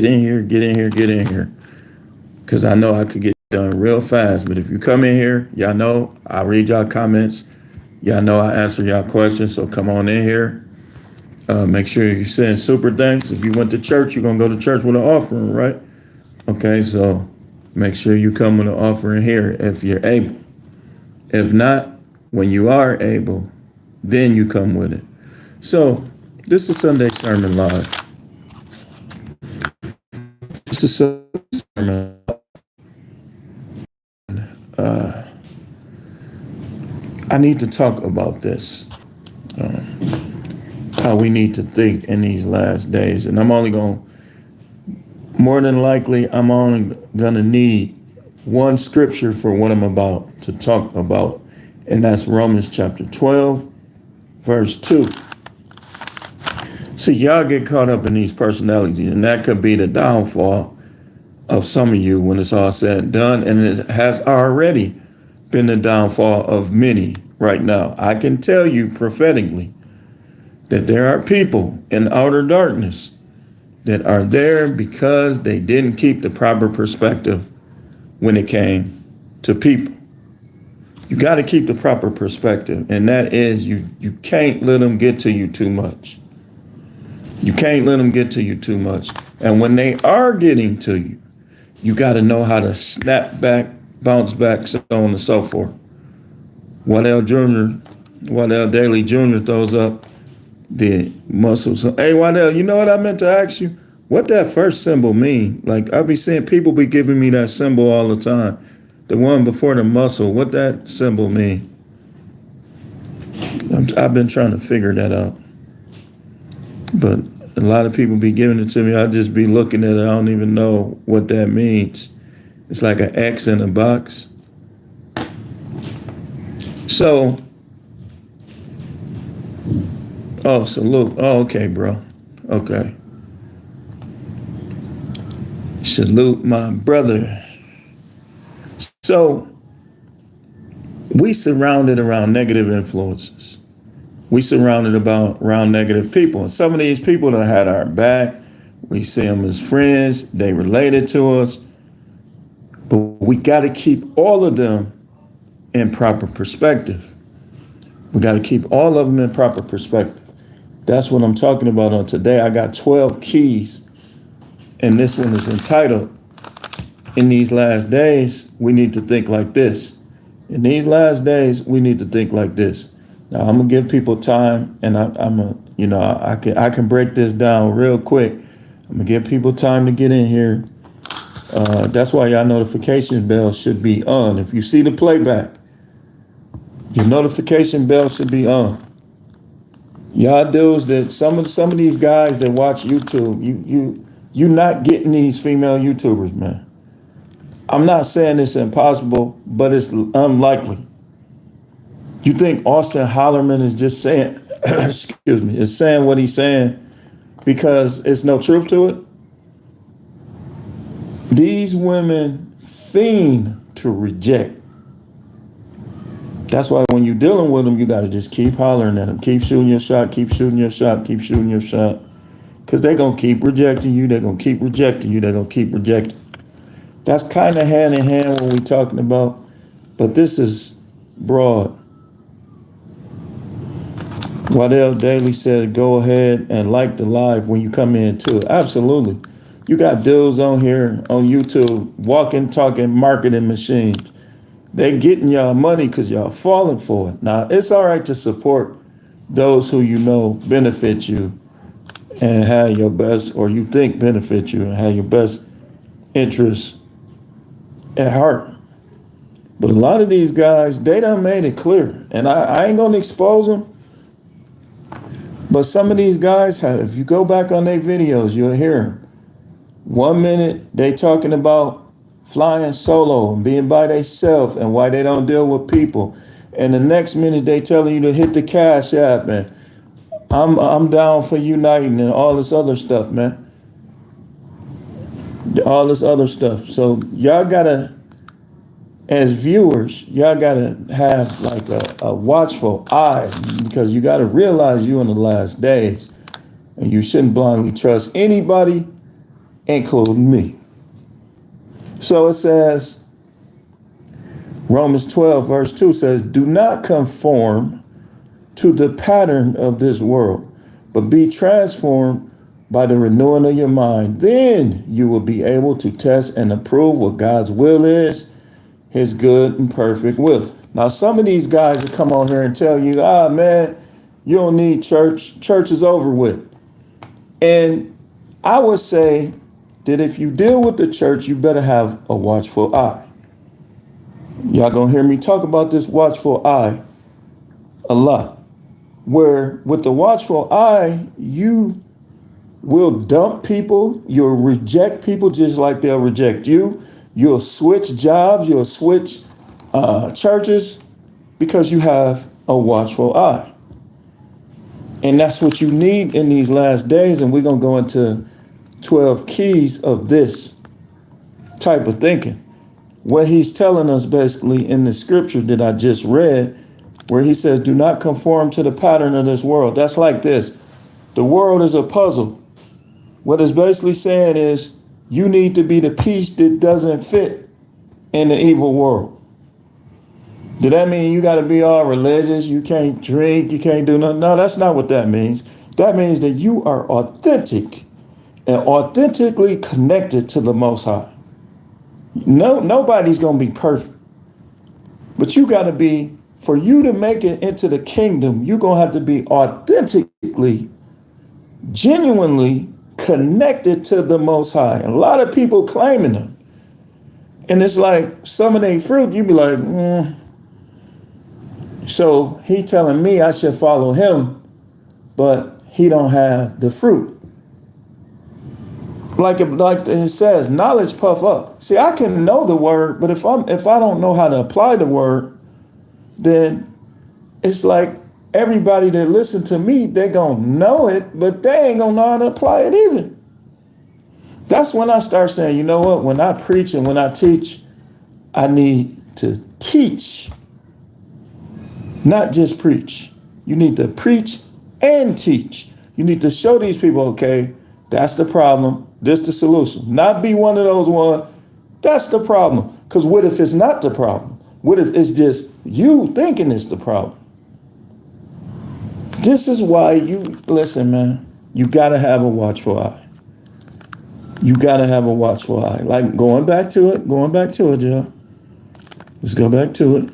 in here, get in here, get in here. Because I know I could get done real fast. But if you come in here, y'all know I read y'all comments. Y'all know I answer y'all questions. So come on in here. Make sure you send super thanks. If you went to church, you're going to go to church with an offering, right? Okay, so make sure you come with an offering here if you're able. If not, when you are able, then you come with it. So this is Sunday Sermon Live. This is Sunday Sermon. I need to talk about this. How we need to think in these last days. And I'm only going to, more than likely, I'm only going to need one scripture for what I'm about to talk about. And that's Romans chapter 12, verse 2. See, y'all get caught up in these personalities, and that could be the downfall of some of you when it's all said and done. And it has already been the downfall of many right now. I can tell you prophetically that there are people in outer darkness that are there because they didn't keep the proper perspective when it came to people. You got to keep the proper perspective, and that is you can't let them get to you too much. You can't let them get to you too much. And when they are getting to you, you got to know how to snap back, bounce back, so on and so forth. Waddell Daly Jr. throws up the muscles. Hey, Waddell, you know what I meant to ask you? What that first symbol mean? Like, I be seeing people be giving me that symbol all the time. The one before the muscle, what that symbol mean? I've been trying to figure that out. But a lot of people be giving it to me. I just be looking at it. I don't even know what that means. It's like an X in a box. So, salute. Oh, okay, bro. Okay. Salute my brother. So, we surrounded around negative influences. We surrounded around negative people. And some of these people that had our back, we see them as friends. They related to us. But we got to keep all of them in proper perspective. We got to keep all of them in proper perspective. That's what I'm talking about on today. I got 12 keys, and this one is entitled, In These Last Days, We Need to Think Like This. In these last days, we need to think like this. Now, I'm going to give people time, and I can break this down real quick. I'm going to give people time to get in here. That's why y'all notification bell should be on. If you see the playback, your notification bell should be on. Y'all dudes that some of these guys that watch YouTube, you not getting these female YouTubers, man. I'm not saying it's impossible, but it's unlikely. You think Austin Hollerman is just saying, is saying what he's saying because it's no truth to it? These women fiend to reject. That's why when you're dealing with them, you got to just keep hollering at them. Keep shooting your shot, keep shooting your shot, keep shooting your shot. Because they're going to keep rejecting you. They're going to keep rejecting you. They're going to keep rejecting. That's kind of hand in hand what we're talking about. But this is broad. Waddell Daly said, go ahead and like the live when you come in too. Absolutely. You got dudes on here on YouTube, walking, talking, marketing machines. They getting y'all money because y'all falling for it. Now, it's all right to support those who you know benefit you and have your best, or you think benefit you and have your best interests at heart. But a lot of these guys, they done made it clear. And I ain't going to expose them. But some of these guys have, if you go back on their videos, you'll hear them. 1 minute, they talking about flying solo and being by themselves and why they don't deal with people. And the next minute, they telling you to hit the Cash App and I'm down for uniting and all this other stuff, man. All this other stuff. So y'all gotta, as viewers, y'all gotta have like a watchful eye, because you gotta realize you in the last days, and you shouldn't blindly trust anybody including me. So it says, Romans 12, verse 2 says, do not conform to the pattern of this world, but be transformed by the renewing of your mind. Then you will be able to test and approve what God's will is, his good and perfect will. Now, some of these guys will come on here and tell you, man, you don't need church. Church is over with. And I would say that if you deal with the church, you better have a watchful eye. Y'all gonna hear me talk about this watchful eye a lot. Where with the watchful eye, you will dump people, you'll reject people just like they'll reject you. You'll switch jobs, you'll switch churches because you have a watchful eye. And that's what you need in these last days. And we're going to go into 12 keys of this type of thinking. What he's telling us basically in the scripture that I just read, where he says, do not conform to the pattern of this world. That's like this. The world is a puzzle. What it's basically saying is you need to be the piece that doesn't fit in the evil world. Did that mean you got to be all religious? You can't drink, you can't do nothing? No, that's not what that means. That means that you are authentic and authentically connected to the Most High. No, nobody's going to be perfect. But you got to be, for you to make it into the kingdom, you're going to have to be authentically, genuinely connected to the Most High. A lot of people claiming them. And it's like some of their fruit, you be like, So he telling me I should follow him, but he don't have the fruit. Like it says, knowledge puff up. See, I can know the word, but if I don't know how to apply the word, then it's like everybody that listen to me, they gonna know it, but they ain't gonna know how to apply it either. That's when I start saying, you know what? When I preach and when I teach, I need to teach, not just preach. You need to preach and teach. You need to show these people, okay, that's the problem. This the solution. Not be one of those one, that's the problem. Because what if it's not the problem? What if it's just you thinking it's the problem? This is why listen, man, you got to have a watchful eye. You got to have a watchful eye. Like going back to it, Joe. Let's go back to it.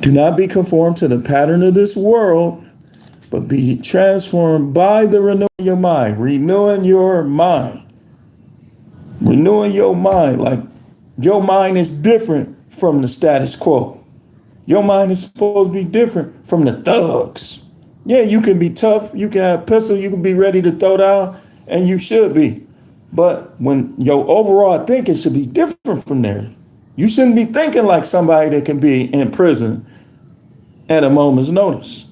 Do not be conformed to the pattern of this world, but be transformed by the renewing of your mind. Renewing your mind. Renewing your mind. Like your mind is different from the status quo. Your mind is supposed to be different from the thugs. Yeah, you can be tough. You can have a pistol. You can be ready to throw down, and you should be. But when your overall thinking should be different from there. You shouldn't be thinking like somebody that can be in prison at a moment's notice.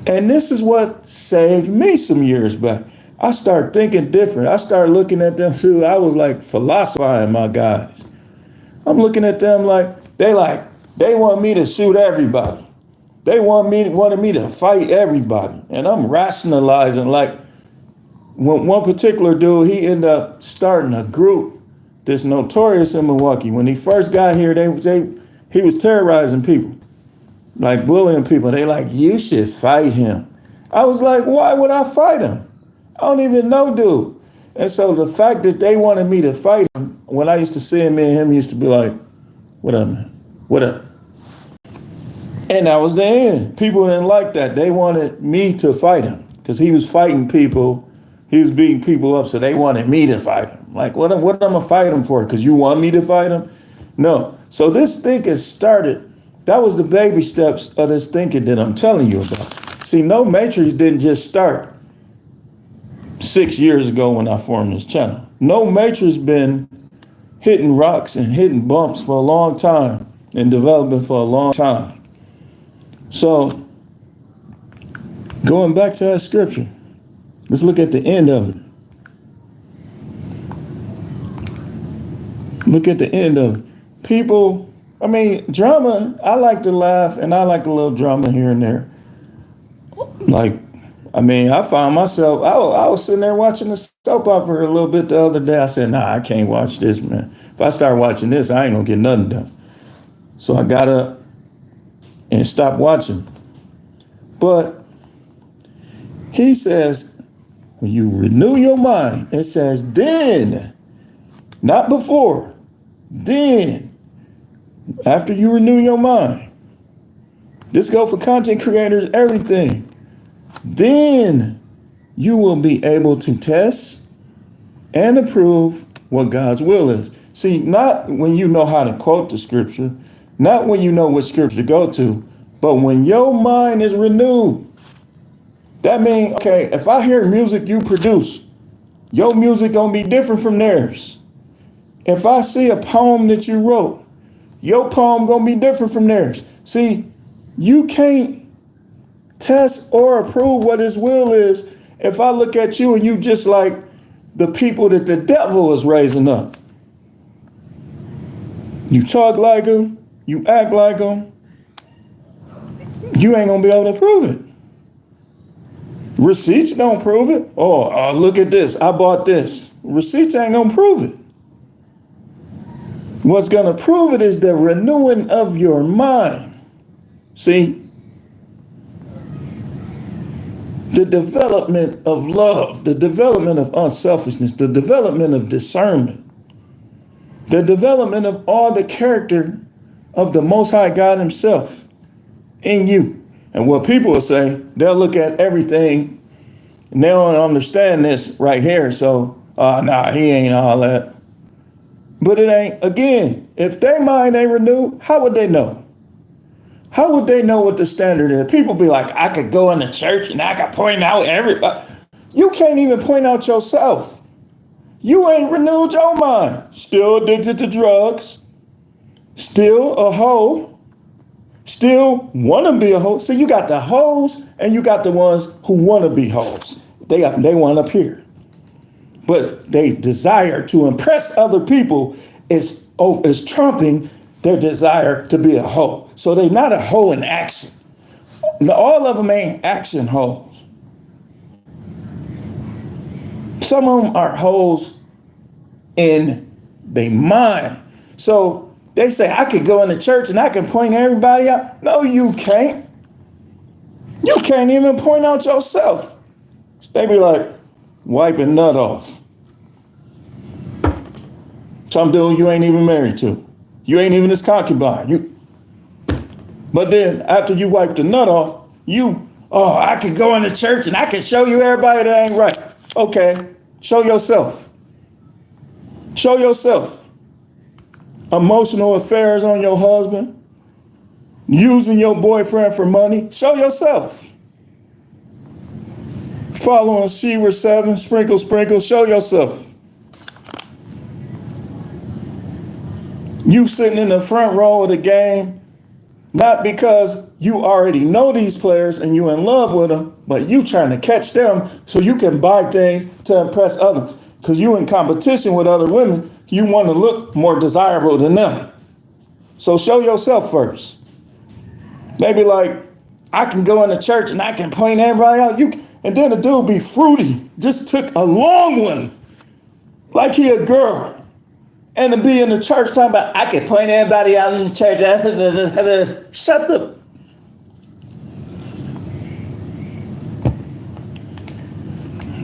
And this is what saved me some years back. I started thinking different. I started looking at them too. I was like philosophizing my guys. I'm looking at them like they want me to shoot everybody. They wanted me to fight everybody. And I'm rationalizing like when one particular dude, he ended up starting a group that's notorious in Milwaukee. When he first got here, he was terrorizing people. Like bullying people. They like, you should fight him. I was like, why would I fight him? I don't even know dude. And so the fact that they wanted me to fight him, when I used to see him, me and him used to be like, what up, man? What up? And that was the end. People didn't like that. They wanted me to fight him because he was fighting people. He was beating people up. So they wanted me to fight him. Like, what am I going to fight him for? Because you want me to fight him? No. So this thinking started. That was the baby steps of this thinking that I'm telling you about. See, No Matrix didn't just start 6 years ago when I formed this channel. No Matrix been hitting rocks and hitting bumps for a long time and developing for a long time. So going back to that scripture, let's look at the end of it. Look at the end of it. People, drama, I like to laugh and I like a little drama here and there. Like I mean, I found myself, I was sitting there watching the soap opera a little bit the other day. I said, nah, I can't watch this, man. If I start watching this, I ain't gonna get nothing done. So I got up and stopped watching. But he says, when you renew your mind, it says then, not before, then, after you renew your mind. This go for content creators, everything. Then you will be able to test and approve what God's will is. See, not when you know how to quote the scripture, not when you know what scripture to go to, but when your mind is renewed. That means, okay, if I hear music you produce, your music gonna be different from theirs. If I see a poem that you wrote, your poem gonna be different from theirs. See, you can't test or approve what his will is if I look at you and you just like the people that the devil is raising up. You talk like him, you act like him, you ain't gonna be able to prove it. Receipts don't prove it. Oh, look at this, I bought this. Receipts ain't gonna prove it. What's gonna prove it is the renewing of your mind. See? The development of love, the development of unselfishness, the development of discernment, the development of all the character of the Most High God himself in you. And what people will say, they'll look at everything and they don't understand this right here. So, nah, he ain't all that. But it ain't, again, if their mind ain't renewed, how would they know? How would they know what the standard is? People be like, I could go in the church and I could point out everybody. You can't even point out yourself. You ain't renewed your mind. Still addicted to drugs. Still a hoe. Still want to be a hoe. So you got the hoes and you got the ones who want to be hoes. They want up here. But they desire to impress other people is trumping their desire to be a hoe. So they're not a hoe in action. All of them ain't action hoes. Some of them are hoes in their mind. So they say, I could go in the church and I can point everybody out. No, you can't. You can't even point out yourself. They be like, wiping nut off. Some dude you ain't even married to. You ain't even his concubine. But then after you wipe the nut off, I could go in the church and I can show you everybody that ain't right. Okay, show yourself. Show yourself. Emotional affairs on your husband, using your boyfriend for money. Show yourself. Following Sheba 7, sprinkle, sprinkle, show yourself. You sitting in the front row of the game, not because you already know these players and you in love with them, but you trying to catch them so you can buy things to impress others. Because you in competition with other women, you want to look more desirable than them. So show yourself first. Maybe like, I can go in the church and I can point everybody out. And then the dude be fruity, just took a long one, like he a girl. And to be in the church talking about, I can point everybody out in the church. Shut the.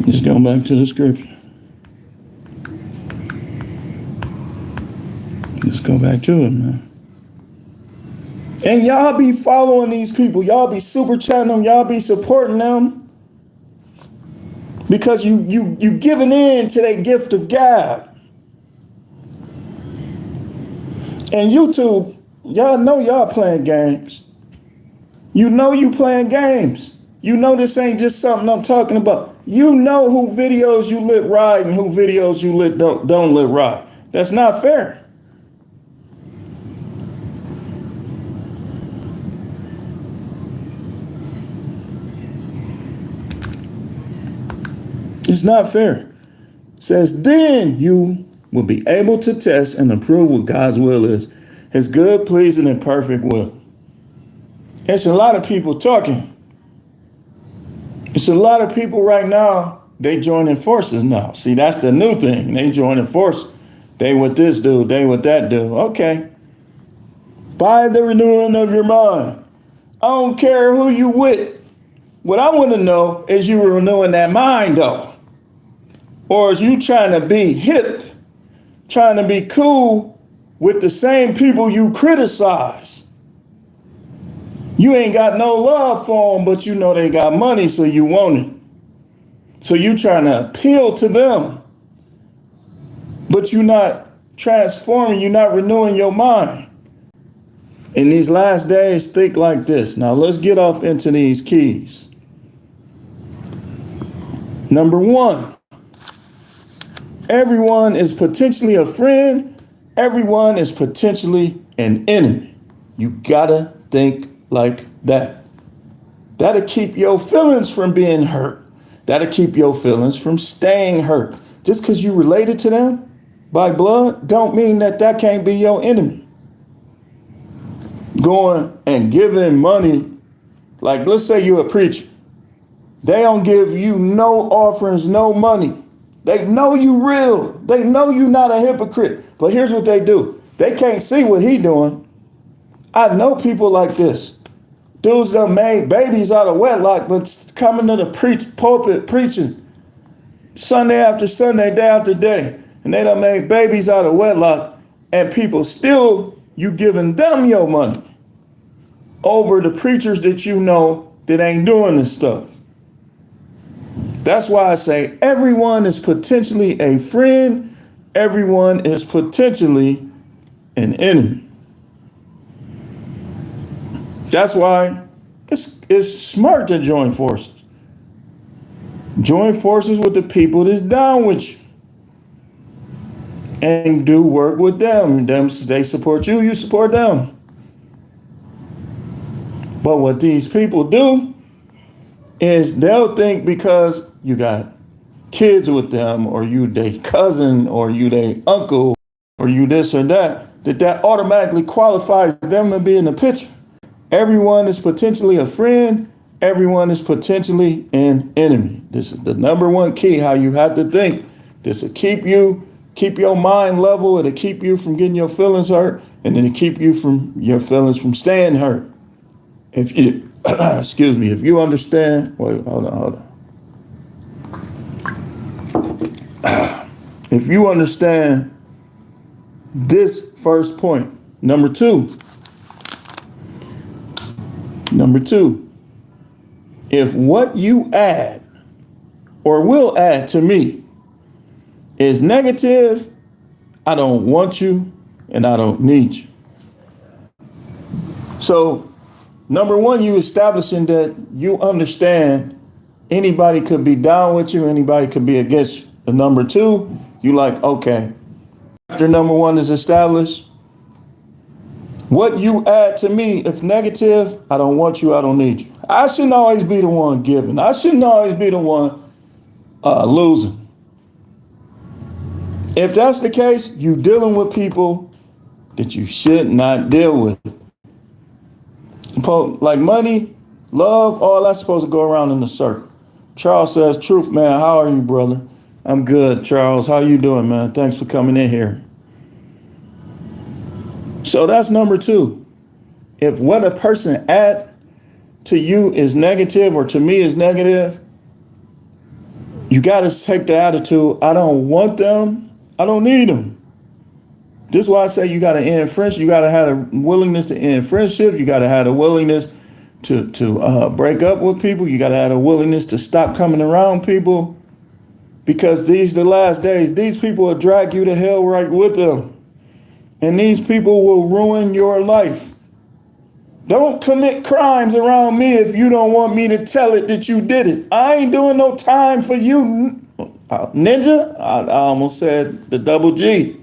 Just going back to the scripture. Let's go back to it, man. And y'all be following these people. Y'all be super chatting them. Y'all be supporting them. Because you giving in to that gift of God. And YouTube, y'all know y'all playing games. You know you playing games. You know this ain't just something I'm talking about. You know who videos you let ride and who videos you let don't let ride. That's not fair. It's not fair. It says, then you will be able to test and approve what God's will is, his good, pleasing, and perfect will. It's a lot of people talking, It's a lot of people right now, they joining forces now. See, that's the new thing. They joining forces. They with this dude, they with that dude. Okay. By the renewing of your mind. I don't care who you with. What I want to know is you renewing that mind though. Or is you trying to be hip, trying to be cool with the same people you criticize? You ain't got no love for them, but you know they got money, so you want it. So you trying to appeal to them, but you're not transforming, you're not renewing your mind. In these last days, think like this. Now let's get off into these keys. Number one, everyone is potentially a friend. Everyone is potentially an enemy. You gotta think like that. That'll keep your feelings from being hurt. That'll keep your feelings from staying hurt. Just because you related to them by blood, don't mean that that can't be your enemy. Going and giving money, like let's say you're a preacher. They don't give you no offerings, no money. They know you real. They know you not a hypocrite. But here's what they do. They can't see what he doing. I know people like this. Dudes that made babies out of wedlock, but coming to the pulpit preaching Sunday after Sunday, day after day. And they done made babies out of wedlock, and people still, you giving them your money over the preachers that you know that ain't doing this stuff. That's why I say everyone is potentially a friend. Everyone is potentially an enemy. That's why it's smart to join forces. Join forces with the people that's down with you. And do work with them. They support you, you support them. But what these people do is they'll think because you got kids with them, or you their cousin, or you their uncle, or you this or that, that automatically qualifies them to be in the picture. Everyone is potentially a friend. Everyone is potentially an enemy. This is the number one key, how you have to think. This will keep your mind level. It'll keep you from getting your feelings hurt, and then it'll keep you from your feelings from staying hurt. If you, excuse me, if you understand, wait, hold on. If you understand this first point, number two, if what you add or will add to me is negative, I don't want you and I don't need you. So, number one, you establishing that you understand anybody could be down with you, anybody could be against you. And number two, you like, okay, after number one is established, what you add to me, if negative, I don't want you, I don't need you. I shouldn't always be the one giving. I shouldn't always be the one losing. If that's the case, you dealing with people that you should not deal with. Like money, love, all that's supposed to go around in a circle. Charles says, truth, man, how are you, brother? I'm good, Charles. How you doing, man? Thanks for coming in here. So that's number two. If what a person add to you is negative or to me is negative, you got to take the attitude, I don't want them, I don't need them. This is why I say you got to end friendship. You got to have a willingness to end friendship. You got to have a willingness to break up with people. You got to have a willingness to stop coming around people, because these the last days. These people will drag you to hell right with them. And these people will ruin your life. Don't commit crimes around me if you don't want me to tell it that you did it. I ain't doing no time for you, ninja. I almost said the double G.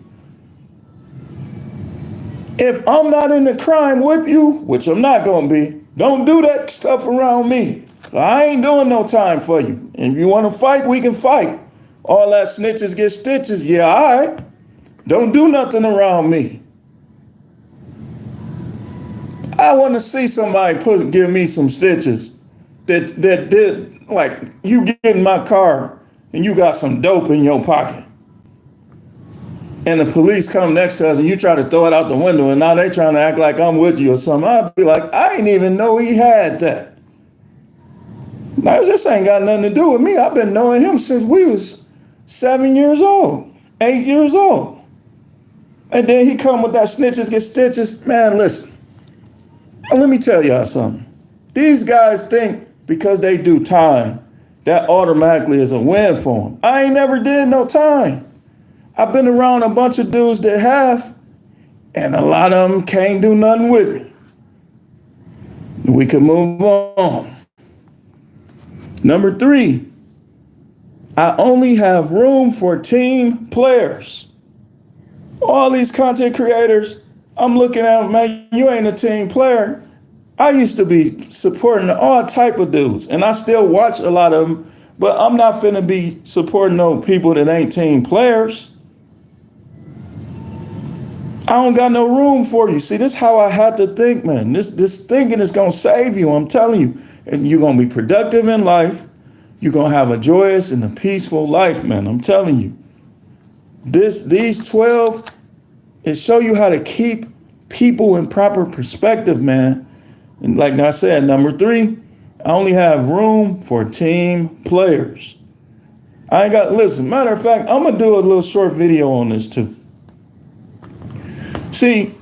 If I'm not in the crime with you, which I'm not going to be, don't do that stuff around me. I ain't doing no time for you. And if you want to fight, we can fight. All that snitches get stitches. Yeah, all right. Don't do nothing around me. I want to see somebody give me some stitches. that did, like, you get in my car and you got some dope in your pocket, and the police come next to us and you try to throw it out the window, and now they trying to act like I'm with you or something. I'd be like, I didn't even know he had that. Now, this ain't got nothing to do with me. I've been knowing him since we was 7 years old, 8 years old. And then he come with that snitches get stitches. Man, listen, let me tell y'all something. These guys think because they do time, that automatically is a win for them. I ain't never did no time. I've been around a bunch of dudes that have, and a lot of them can't do nothing with it. We can move on. Number 3, I only have room for team players. All these content creators, I'm looking at, man, you ain't a team player. I used to be supporting all type of dudes, and I still watch a lot of them, but I'm not finna be supporting no people that ain't team players. I don't got no room for you. See, this is how I had to think, man. This thinking is gonna save you, I'm telling you. And you're gonna be productive in life. You're gonna have a joyous and a peaceful life, man. I'm telling you. These 12, it show you how to keep people in proper perspective, man. And like I said, number 3, I only have room for team players. I ain't got, listen, matter of fact, I'm gonna do a little short video on this too. See,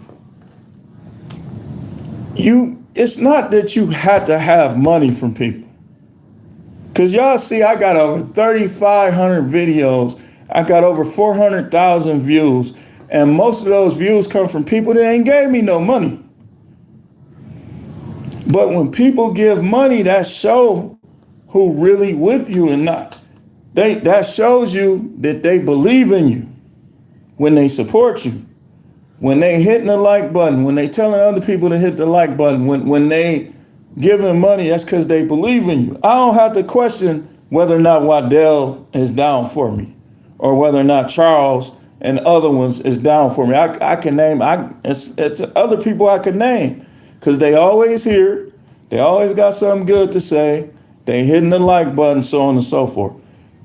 it's not that you had to have money from people. Cause y'all see, I got over 3,500 videos. I got over 400,000 views. And most of those views come from people that ain't gave me no money. But when people give money, that show who really with you and not. That shows you that they believe in you when they support you. When they hitting the like button, when they telling other people to hit the like button, when they giving money, that's because they believe in you. I don't have to question whether or not Waddell is down for me, or whether or not Charles and other ones is down for me. I can name, it's other people I could name, because they always here, they always got something good to say, they hitting the like button, so on and so forth.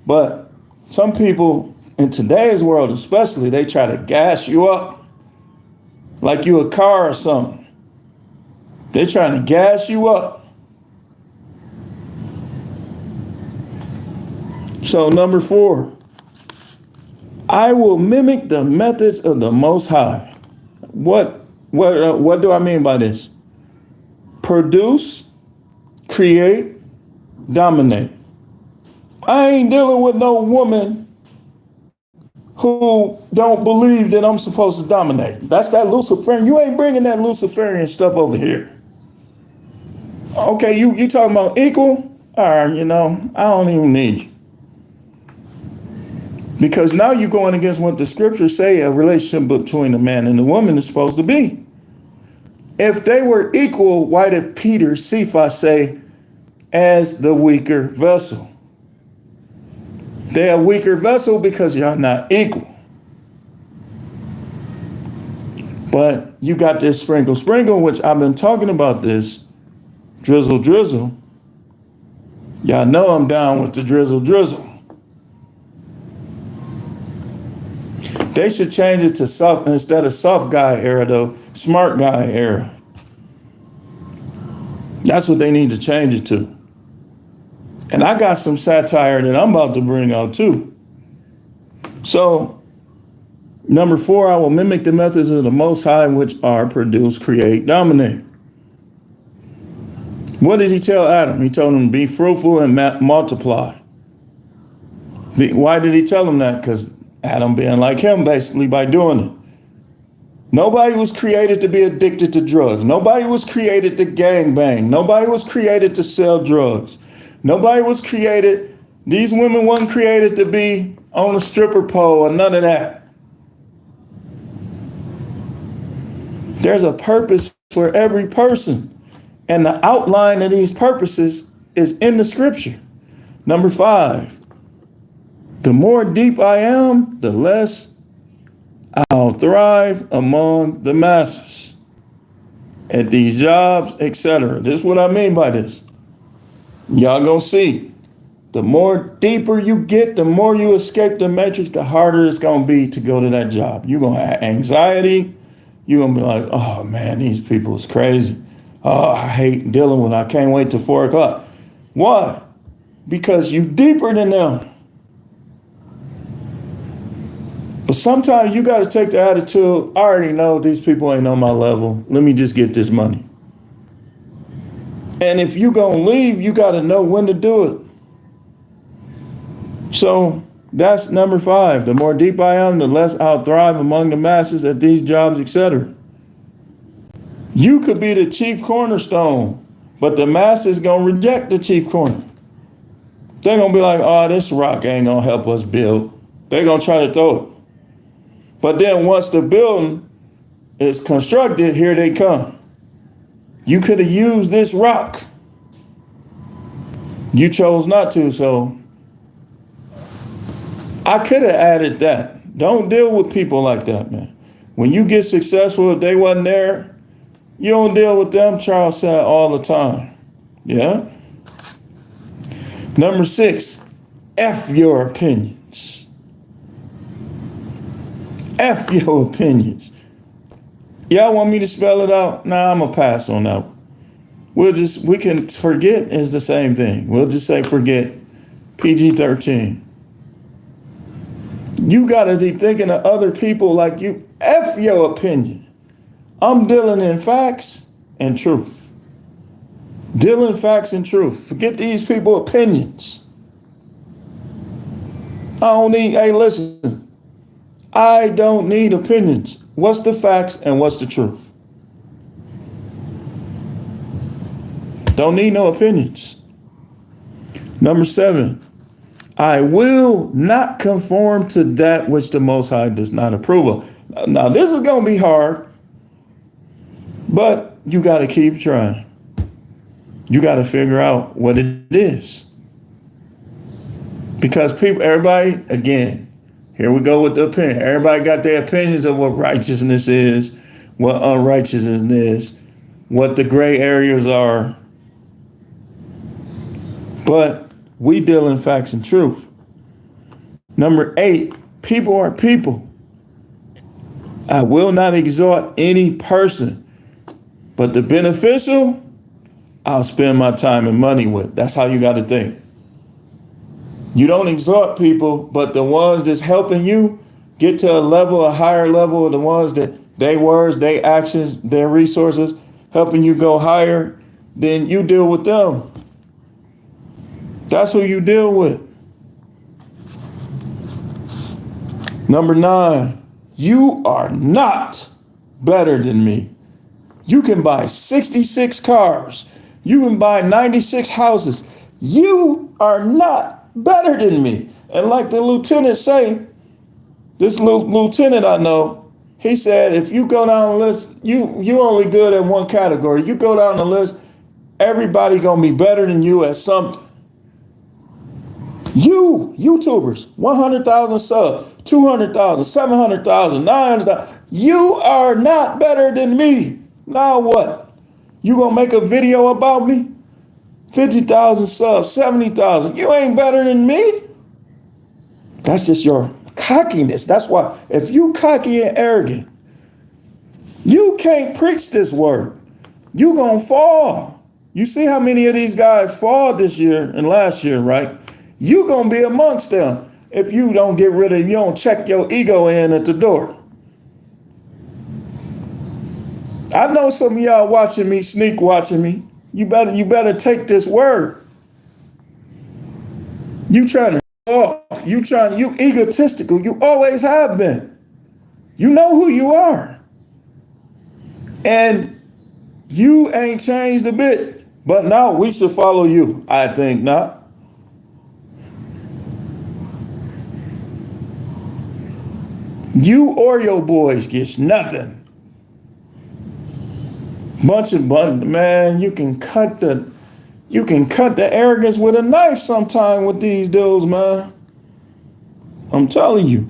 But some people in today's world especially, they try to gas you up like you a car or something. They're trying to gas you up. So number 4, I will mimic the methods of the Most High. What do I mean by this? Produce, create, dominate. I ain't dealing with no woman who don't believe that I'm supposed to dominate. That's that Luciferian. You ain't bringing that Luciferian stuff over here. Okay, you talking about equal? All right, I don't even need you. Because now you're going against what the scriptures say a relationship between a man and a woman is supposed to be. If they were equal, why did Peter, Cephas say, as the weaker vessel? They're a weaker vessel because y'all not equal. But you got this sprinkle, which I've been talking about this, drizzle. Y'all know I'm down with the drizzle. They should change it to soft, instead of soft guy era though, smart guy era. That's what they need to change it to. And I got some satire that I'm about to bring out too. So, number 4, I will mimic the methods of the Most High, which are produce, create, dominate. What did he tell Adam? He told him, be fruitful and multiply. Why did he tell him that? Because Adam being like him, basically, by doing it. Nobody was created to be addicted to drugs. Nobody was created to gangbang. Nobody was created to sell drugs. Nobody was created, these women weren't created to be on a stripper pole or none of that. There's a purpose for every person. And the outline of these purposes is in the scripture. Number 5, the more deep I am, the less I'll thrive among the masses, at these jobs, etc. This is what I mean by this. Y'all gonna see. The more deeper you get, the more you escape the matrix, the harder it's gonna be to go to that job. You're gonna have anxiety. You're gonna be like, oh man, these people is crazy. Oh, I hate dealing with them. I can't wait till 4 o'clock. Why? Because you deeper than them. But sometimes you gotta take the attitude, I already know these people ain't on my level. Let me just get this money. And if you gonna leave, you gotta know when to do it. So that's number 5. The more deep I am, the less I'll thrive among the masses at these jobs, etc. You could be the chief cornerstone, but the masses gonna reject the chief corner. They're gonna be like, oh, this rock ain't gonna help us build. They're gonna try to throw it. But then once the building is constructed, here they come. You could have used this rock. You chose not to, so I could have added that. Don't deal with people like that, man. When you get successful, if they wasn't there, you don't deal with them, Charles said all the time. Yeah? Number 6, F your opinions. F your opinions. Y'all want me to spell it out? Nah, I'm gonna pass on that. We can forget is the same thing. We'll just say forget. PG-13. You gotta be thinking of other people like you. F your opinion. I'm dealing in facts and truth. Dealing facts and truth. Forget these people opinions. Hey, listen. I don't need opinions. What's the facts and what's the truth? Don't need no opinions. Number 7, I will not conform to that which the Most High does not approve of. Now, this is going to be hard, but you got to keep trying. You got to figure out what it is. Because everybody, again, here we go with the opinion. Everybody got their opinions of what righteousness is, what unrighteousness is, what the gray areas are. But we deal in facts and truth. Number 8, people are people. I will not exhort any person, but the beneficial, I'll spend my time and money with. That's how you got to think. You don't exhort people, but the ones that's helping you get to a higher level of the ones that they words, they actions, their resources, helping you go higher, then you deal with them. That's who you deal with. Number 9, you are not better than me. You can buy 66 cars. You can buy 96 houses. You are not better than me. And like the lieutenant say, this lieutenant I know, he said, if you go down the list, you only good at one category. You go down the list, everybody gonna be better than you at something. You, YouTubers, 100,000 subs, 200,000, 700,000, 900,000. You are not better than me. Now what? You gonna make a video about me? 50,000 subs, 70,000. You ain't better than me. That's just your cockiness. That's why if you cocky and arrogant, you can't preach this word. You gonna fall. You see how many of these guys fall this year and last year, right? You gonna be amongst them if you don't get rid of, you don't check your ego in at the door. I know some of y'all watching me, sneak watching me. You better take this word. You trying to off. You egotistical. You always have been. You know who you are. And you ain't changed a bit. But now we should follow you. I think not. You or your boys gets nothing. Man, you can cut the arrogance with a knife sometime with these dudes, man. I'm telling you.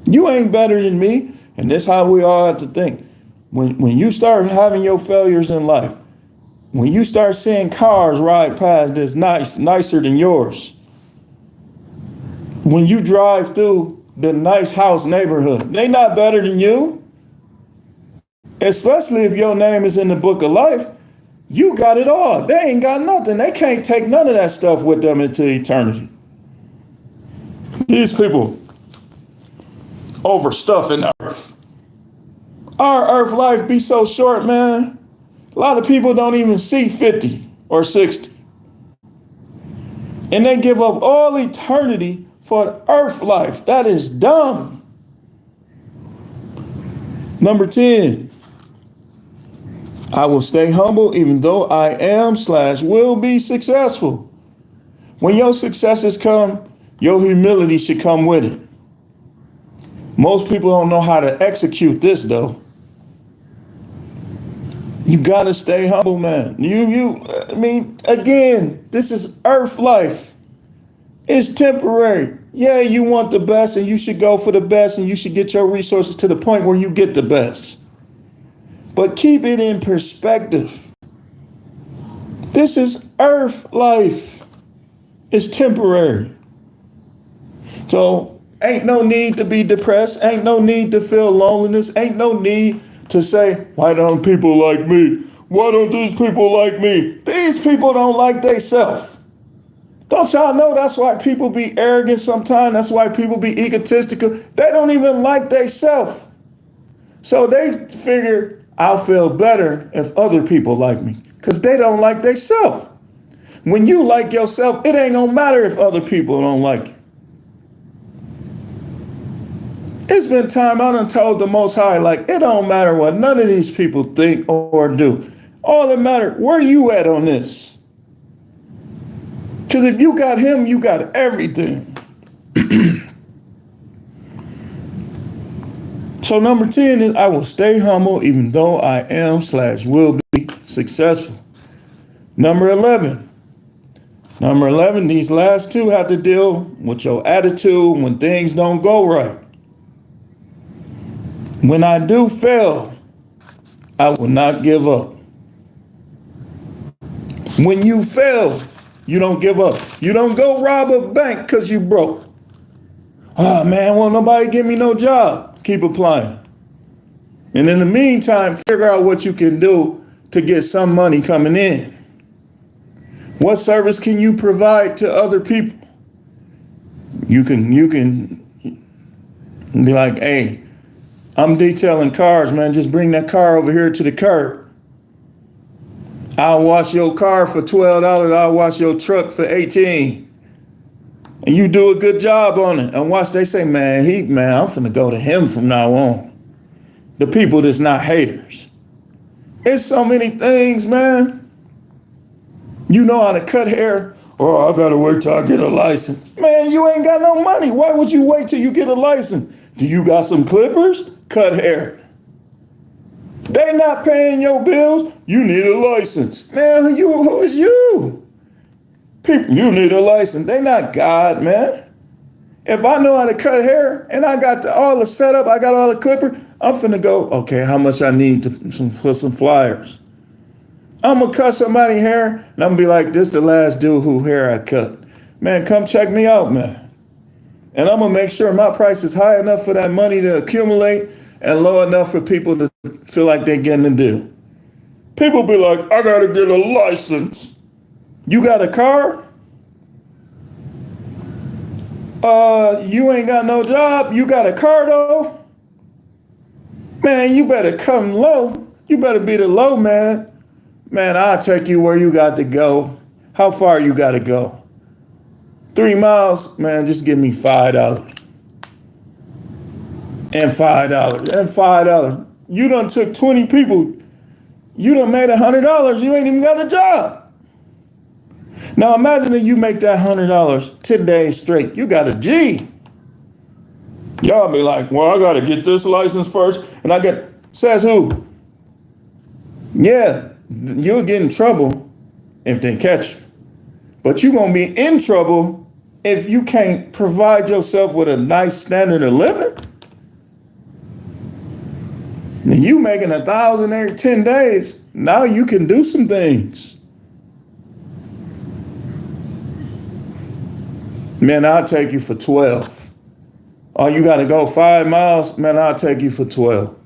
You ain't better than me. And that's how we all have to think. When you start having your failures in life, When you start seeing cars ride past that's nicer than yours, when you drive through the nice house neighborhood, they not better than you. Especially if your name is in the book of life, you got it all. They ain't got nothing. They can't take none of that stuff with them into eternity. These people overstuffing earth. Our earth life be so short, man. A lot of people don't even see 50 or 60. And they give up all eternity for the earth life. That is dumb. Number 10. I will stay humble even though I am/will be successful. When your successes come, your humility should come with it. Most people don't know how to execute this though. You gotta stay humble, man. Again, this is earth life. It's temporary. Yeah, you want the best and you should go for the best and you should get your resources to the point where you get the best. But keep it in perspective. This is earth life. It's temporary. So ain't no need to be depressed. Ain't no need to feel loneliness. Ain't no need to say, why don't people like me? Why don't these people like me? These people don't like theyself. Don't y'all know that's why people be arrogant sometimes? That's why people be egotistical. They don't even like theyself. So they figure, I'll feel better if other people like me, because they don't like themselves. When you like yourself, it ain't gonna matter if other people don't like you. It's been time I done told the Most High, like, it don't matter what none of these people think or do. All that matter, where you at on this? Because if you got him, you got everything. So number 10 is I will stay humble even though I am/will be successful. Number 11, these last two have to deal with your attitude when things don't go right. When I do fail, I will not give up. When you fail, you don't give up. You don't go rob a bank because you broke. Oh man, won't nobody give me no job. Keep applying. And in the meantime, figure out what you can do to get some money coming in. What service can you provide to other people? You can be like, hey, I'm detailing cars, man. Just bring that car over here to the curb. I'll wash your car for $12. I'll wash your truck for $18. And you do a good job on it. And watch, they say, man, I'm finna go to him from now on. The people that's not haters. It's so many things, man. You know how to cut hair. Oh, I gotta wait till I get a license. Man, you ain't got no money. Why would you wait till you get a license? Do you got some clippers? Cut hair. They not paying your bills. You need a license. Man, who is you? People, you need a license. They not God, man. If I know how to cut hair and I got all the setup, I got all the clippers, I'm finna go, okay, how much I need for some flyers? I'm gonna cut somebody's hair and I'm gonna be like, this the last dude who hair I cut. Man, come check me out, man. And I'm gonna make sure my price is high enough for that money to accumulate and low enough for people to feel like they're getting a deal. People be like, I gotta get a license. You got a car? You ain't got no job. You got a car though? Man, you better come low. You better be the low man. Man, I'll take you where you got to go. How far you got to go? 3 miles? Man, just give me $5. And $5. And $5. You done took 20 people. You done made $100. You ain't even got a job. Now imagine that you make that $100 10 days straight. You got a G. Y'all be like, well, I got to get this license first. And says who? Yeah, you'll get in trouble if they catch you. But you're going to be in trouble if you can't provide yourself with a nice standard of living. And you making $1,000 every 10 days. Now you can do some things. Man, I'll take you for 12. Oh, you got to go 5 miles? Man, I'll take you for 12.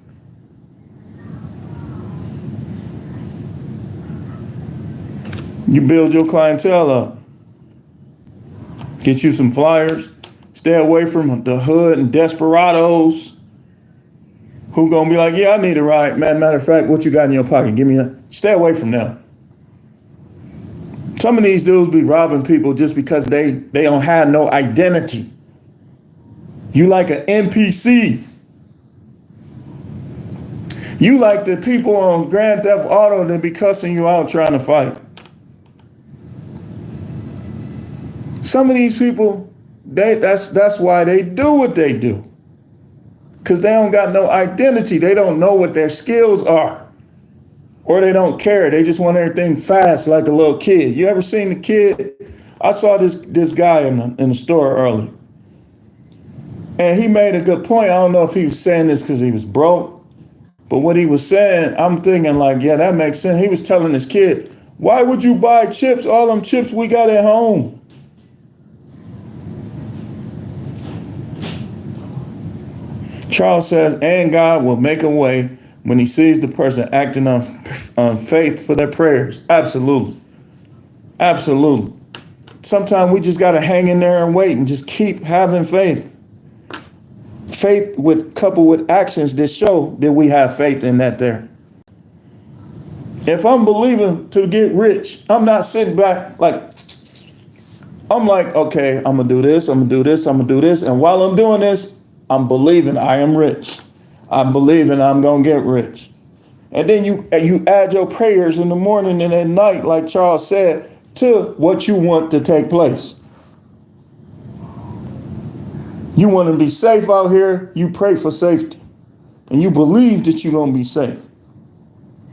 You build your clientele up. Get you some flyers. Stay away from the hood and desperados who gonna be like, yeah, I need a ride. Man, matter of fact, what you got in your pocket? Give me that. Stay away from them. Some of these dudes be robbing people just because they don't have no identity. You like an NPC. You like the people on Grand Theft Auto that be cussing you out trying to fight. Some of these people, that's why they do what they do. Because they don't got no identity. They don't know what their skills are. Or they don't care. They just want everything fast like a little kid. You ever seen the kid? I saw this guy in the store earlier. And he made a good point. I don't know if he was saying this because he was broke. But what he was saying, I'm thinking like, yeah, that makes sense. He was telling this kid, why would you buy chips? All them chips we got at home. Charles says, and God will make a way when he sees the person acting on faith for their prayers. Absolutely. Absolutely. Sometimes we just got to hang in there and wait and just keep having faith. Faith coupled with actions that show that we have faith in that there. If I'm believing to get rich, I'm not sitting back like, I'm like, okay, I'm going to do this, I'm going to do this, I'm going to do this. And while I'm doing this, I'm believing I am rich. I'm believing I'm going to get rich. And then you add your prayers in the morning and at night, like Charles said, to what you want to take place. You want to be safe out here, you pray for safety. And you believe that you're going to be safe.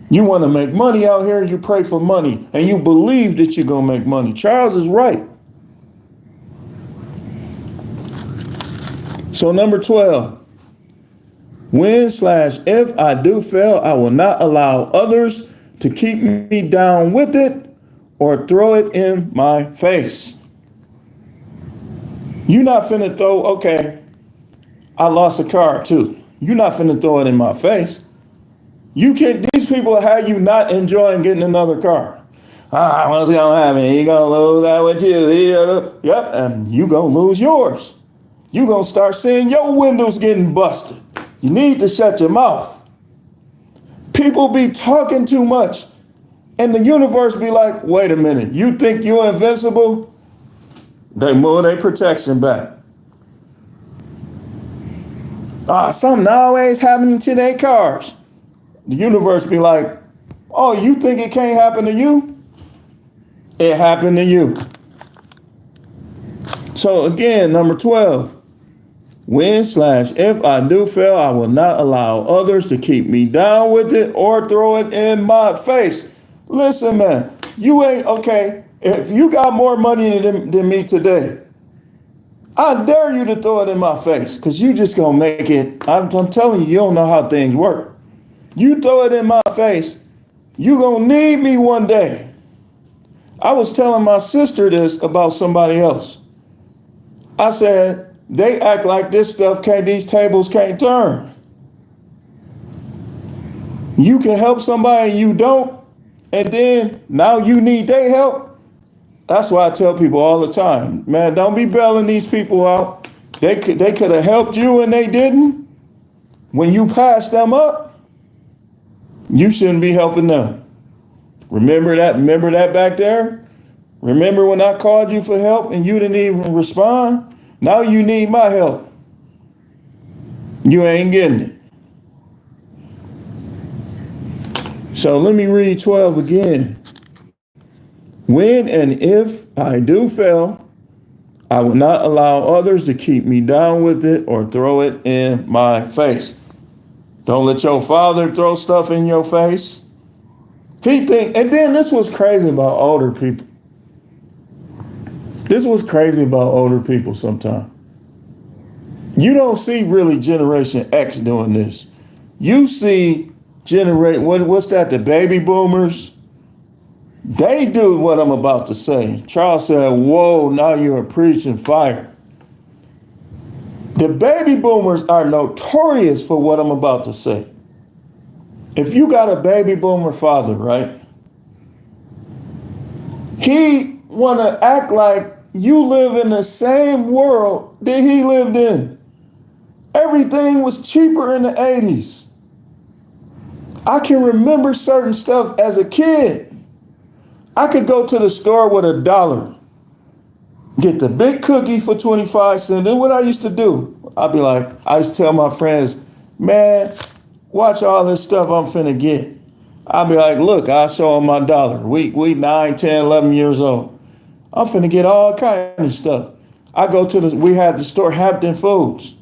You want to make money out here, you pray for money. And you believe that you're going to make money. Charles is right. So number 12, when/if I do fail, I will not allow others to keep me down with it or throw it in my face. You're not finna throw, okay, I lost a car too. You're not finna throw it in my face. These people have you not enjoying getting another car. What's gonna happen? You gonna lose that with you. Yep, and you gonna lose yours. You gonna start seeing your windows getting busted. You need to shut your mouth. People be talking too much. And the universe be like, wait a minute, you think you're invincible? They move their protection back. Something always happening to their cars. The universe be like, oh, you think it can't happen to you? It happened to you. So again, number 12, when/if I do fail, I will not allow others to keep me down with it or throw it in my face. Listen, man, you ain't, okay, if you got more money than me today, I dare you to throw it in my face because you just going to make it. I'm telling you, you don't know how things work. You throw it in my face, you going to need me one day. I was telling my sister this about somebody else. I said, they act like these tables can't turn. You can help somebody you don't, and then now you need their help. That's why I tell people all the time, man, don't be bailing these people out. They could have helped you and they didn't. When you pass them up, you shouldn't be helping them. Remember that back there? Remember when I called you for help and you didn't even respond? Now you need my help. You ain't getting it. So let me read 12 again. When and if I do fail, I will not allow others to keep me down with it or throw it in my face. Don't let your father throw stuff in your face. And then this was crazy about older people. This was crazy about older people sometimes. You don't see really Generation X doing this. You see what's that? The baby boomers. They do what I'm about to say. Charles said, whoa, now you're preaching fire. The baby boomers are notorious for what I'm about to say. If you got a baby boomer father, right? He want to act like you live in the same world that he lived in. Everything was cheaper in the 80s. I can remember certain stuff as a kid. I could go to the store with $1, get the big cookie for 25 cents. Then what I used to do, I used to tell my friends, man, watch all this stuff I'm finna get. I'd be like, look, I'll show them my dollar. We 9, 10, 11 years old. I'm finna get all kinds of stuff. We had the store Hampton Foods.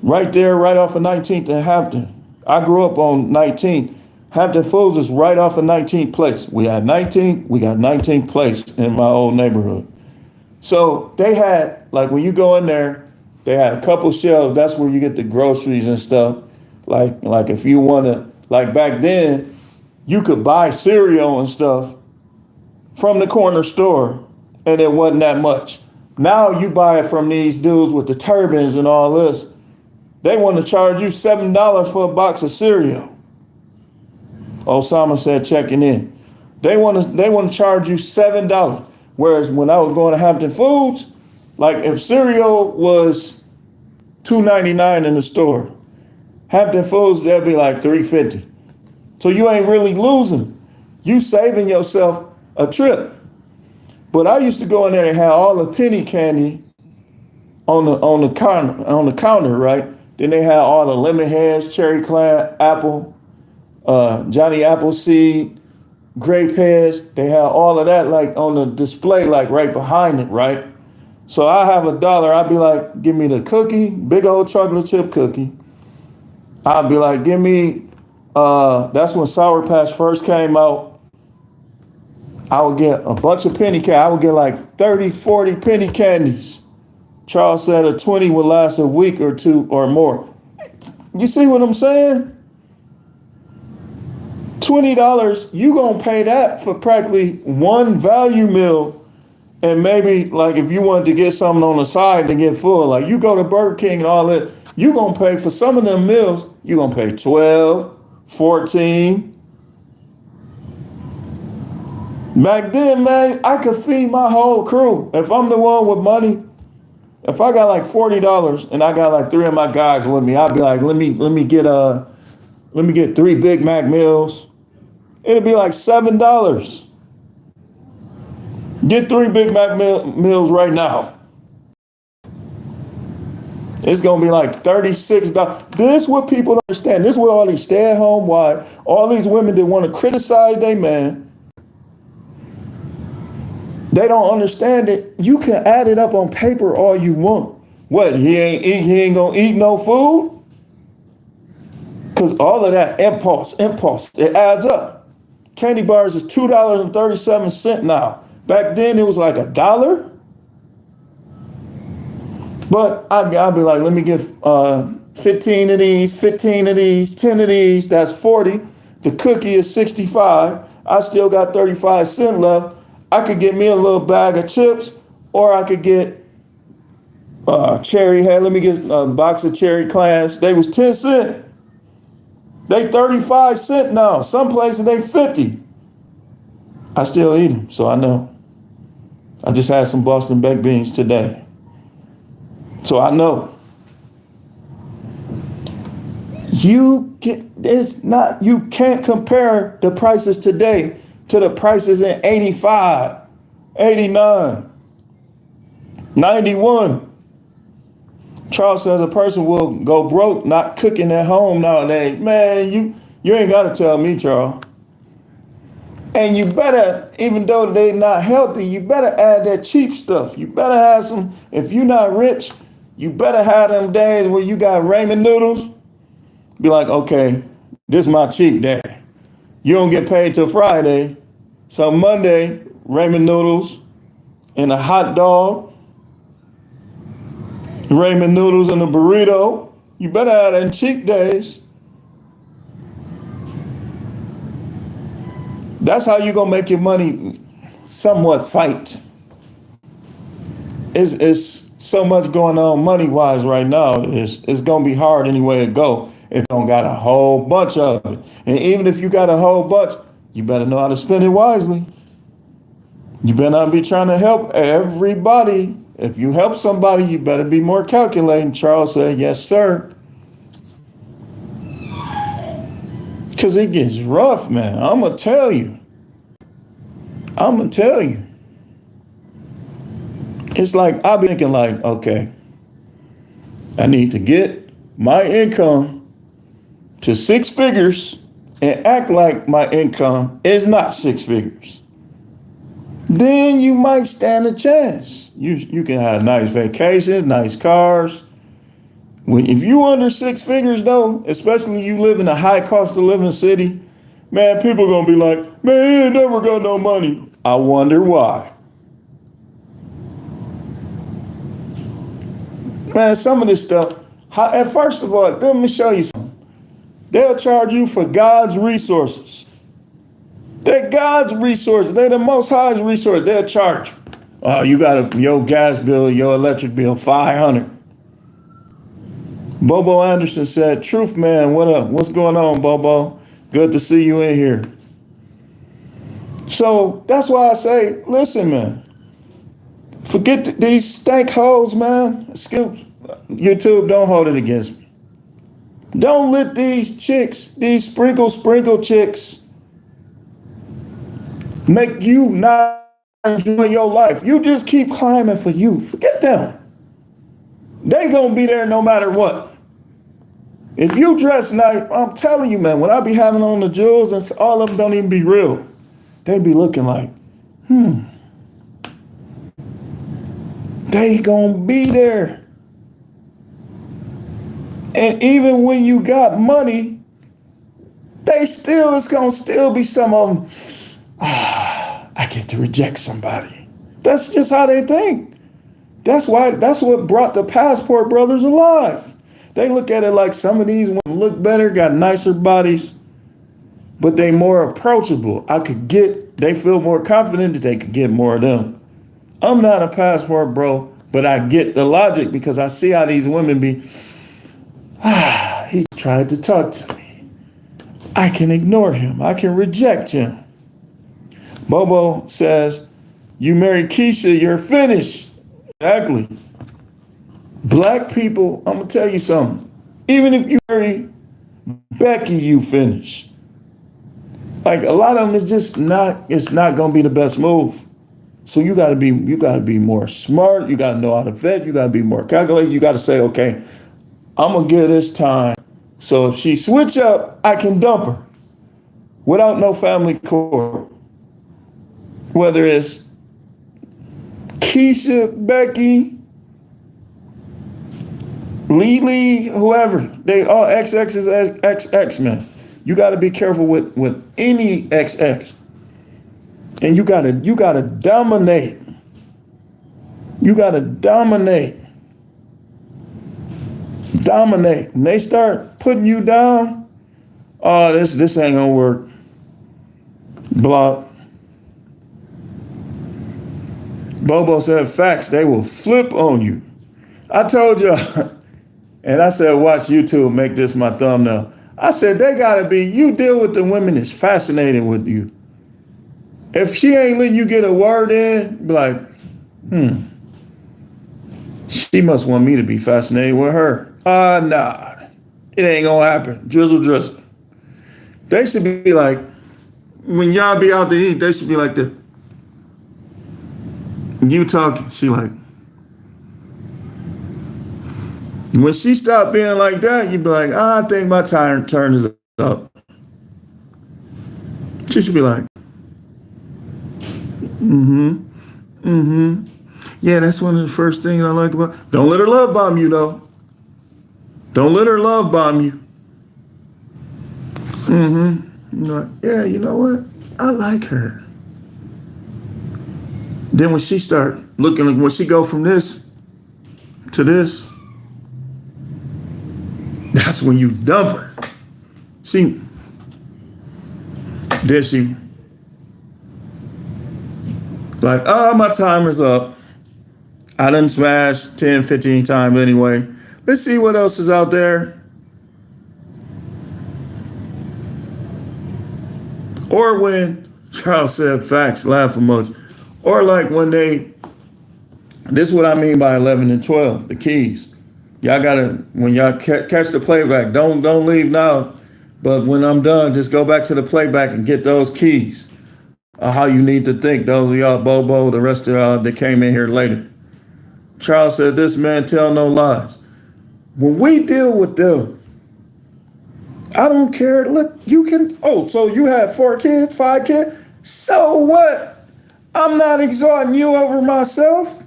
Right there, right off of 19th and Hampton. I grew up on 19th. Hampton Foods is right off of 19th Place. We got 19th Place in my old neighborhood. So they had, like when you go in there, they had a couple shelves. That's where you get the groceries and stuff. Like if you want to, like back then, you could buy cereal and stuff from the corner store and it wasn't that much. Now you buy it from these dudes with the turbans and all this. They want to charge you $7 for a box of cereal. Osama said checking in. They want to charge you $7. Whereas when I was going to Hampton Foods, like if cereal was $2.99 in the store, Hampton Foods, they'd be like $3.50. So you ain't really losing. You saving yourself a trip. But I used to go in there and have all the penny candy on the counter, right? Then they had all the lemon heads, cherry clan, apple, Johnny Appleseed, grape heads. They had all of that like on the display, like right behind it, right? So I have $1. I'd be like, give me the cookie, big old chocolate chip cookie. I'd be like, give me, that's when Sour Patch first came out. I would get a bunch of penny candy. I would get like 30, 40 penny candies. Charles said a 20 would last a week or two or more. You see what I'm saying? $20, you gonna pay that for practically one value meal. And maybe like if you wanted to get something on the side to get full, like you go to Burger King and all that, you gonna pay for some of them meals, you gonna pay 12, 14. Back then, man, I could feed my whole crew. If I'm the one with money, if I got like $40 and I got like 3 of my guys with me, I'd be like, let me get 3 Big Mac meals. It'd be like $7. Get 3 Big Mac meals right now. It's gonna be like $36. This is what people don't understand. This is what all these stay-at-home wives, all these women that want to criticize their man, they don't understand it. You can add it up on paper all you want. What, he ain't gonna eat no food? Because all of that impulse, it adds up. Candy bars is $2.37 now. Back then it was like $1. But I'd be like, let me get 15 of these, 15 of these, 10 of these, that's 40. The cookie is 65. I still got 35 cents left. I could get me a little bag of chips, or I could get cherry head. Let me get a box of cherry clans. They was 10 cents. They 35 cents now. Some places they 50. I still eat them, so I know. I just had some Boston baked beans today. So I know. You can't compare the prices today to the prices in 85, 89, 91. Charles says a person will go broke not cooking at home nowadays. Man, you ain't got to tell me, Charles. And you better, even though they're not healthy, you better add that cheap stuff. You better have some, if you're not rich, you better have them days where you got ramen noodles. Be like, okay, this is my cheat day. You don't get paid till Friday. So Monday, ramen noodles and a hot dog, ramen noodles and a burrito. You better have that in cheat days. That's how you gonna make your money somewhat fight. It's so much going on money wise right now. It's gonna be hard anyway to go if you don't got a whole bunch of it. And even if you got a whole bunch, you better know how to spend it wisely. You better not be trying to help everybody. If you help somebody, you better be more calculating. Charles said, yes, sir. Because it gets rough, man. I'm going to tell you. It's like, I've been thinking like, okay, I need to get my income to 6 figures and act like my income is not 6 figures. Then you might stand a chance. You can have nice vacations, nice cars. If you under 6 figures though, especially you live in a high cost of living city, man, people gonna be like, man, he ain't never got no money. I wonder why. Man, some of this stuff, and first of all, let me show you something. They'll charge you for God's resources. They're God's resources. They're the Most High's resource. They'll charge you. Oh, you got your gas bill, your electric bill, $500. Bobo Anderson said, truth man, what up? What's going on, Bobo? Good to see you in here. So that's why I say, listen, man, forget these stank hoes, man. Excuse YouTube, don't hold it against me. Don't let these chicks, these sprinkle chicks, make you not enjoy your life. You just keep climbing for you. Forget them. They gonna be there no matter what. If you dress nice, I'm telling you, man, when I be having on the jewels and all of them don't even be real, they be looking like, they gonna be there. And even when you got money, it's gonna still be some of them, I get to reject somebody. That's just how they think. That's what brought the Passport Brothers alive. They look at it like some of these women look better, got nicer bodies, but they more approachable. They feel more confident that they could get more of them. I'm not a passport bro, but I get the logic because I see how these women be, he tried to talk to me. I can ignore him. I can reject him. Bobo says, you marry Keisha, you're finished. Exactly. Black people, I'm going to tell you something. Even if you marry Becky, you finish. Like a lot of them it's not going to be the best move. So you got to be more smart. You got to know how to vet. You got to be more calculated. You got to say, okay, I'm going to give this time. So if she switch up, I can dump her without no family court. Whether it's Keisha, Becky, Lily, whoever, they all XX is XX, man. You got to be careful with any XX, and you gotta dominate. You gotta dominate. When they start putting you down, oh, this ain't gonna work. Block. Bobo said facts, they will flip on you. I told you, and I said, watch YouTube, make this my thumbnail. I said, they gotta be, you deal with the women that's fascinating with you. If she ain't letting you get a word in, be like, she must want me to be fascinated with her. Nah, it ain't gonna happen. Drizzle. They should be like, when y'all be out to eat, they should be like this. You talking, she like. When she stopped being like that, you be like, I think my turn is up. She should be like, yeah, that's one of the first things I like about. Don't let her love bomb you though. Don't let her love bomb you. Like, yeah, you know what? I like her. Then when she start looking, when she go from this to this, that's when you dump her. Then she Like, oh, my timer's up. I done smashed 10, 15 times anyway. Let's see what else is out there. Or when Charles said facts, laugh emoji. Or like when this is what I mean by 11 and 12, the keys. Y'all gotta, when y'all catch the playback, don't leave now. But when I'm done, just go back to the playback and get those keys of how you need to think. Those of y'all, Bobo, the rest of y'all that came in here later. Charles said, this man tell no lies. When we deal with them, I don't care. Look, you can, oh, so you had 4 kids, 5 kids? So what? I'm not exalting you over myself.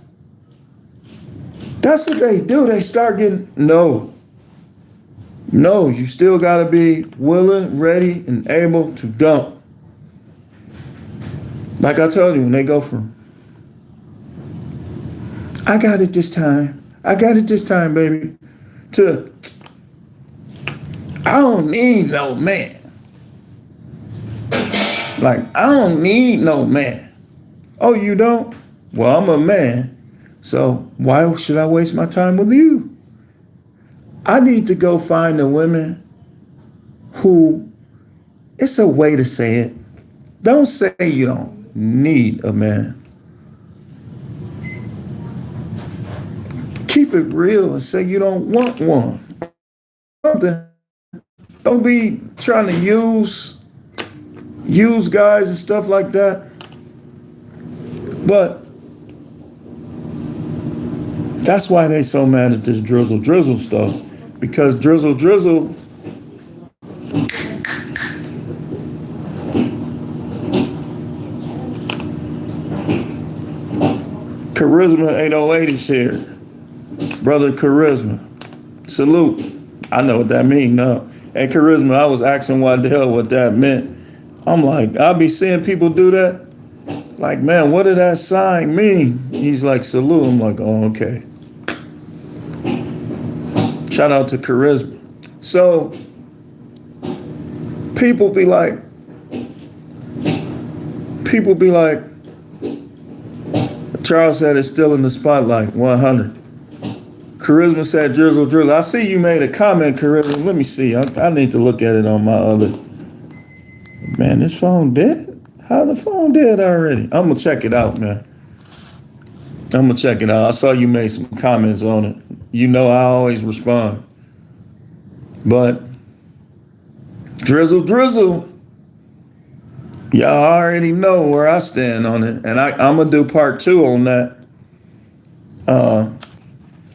That's what they do. They start getting, no, you still got to be willing, ready, and able to dump. Like I told you, when they go from, I got it this time, baby, to, I don't need no man. Like, I don't need no man. Oh, you don't? Well, I'm a man. So why should I waste my time with you? I need to go find the women who, it's a way to say it. Don't say you don't need a man. Keep it real and say you don't want one. Don't be trying to use guys and stuff like that. But that's why they so mad at this drizzle stuff. Because drizzle, Charisma 808 is here. Brother Charisma. Salute. I know what that means now. Hey, Charisma, I was asking what the hell what that meant. I'm like, I'll be seeing people do that. Like, man, what did that sign mean? He's like, salute. I'm like, oh, okay. Shout out to Charisma. So, people be like, Charles said it's still in the spotlight, 100. Charisma said, drizzle. I see you made a comment, Charisma. Let me see. I need to look at it on my other. Man, this phone dead? How the phone dead already? I'm going to check it out, man. I saw you made some comments on it. You know I always respond. But, drizzle. Y'all already know where I stand on it. And I'm going to do part 2 on that.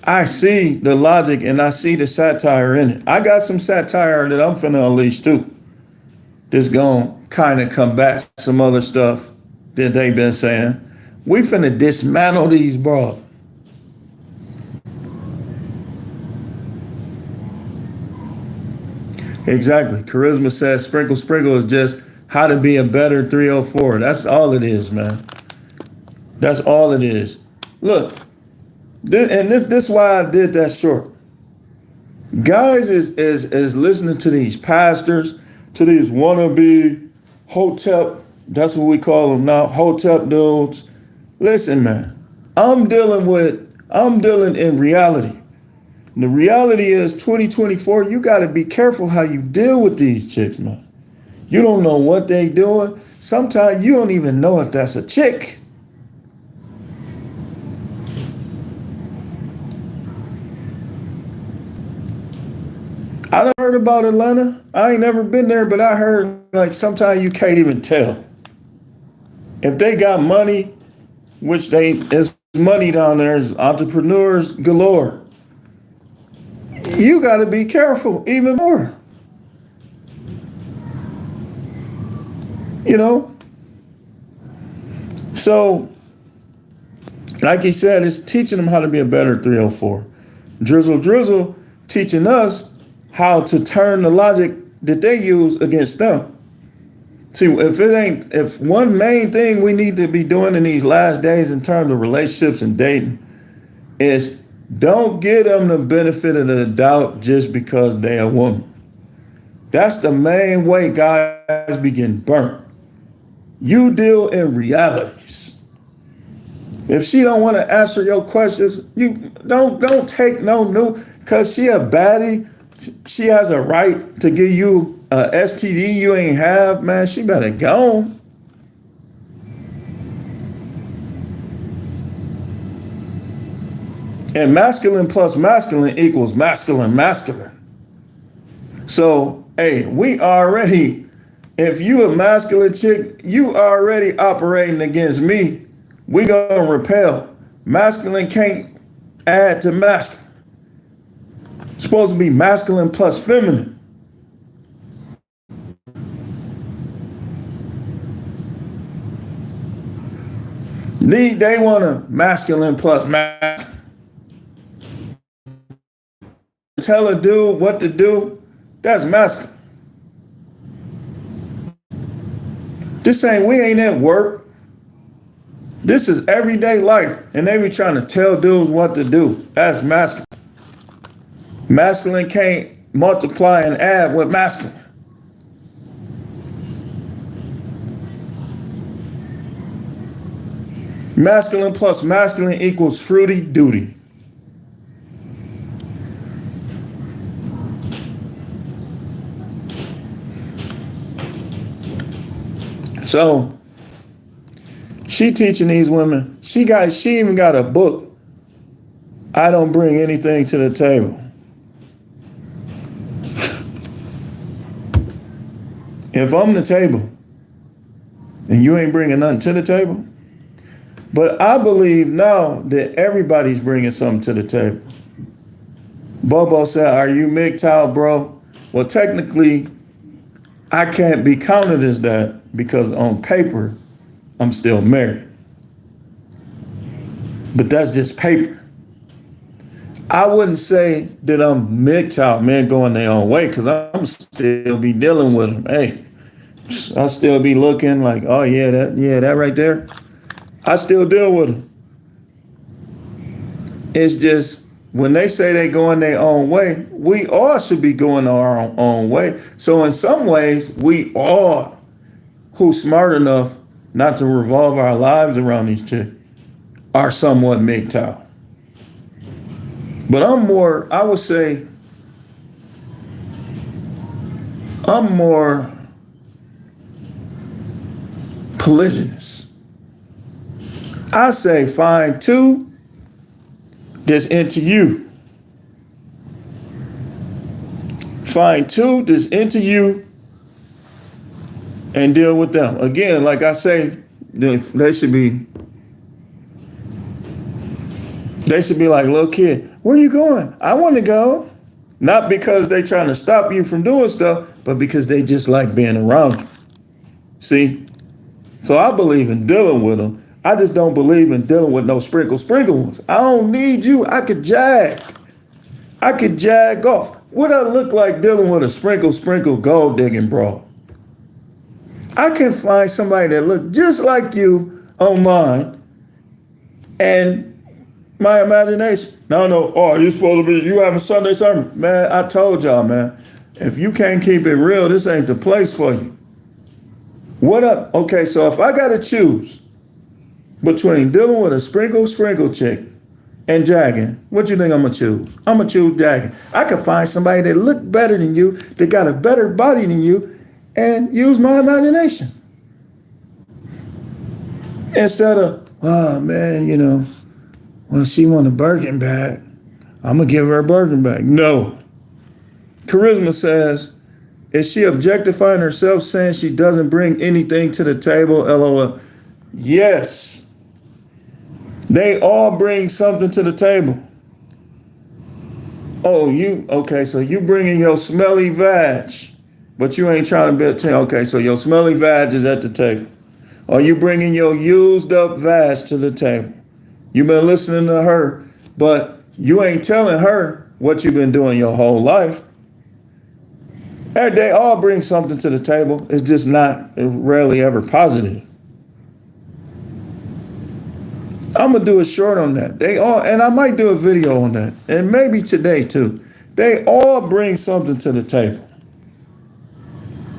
I see the logic and I see the satire in it. I got some satire that I'm finna unleash too. This gonna kind of combat some other stuff that they've been saying. We finna dismantle these broads. Exactly. Charisma says sprinkle is just how to be a better 304. That's all it is, man. That's all it is. Look. This why I did that short. Guys is listening to these pastors, to these wannabe hotep, that's what we call them now, hotep dudes. Listen, man, I'm dealing in reality. And the reality is 2024, you gotta be careful how you deal with these chicks, man. You don't know what they doing. Sometimes you don't even know if that's a chick. I done heard about Atlanta. I ain't never been there, but I heard like sometimes you can't even tell. If they got money, which there's money down there, there's entrepreneurs galore. You got to be careful even more. You know? So, like he said, it's teaching them how to be a better 304. Drizzle teaching us how to turn the logic that they use against them. See, if one main thing we need to be doing in these last days in terms of relationships and dating is don't give them the benefit of the doubt just because they're a woman. That's the main way guys be getting burnt. You deal in realities. If she don't want to answer your questions, you don't take no new, because she a baddie. She has a right to give you a STD you ain't have, man. She better go. And masculine plus masculine equals masculine, masculine. So, hey, if you a masculine chick, you already operating against me. We gonna repel. Masculine can't add to masculine. It's supposed to be masculine plus feminine. They want a masculine plus masculine. Tell a dude what to do, that's masculine. We ain't at work. This is everyday life, and they be trying to tell dudes what to do. That's masculine. Masculine can't multiply and add with masculine. Masculine plus masculine equals fruity duty. So she teaching these women. She even got a book. I don't bring anything to the table. If I'm the table and you ain't bringing nothing to the table, but I believe now that everybody's bringing something to the table. Bobo said, "Are you MGTOW, bro?" Well, technically, I can't be counted as that because on paper, I'm still married. But that's just paper. I wouldn't say that I'm MGTOW, men going their own way, because I'm still be dealing with them. Hey, I still be looking like, oh yeah, that right there. I still deal with them. It's just when they say they going their own way, we all should be going our own way. So in some ways, we all who's smart enough not to revolve our lives around these chicks are somewhat MGTOW. But I would say, I'm more polygynous. I say find two that's into you. Find two that's into you and deal with them. Again, like I say, they should be like, little kid, where you going? I want to go. Not because they trying to stop you from doing stuff, but because they just like being around you. See? So I believe in dealing with them. I just don't believe in dealing with no sprinkle ones. I don't need you. I could jag off. What I look like dealing with a sprinkle gold digging broad? I can find somebody that look just like you online and my imagination. No. Oh, you supposed to be, you have a Sunday sermon. Man, I told y'all, man, if you can't keep it real, this ain't the place for you. What up? Okay, so if I got to choose between dealing with a sprinkle chick and jagging, what you think I'm going to choose? I'm going to choose jagging. I could find somebody that look better than you, that got a better body than you, and use my imagination. Instead of, oh man, well, she want a Birkin bag, I'm going to give her a Birkin bag. No. Charisma says, is she objectifying herself, saying she doesn't bring anything to the table? LOL. Yes. They all bring something to the table. Oh, okay, so you bringing your smelly vag, but you ain't trying to build. Okay, so your smelly vag is at the table. Or you bringing your used up vag to the table. You've been listening to her, but you ain't telling her what you've been doing your whole life. They all bring something to the table. It's just rarely ever positive. I'm going to do a short on that. And I might do a video on that. And maybe today too. They all bring something to the table.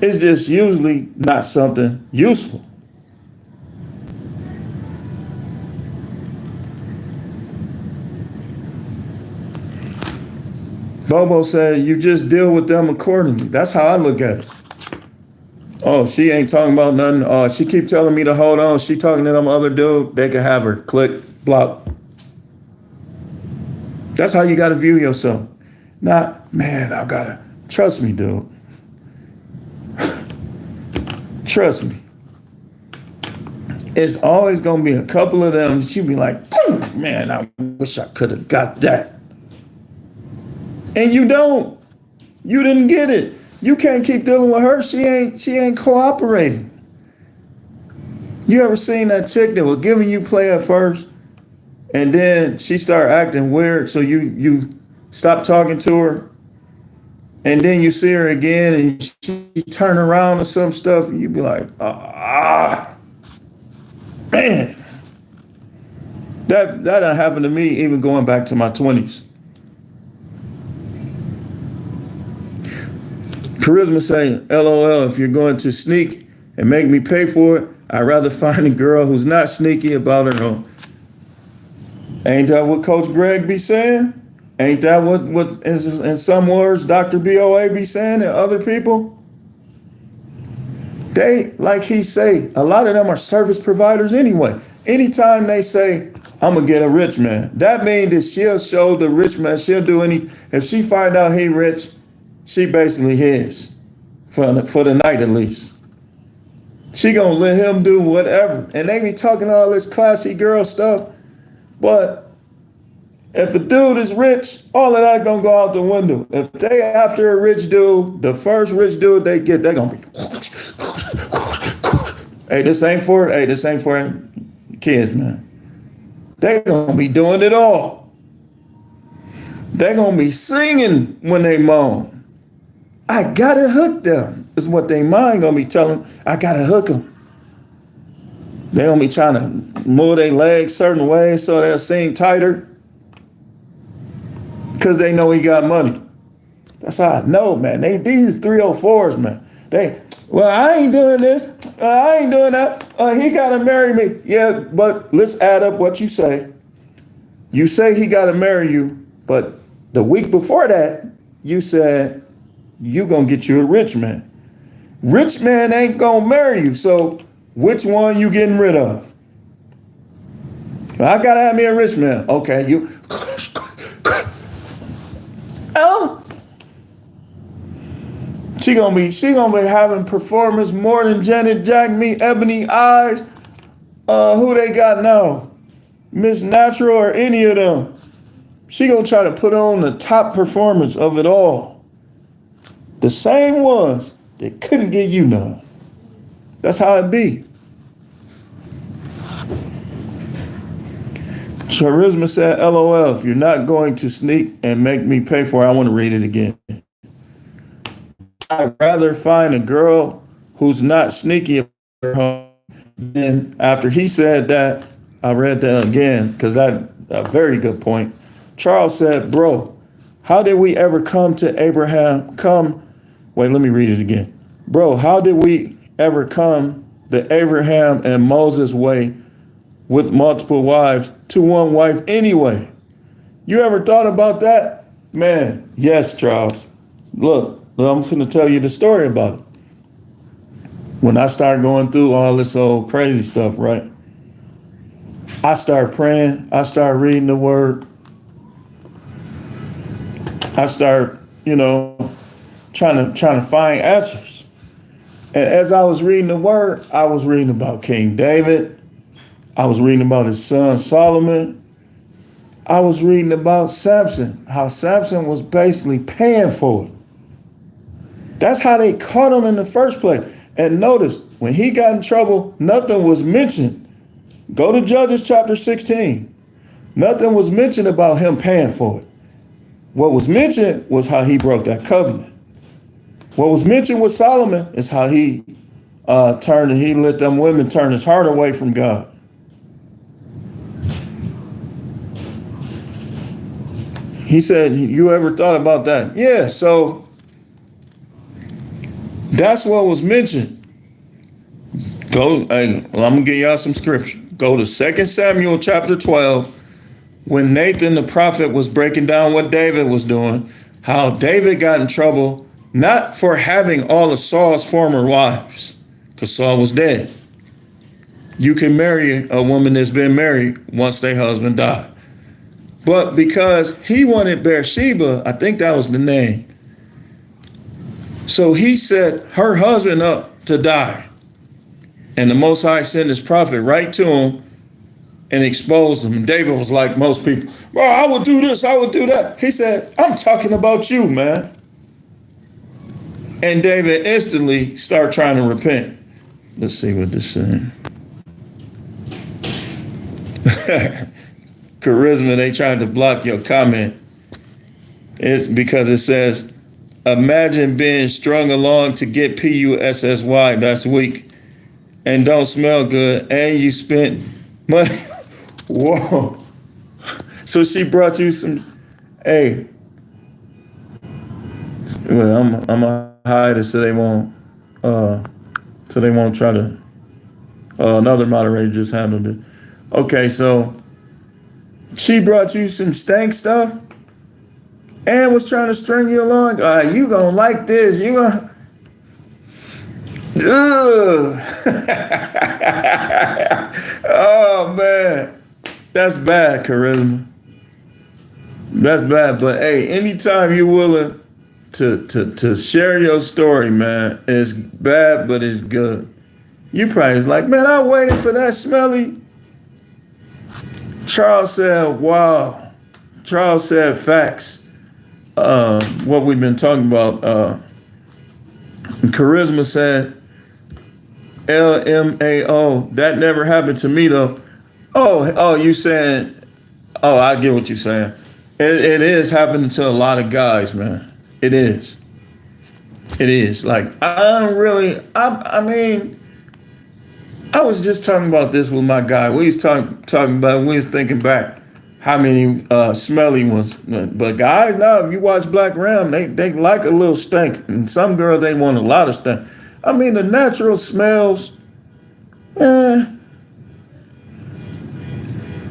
It's just usually not something useful. Bobo said, you just deal with them accordingly. That's how I look at it. Oh, she ain't talking about nothing. Oh, she keep telling me to hold on. She talking to them other dude. They can have her. Click, block. That's how you got to view yourself. Not, man, I got to. Trust me, dude. Trust me. It's always going to be a couple of them. She'll be like, man, I wish I could have got that. And you don't. You didn't get it. You can't keep dealing with her. She ain't cooperating. You ever seen that chick that was giving you play at first, and then she started acting weird, so you stop talking to her, and then you see her again, and she turn around or some stuff, and you be like, man. That happened to me even going back to my 20s. Charisma saying, LOL, if you're going to sneak and make me pay for it, I'd rather find a girl who's not sneaky about her own. Ain't that what Coach Greg be saying? Ain't that what in some words Dr. BOA be saying and other people? They, like he say, a lot of them are service providers anyway. Anytime they say, I'm gonna get a rich man, that means that she'll show the rich man, she'll do if she find out he rich, she basically his for the night at least. She gonna let him do whatever. And they be talking all this classy girl stuff. But if a dude is rich, all of that gonna go out the window. If they after a rich dude, the first rich dude they get, they gonna be, hey, this ain't for kids, man. They gonna be doing it all. They gonna be singing when they moan. I gotta hook them, is what they mind gonna be telling. I gotta hook them. They gonna be trying to move their legs certain ways so they'll seem tighter. Because they know he got money. That's how I know, man. These 304s, man. I ain't doing this. I ain't doing that. He gotta marry me. Yeah, but let's add up what you say. You say he gotta marry you, but the week before that, you said, you gonna get you a rich man. Rich man ain't gonna marry you, so which one you getting rid of? I gotta have me a rich man. Okay, you. Oh. She gonna be having performance more than Janet Jackson, Ebony Eyes. Who they got now? Miss Natural or any of them? She gonna try to put on the top performance of it all. The same ones that couldn't give you none. That's how it be. Charisma said, LOL, if you're not going to sneak and make me pay for it, I want to read it again. I'd rather find a girl who's not sneaky about her home. Then after he said that, I read that again because that's a very good point. Charles said, bro, how did we ever come to Wait, let me read it again. Bro, how did we ever come the Abraham and Moses way with multiple wives to one wife anyway? You ever thought about that? Man, yes, Charles. Look, I'm going to tell you the story about it. When I started going through all this old crazy stuff, right? I started praying. I started reading the word. I started, trying to find answers. And as I was reading the word, I was reading about King David. I was reading about his son Solomon. I was reading about Samson, how Samson was basically paying for it. That's how they caught him in the first place. And notice, when he got in trouble, nothing was mentioned. Go to Judges chapter 16. Nothing was mentioned about him paying for it. What was mentioned was how he broke that covenant. What was mentioned with Solomon is how he he let them women turn his heart away from God. He said, you ever thought about that? Yeah, so that's what was mentioned. I'm gonna give y'all some scripture. Go to 2 Samuel chapter 12, when Nathan the prophet was breaking down what David was doing, how David got in trouble not for having all of Saul's former wives, because Saul was dead. You can marry a woman that's been married once their husband died. But because he wanted Bathsheba, I think that was the name. So he set her husband up to die. And the Most High sent his prophet right to him and exposed him. And David was like most people, well, I would do this, I would do that. He said, I'm talking about you, man. And David instantly started trying to repent. Let's see what this is saying. Charisma, they tried to block your comment. It's because it says, imagine being strung along to get PUSSY, that's weak, and don't smell good, and you spent money. Whoa. So she brought you some, hey, well, I'm gonna hide it so they won't try to, another moderator just handled it. Okay, so she brought you some stank stuff and was trying to string you along. You gonna like this, you gonna, oh man, that's bad, Charisma. That's bad, but hey, anytime you're willing to share your story, man, it's bad, but it's good. You probably was like, man, I waited for that smelly. Charles said, wow. Charles said facts. What we've been talking about. Charisma said, LMAO. That never happened to me though. Oh, you saying, oh, I get what you're saying. It is happening to a lot of guys, man. It is. It is. Like, I mean, I was just talking about this with my guy. We was talking about, we was thinking back how many smelly ones. But guys, now if you watch Black Ram, they like a little stink. And some girls, they want a lot of stink. I mean, the natural smells,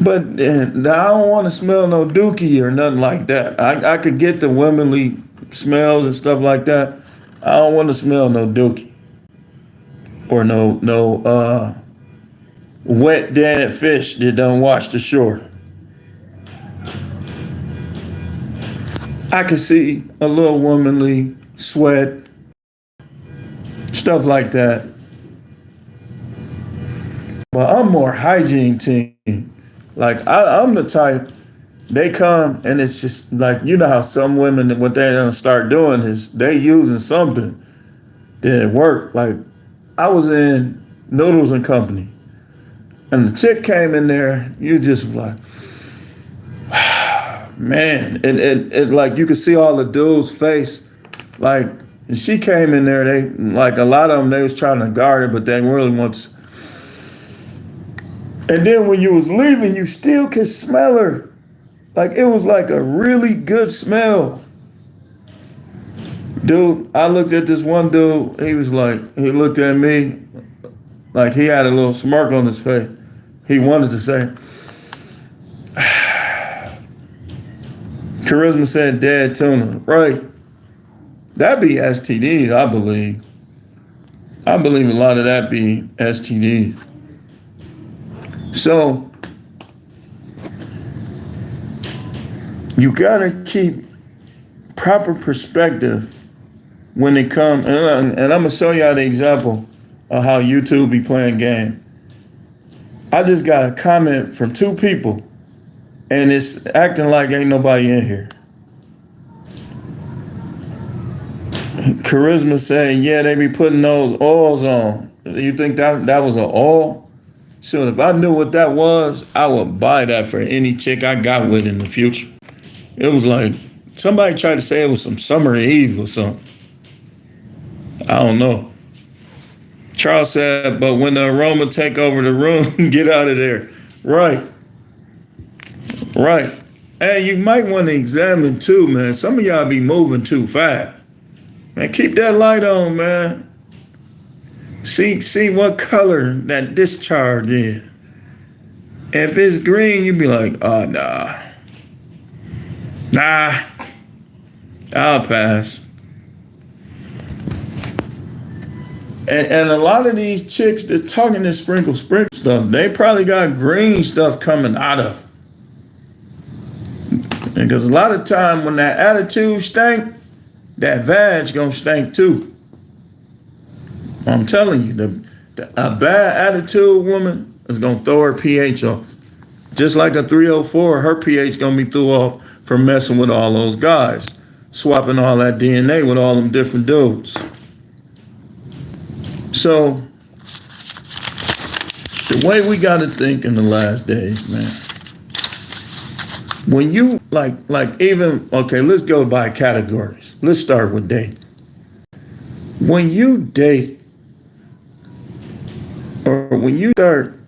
but I don't want to smell no dookie or nothing like that. I could get the womanly smells and stuff like that. I don't want to smell no dookie or no wet dead fish that don't wash the shore. I could see a little womanly sweat, stuff like that. But I'm more hygiene team. Like I'm the type, they come and it's just like, you know how some women, what they're gonna start doing is they using something that work. Like I was in Noodles and Company and the chick came in there, you just like, man, it like you could see all the dudes' face. Like, and she came in there, they like a lot of them, they was trying to guard it, but they really want to. And then when you was leaving, you still could smell her. Like it was like a really good smell. Dude, I looked at this one dude, he was like, he looked at me, like he had a little smirk on his face. He wanted to say, Charisma said dead tuna, right? That'd be STDs, I believe. I believe a lot of that be STDs. So you gotta keep proper perspective when it comes, and I'm gonna show y'all the example of how YouTube be playing game. I just got a comment from 2 people, and it's acting like ain't nobody in here. Charisma saying, yeah, they be putting those oils on. You think that was an oil? So if I knew what that was, I would buy that for any chick I got with in the future. It was like, somebody tried to say it was some Summer Eve or something. I don't know. Charles said, but when the aroma take over the room, get out of there. Right. Right. And you might want to examine too, man. Some of y'all be moving too fast. Man, keep that light on, man. See what color that discharge is. If it's green, you be like, oh, nah. Nah. I'll pass. And a lot of these chicks that talking this sprinkle stuff, they probably got green stuff coming out of. Because a lot of time when that attitude stank, that vag gonna stink too. I'm telling you, a bad attitude woman is gonna throw her pH off. Just like a 304, her pH gonna be threw off for messing with all those guys, swapping all that DNA with all them different dudes. So the way we gotta think in the last days, man. When you like even, okay, let's go by categories. Let's start with date. When you date, or when you start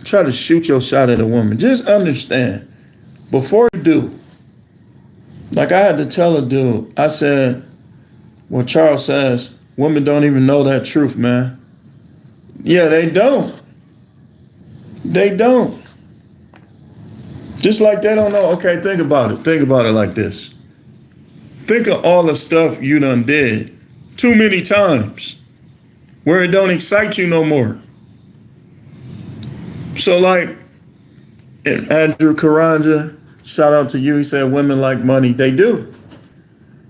try to shoot your shot at a woman, just understand, before you do, like I had to tell a dude, I said, well, Charles says, women don't even know that truth, man. Yeah, they don't. They don't. Just like they don't know, okay, think about it. Think about it like this. Think of all the stuff you done did too many times where it don't excite you no more. So like, Andrew Karanja, shout out to you. He said women like money. They do.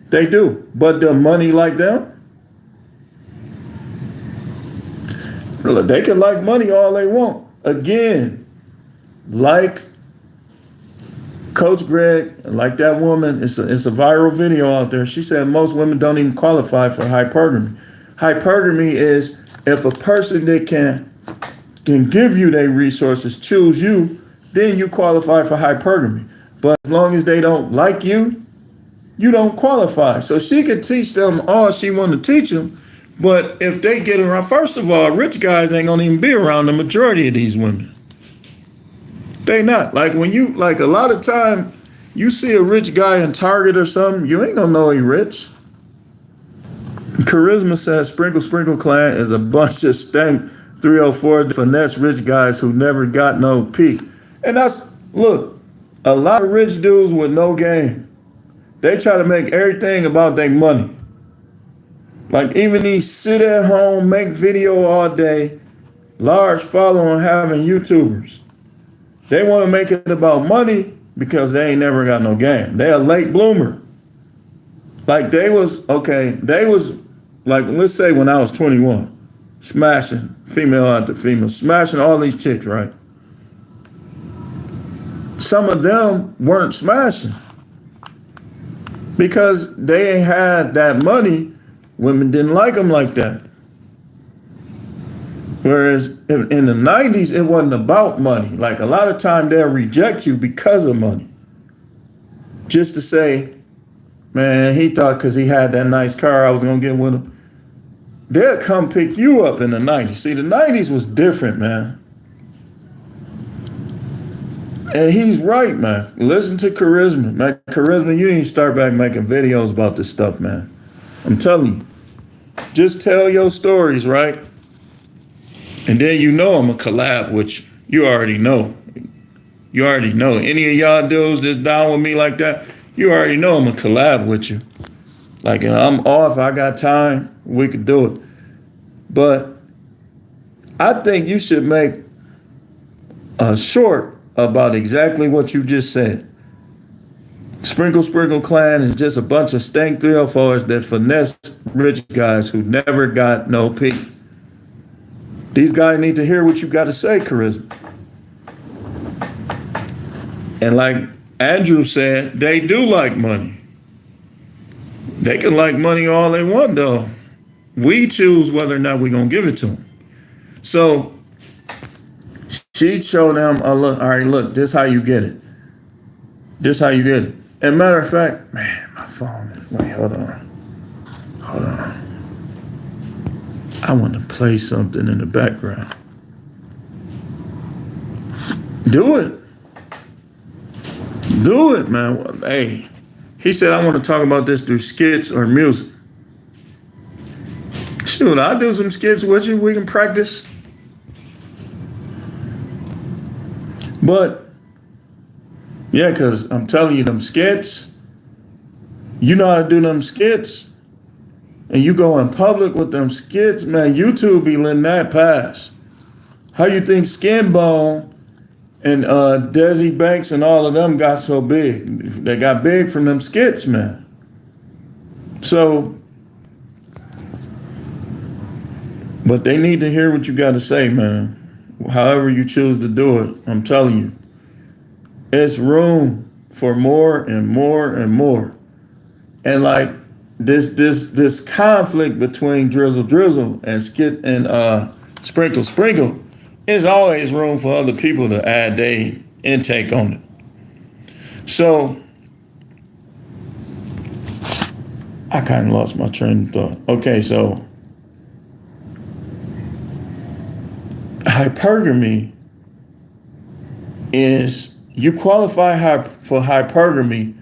They do. But the money like them? Look, they can like money all they want. Again, like Coach Greg, like that woman, it's a viral video out there. She said most women don't even qualify for hypergamy. Hypergamy is if a person that can give you their resources, choose you, then you qualify for hypergamy. But as long as they don't like you, you don't qualify. So she can teach them all she want to teach them. But if they get around, first of all, rich guys ain't gonna even be around the majority of these women. They not. Like when you, like a lot of time, you see a rich guy in Target or something, you ain't gonna know he rich. Charisma says Sprinkle Clan is a bunch of stank 304 finesse rich guys who never got no peak. And that's, look, a lot of rich dudes with no game. They try to make everything about their money. Like even these sit at home, make video all day, large following having YouTubers. They want to make it about money because they ain't never got no game. They a late bloomer. Like they was like, let's say when I was 21, smashing female after female, smashing all these chicks, right? Some of them weren't smashing because they ain't had that money. Women didn't like them like that. Whereas in the 90s, it wasn't about money. Like a lot of time they'll reject you because of money. Just to say, man, he thought because he had that nice car I was going to get with him. They'll come pick you up in the 90s. See, the 90s was different, man. And he's right, man. Listen to Charisma. Man, Charisma, you need to start back making videos about this stuff, man. I'm telling you. Just tell your stories, right? And then you know I'm going to collab with you. You already know. You already know. Any of y'all dudes that's down with me like that, you already know I'm going to collab with you. Like, I'm off, I got time, we could do it. But I think you should make a short about exactly what you just said. Sprinkle Clan is just a bunch of stank 304s that finesse rich guys who never got no peak. These guys need to hear what you got to say, Charisma. And like Andrew said, they do like money. They can like money all they want, though. We choose whether or not we're going to give it to them. So she showed them, look, all right, look, this how you get it. This how you get it. And matter of fact, man, my phone, wait, hold on. I want to play something in the background. Do it. Do it, man. Well, hey, he said, I want to talk about this through skits or music. Shoot, I'll do some skits with you. We can practice. But, yeah, because I'm telling you, them skits, You know how to do them skits, and you go in public with them skits, man, YouTube be letting that pass. How you think Skin Bone and Desi Banks and all of them got so big? They got big from them skits, man. So, but they need to hear what you got to say, man. However you choose to do it, I'm telling you, it's room for more and more and more. And like this conflict between Drizzle and Skit and Sprinkle, is always room for other people to add their intake on it. So I kind of lost my train of thought. Okay, so hypergamy is you qualify for hypergamy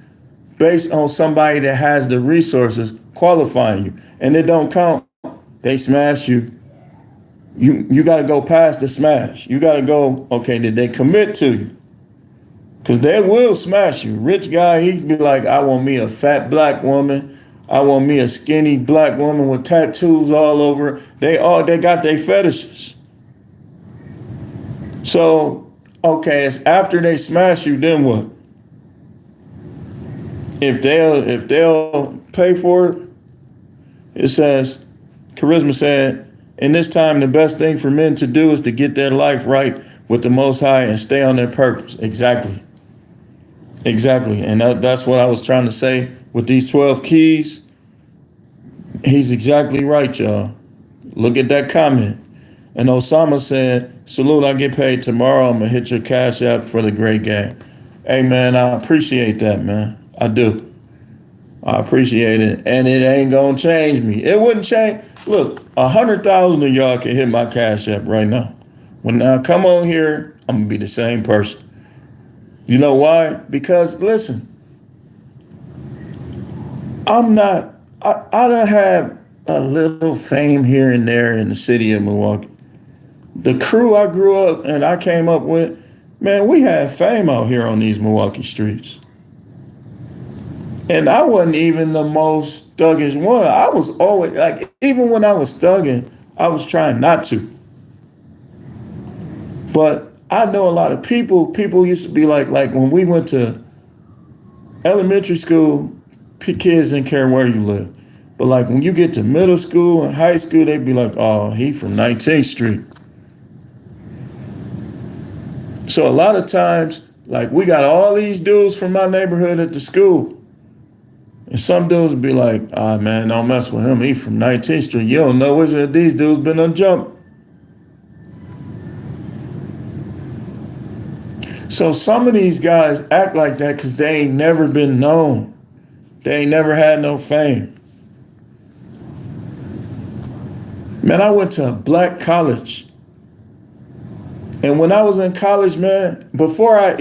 based on somebody that has the resources qualifying you, and it don't count. They smash you. You got to go past the smash. You got to go, okay, did they commit to you? Because they will smash you. Rich guy, he'd be like, I want me a fat black woman. I want me a skinny black woman with tattoos all over. They got their fetishes. So, okay, it's after they smash you, then what? If they'll pay for it, it says, Charisma said, in this time, the best thing for men to do is to get their life right with the Most High and stay on their purpose. Exactly. And that's what I was trying to say with these 12 keys. He's exactly right, y'all. Look at that comment. And Osama said, salute, I get paid tomorrow. I'm going to hit your cash app for the great game. Hey, man, I appreciate that, man. I do. I appreciate it. And it ain't going to change me. It wouldn't change. Look, 100,000 of y'all can hit my cash app right now. When I come on here, I'm going to be the same person. You know why? Because, listen, I done have a little fame here and there in the city of Milwaukee. The crew I grew up and I came up with, man, we had fame out here on these Milwaukee streets. And I wasn't even the most thuggish one. I was always, like, even when I was thugging, I was trying not to. But I know a lot of people used to be like when we went to elementary school, kids didn't care where you lived. But like when you get to middle school and high school, they'd be like, oh, he from 19th Street. So a lot of times, like we got all these dudes from my neighborhood at the school. And some dudes would be like, ah, man, don't mess with him. He from 19th Street. You don't know which of these dudes been on jump. So some of these guys act like that because they ain't never been known. They ain't never had no fame. Man, I went to a black college. And when I was in college, man, before I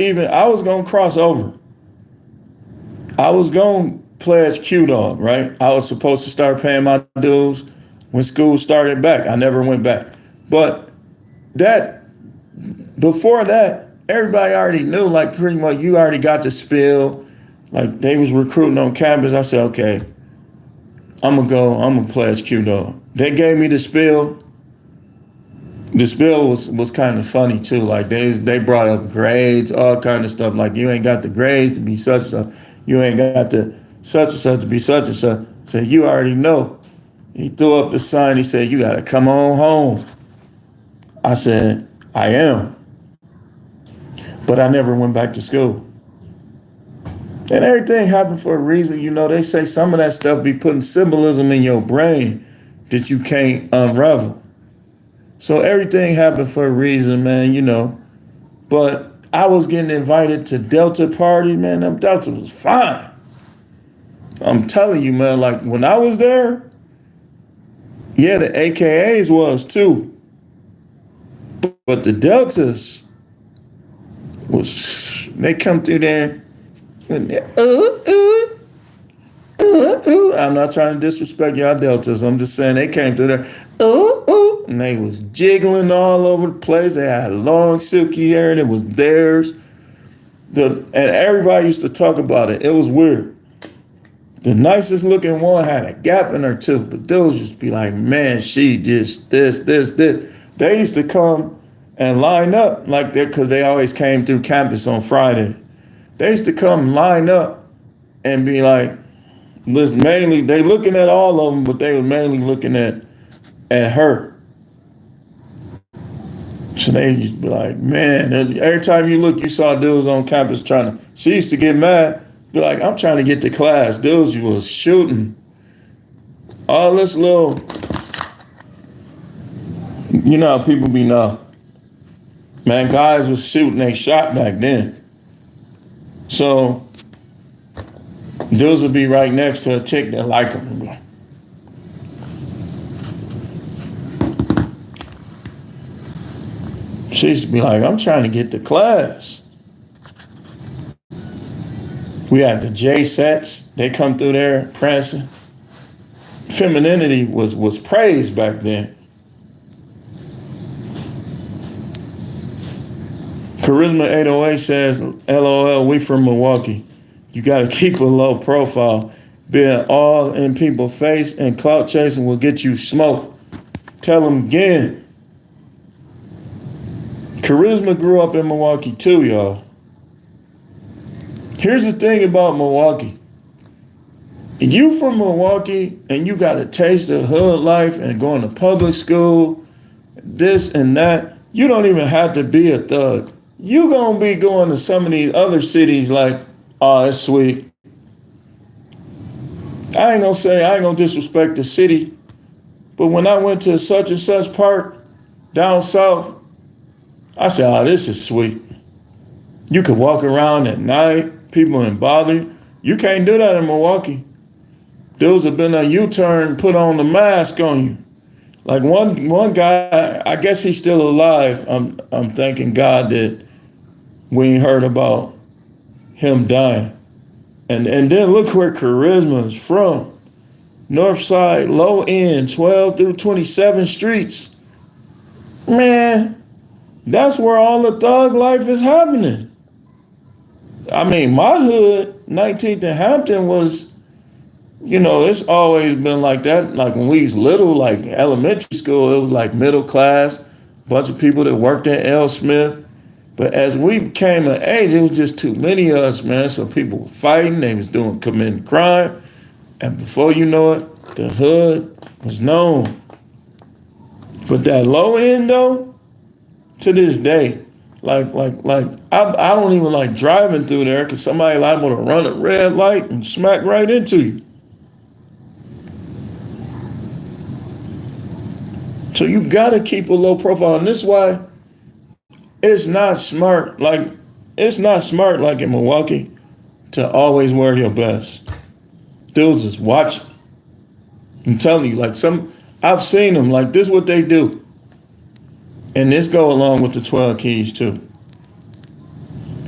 was going to cross over. I was going to pledge Q-Dog, right? I was supposed to start paying my dues when school started back. I never went back. But before that, everybody already knew, like pretty much you already got the spill. Like they was recruiting on campus. I said, okay, I'm gonna pledge Q-Dog. They gave me the spill. The spill was kind of funny too. Like they brought up grades, all kind of stuff. Like you ain't got the grades to be such and such. You ain't got the such and such to be such and such. So you already know. He threw up the sign. He said, you got to come on home. I said, I am. But I never went back to school. And everything happened for a reason. You know, they say some of that stuff be putting symbolism in your brain that you can't unravel. So everything happened for a reason, man, you know. But I was getting invited to Delta party, man. Them Delta was fine. I'm telling you, man, like when I was there, yeah, the AKAs was too. But the Deltas they come through there and I'm not trying to disrespect y'all Deltas. I'm just saying they came through there, and they was jiggling all over the place. They had long silky hair and it was theirs. And everybody used to talk about it. It was weird. The nicest looking one had a gap in her tooth, but dudes used to be like, man, she just this. They used to come and line up like that because they always came through campus on Friday. They used to come line up and be like, listen, mainly they looking at all of them, but they were mainly looking at her. So they used to be like, man, and every time you look, you saw dudes on campus trying to, she used to get mad, be like, I'm trying to get to class. Dudes was shooting. All this little, you know how people be now. Man, guys was shooting, they shot back then. So dudes would be right next to a chick that like them. She used to be like, I'm trying to get to class. We had the J sets. They come through there prancing. Femininity was praised back then. Charisma 808 says, LOL, we from Milwaukee. You got to keep a low profile. Being all in people's face and clout chasing will get you smoked. Tell them again. Charisma grew up in Milwaukee too, y'all. Here's the thing about Milwaukee. You from Milwaukee and you got a taste of hood life and going to public school, this and that, you don't even have to be a thug. You gonna be going to some of these other cities like, oh, it's sweet. I ain't gonna disrespect the city, but when I went to such and such park down south, I said, oh, this is sweet. You could walk around at night, people ain't bother you. You can't do that in Milwaukee. Dudes have been a U-turn, put on the mask on you. Like one guy, I guess he's still alive. I'm thanking God that we ain't heard about him dying. And then look where Charisma is from. North Side, low end, 12 through 27 streets. Man, that's where all the thug life is happening. I mean, my hood, 19th and Hampton was, you know, it's always been like that. Like when we was little, like elementary school, it was like middle class, bunch of people that worked at L. Smith. But as we became an age, it was just too many of us, man. So people were fighting, they was committing crime. And before you know it, the hood was known. But that low end though, to this day, like I don't even like driving through there because somebody liable to run a red light and smack right into you. So you gotta keep a low profile, and this is why it's not smart. It's not smart like in Milwaukee to always wear your best. Dudes is watching. I'm telling you, like I've seen them. Like this, is what they do. And this go along with the 12 keys too.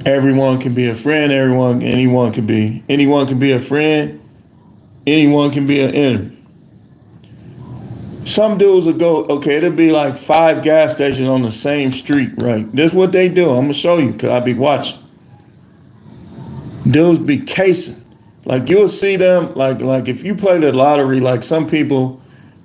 Everyone can be a friend. Anyone can be a friend. Anyone can be an enemy. Some dudes will go, okay, it'll be like 5 gas stations on the same street, right? This is what they do. I'm gonna show you because I be watching. Dudes be casing. Like you'll see them, like if you play the lottery, like some people,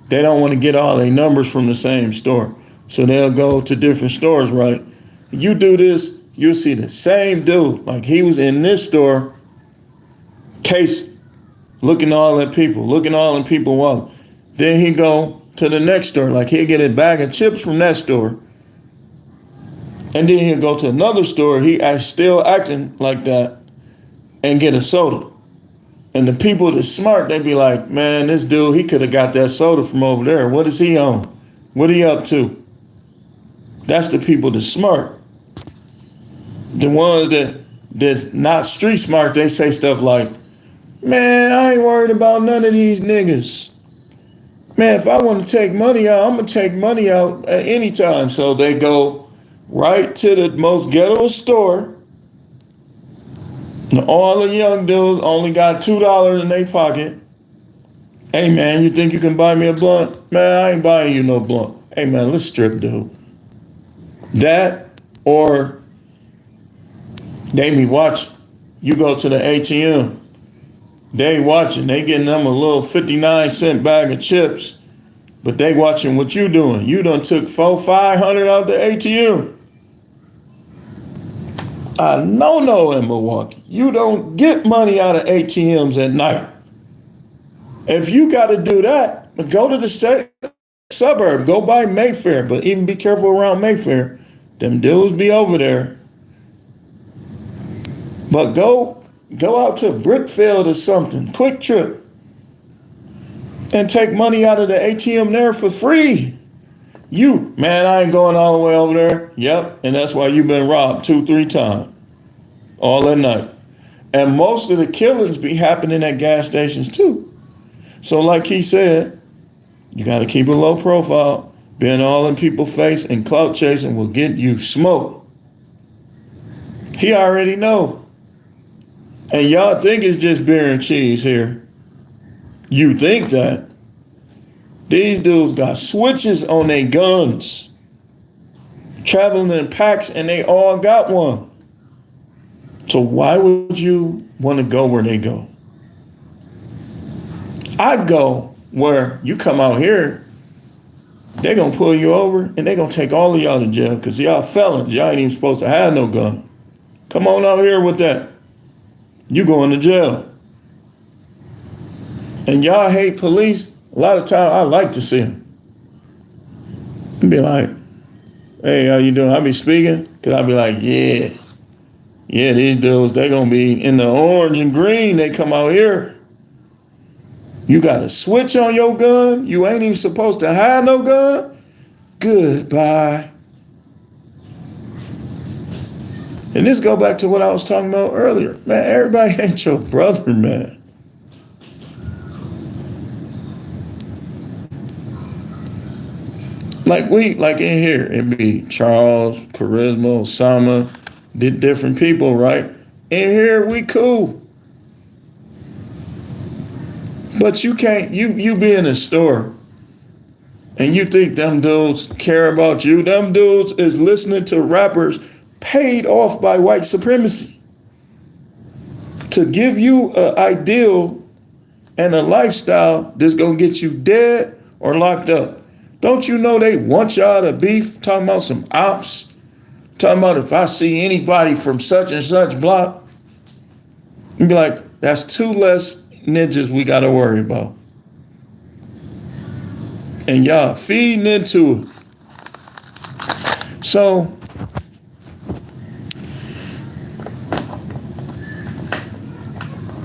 they don't want to get all their numbers from the same store. So they'll go to different stores, right? You do this, you'll see the same dude. Like he was in this store, case, looking all at people wallet. Then he go to the next store, like he'll get a bag of chips from that store. And then he'll go to another store, still acting like that, and get a soda. And the people that's smart, they be like, man, this dude, he could have got that soda from over there. What is he on? What are he up to? That's the people that's smart. The ones that's not street smart, they say stuff like, man, I ain't worried about none of these niggas. Man, if I want to take money out, I'm going to take money out at any time. So they go right to the most ghetto store. And all the young dudes only got $2 in their pocket. Hey, man, you think you can buy me a blunt? Man, I ain't buying you no blunt. Hey, man, let's strip, dude. That, or they be watching. You go to the ATM They watching. They getting them a little 59-cent bag of chips, but they watching what you doing. You done took 400-500 out the ATM. I no in Milwaukee. You don't get money out of ATMs at night. If you got to do that, go to the suburb. Go by Mayfair, but even be careful around Mayfair. Them dudes be over there. But go out to Brickfield or something. Quick Trip. And take money out of the ATM there for free. You, man, I ain't going all the way over there. Yep, and that's why you've been robbed 2-3 times. All at night. And most of the killings be happening at gas stations too. So like he said, you got to keep a low profile. Being all in people's face and clout chasing will get you smoked. He already know. And y'all think it's just beer and cheese here. You think that. These dudes got switches on their guns. Traveling in packs and they all got one. So why would you want to go where they go? I go where you come out here, they're going to pull you over and they're going to take all of y'all to jail because y'all felons. Y'all ain't even supposed to have no gun. Come on out here with that. You going to jail. And y'all hate police. A lot of time I like to see them. And be like, hey, how you doing? I be speaking because I be like, yeah, these dudes, they going to be in the orange and green. They come out here. You got a switch on your gun. You ain't even supposed to have no gun. Goodbye. And this go back to what I was talking about earlier. Man, everybody ain't your brother, man. Like in here, it'd be Charles, Charisma, Osama, different people, right? In here, we cool. But you can't, you be in a store and you think them dudes care about you. Them dudes is listening to rappers paid off by white supremacy to give you an ideal and a lifestyle that's gonna get you dead or locked up. Don't you know they want y'all to beef? Talking about some ops. Talking about if I see anybody from such and such block, you'd be like, that's 2 less ninjas we gotta worry about. And y'all feeding into it. So,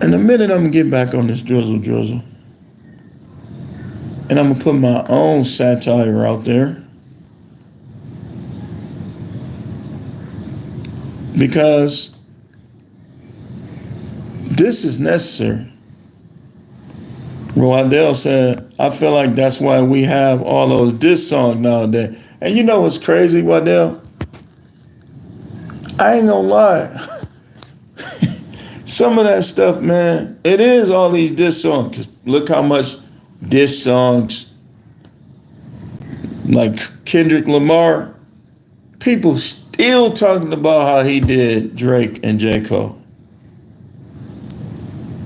in a minute, I'm gonna get back on this drizzle. And I'm gonna put my own satire out there. Because this is necessary. Waddell said, I feel like that's why we have all those diss songs nowadays. And you know what's crazy, Waddell? I ain't gonna lie. Some of that stuff, man, it is all these diss songs. 'Cause look how much diss songs, like Kendrick Lamar, people still talking about how he did Drake and J. Cole.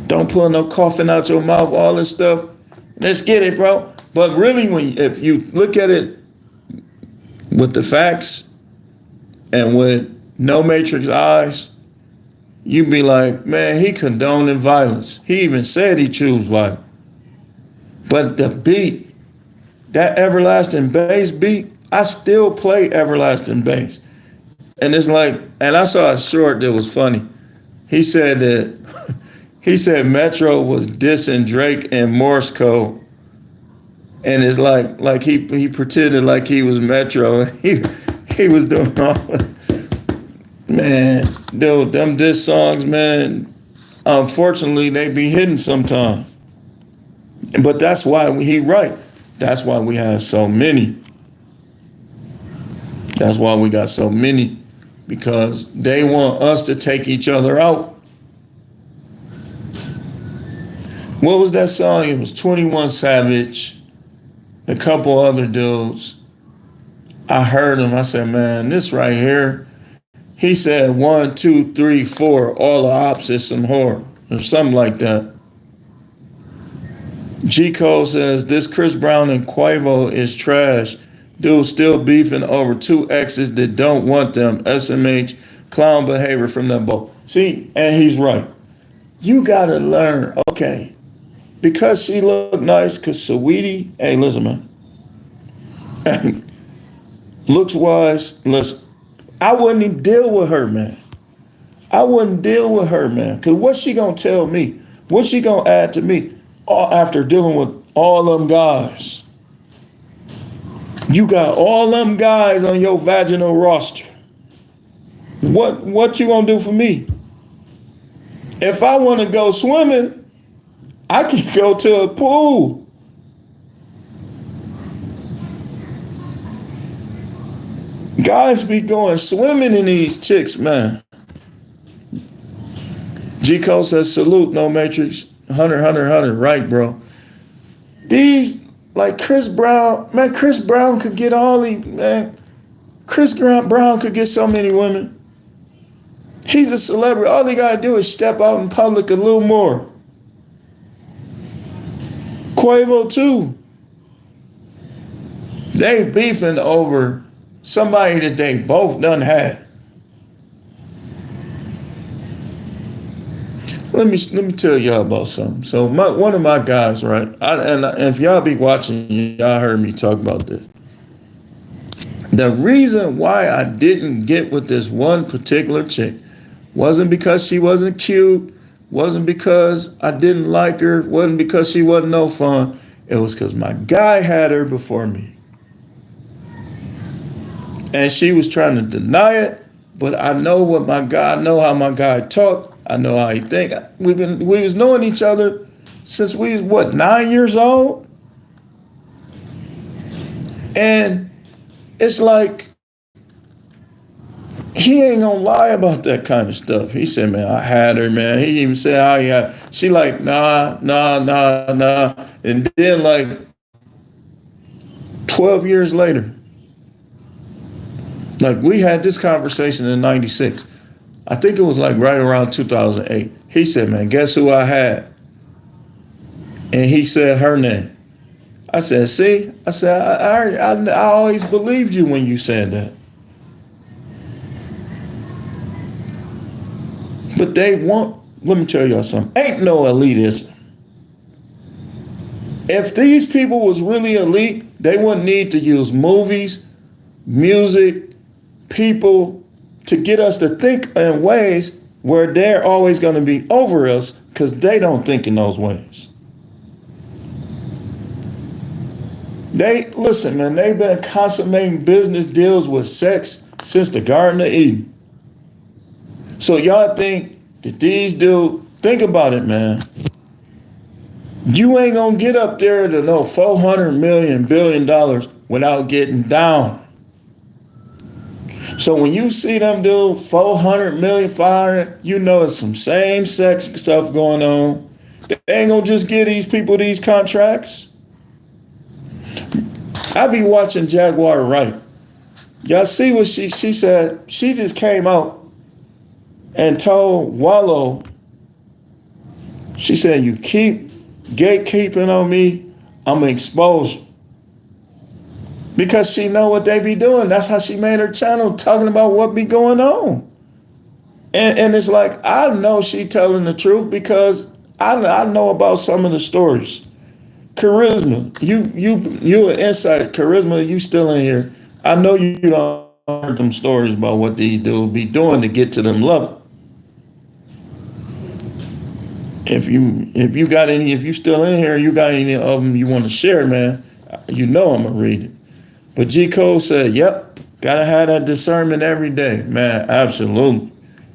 Don't pull no coughing out your mouth, all this stuff. Let's get it, bro. But really, if you look at it with the facts and with no matrix eyes, you be like, man, he condoning violence. He even said he choose violence. But the beat, that everlasting bass beat, I still play everlasting bass. And it's like, and I saw a short that was funny. He said Metro was dissing Drake and Morse code. And it's like he pretended like he was Metro. He was doing all, man, dude, them diss songs, man, unfortunately, they be hidden sometimes. But that's why he right. That's why we have so many. That's why we got so many, because they want us to take each other out. What was that song? It was 21 Savage, a couple other dudes. I heard him. I said, man, this right here. He said 1, 2, 3, 4, all the ops is some whore, or something like that. G Cole says this Chris Brown and Quavo is trash. Dude still beefing over two exes that don't want them. SMH clown behavior from them both. See, and he's right. You gotta learn, okay, because she looked nice, because Saweetie, hey, listen, man. Looks wise, listen. I wouldn't even deal with her, man. I wouldn't deal with her, man. Because what's she gonna tell me? What's she gonna add to me after dealing with all them guys? You got all them guys on your vaginal roster. What you gonna do for me? If I want to go swimming, I can go to a pool. Guys be going swimming in these chicks, man. G Cole says, salute, no matrix. 100. Right, bro. These, like Chris Brown, man, Chris Brown could get all these, man. Chris Brown could get so many women. He's a celebrity. All he got to do is step out in public a little more. Quavo, too. They beefing over somebody that they both done had. Let me tell y'all about something. So one of my guys, right? And if y'all be watching, y'all heard me talk about this. The reason why I didn't get with this one particular chick wasn't because she wasn't cute, wasn't because I didn't like her, wasn't because she wasn't no fun. It was because my guy had her before me. And she was trying to deny it, but I know I know how my guy talked. I know how he think. We was knowing each other since we was 9 years old? And it's like, he ain't gonna lie about that kind of stuff. He said, man, I had her, man. He even said how he had, she like, nah. And then like 12 years later, like we had this conversation in 96. I think it was like right around 2008. He said, man, guess who I had? And he said her name. I said, see? I said, I always believed you when you said that. But they want, let me tell y'all something, ain't no elitism. If these people was really elite, they wouldn't need to use movies, music, people to get us to think in ways where they're always going to be over us because they don't think in those ways. Listen, man, they've been consummating business deals with sex since the Garden of Eden. So y'all think that these dudes, think about it, man. You ain't gonna get up there to no $400 billion without getting down. So when you see them do 400 million, 500, you know it's some same sex stuff going on. They ain't gonna just give these people these contracts. I be watching Jaguar Wright. Y'all see what she said? She just came out and told Wallow, she said, you keep gatekeeping on me, I'm gonna expose you. Because she know what they be doing. That's how she made her channel, talking about what be going on. And it's like, I know she telling the truth because I know about some of the stories. Charisma, you an insight. Charisma, you still in here. I know you don't heard them stories about what these dudes be doing to get to them level. If you still in here, you got any of them you want to share, man, you know I'm gonna read it. But G. Cole said, yep, gotta have that discernment every day. Man, absolutely.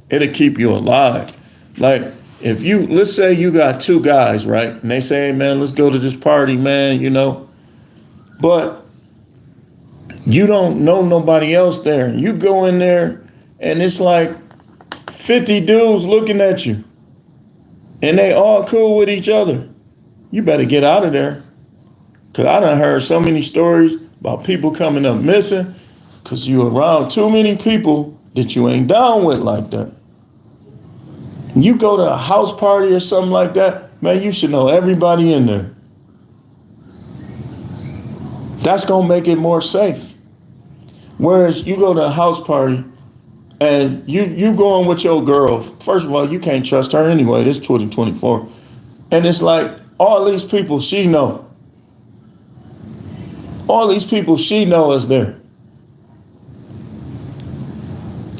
It'll keep you alive. Like, if let's say you got two guys, right? And they say, hey, man, let's go to this party, man, you know. But you don't know nobody else there. You go in there, and it's like 50 dudes looking at you. And they all cool with each other. You better get out of there. Because I done heard so many stories about people coming up missing because you around too many people that you ain't down with like that. You go to a house party or something like that, man, you should know everybody in there. That's gonna make it more safe. Whereas you go to a house party and you going with your girl. First of all, you can't trust her anyway. This 2024. And it's like all these people she know. All these people she know is there.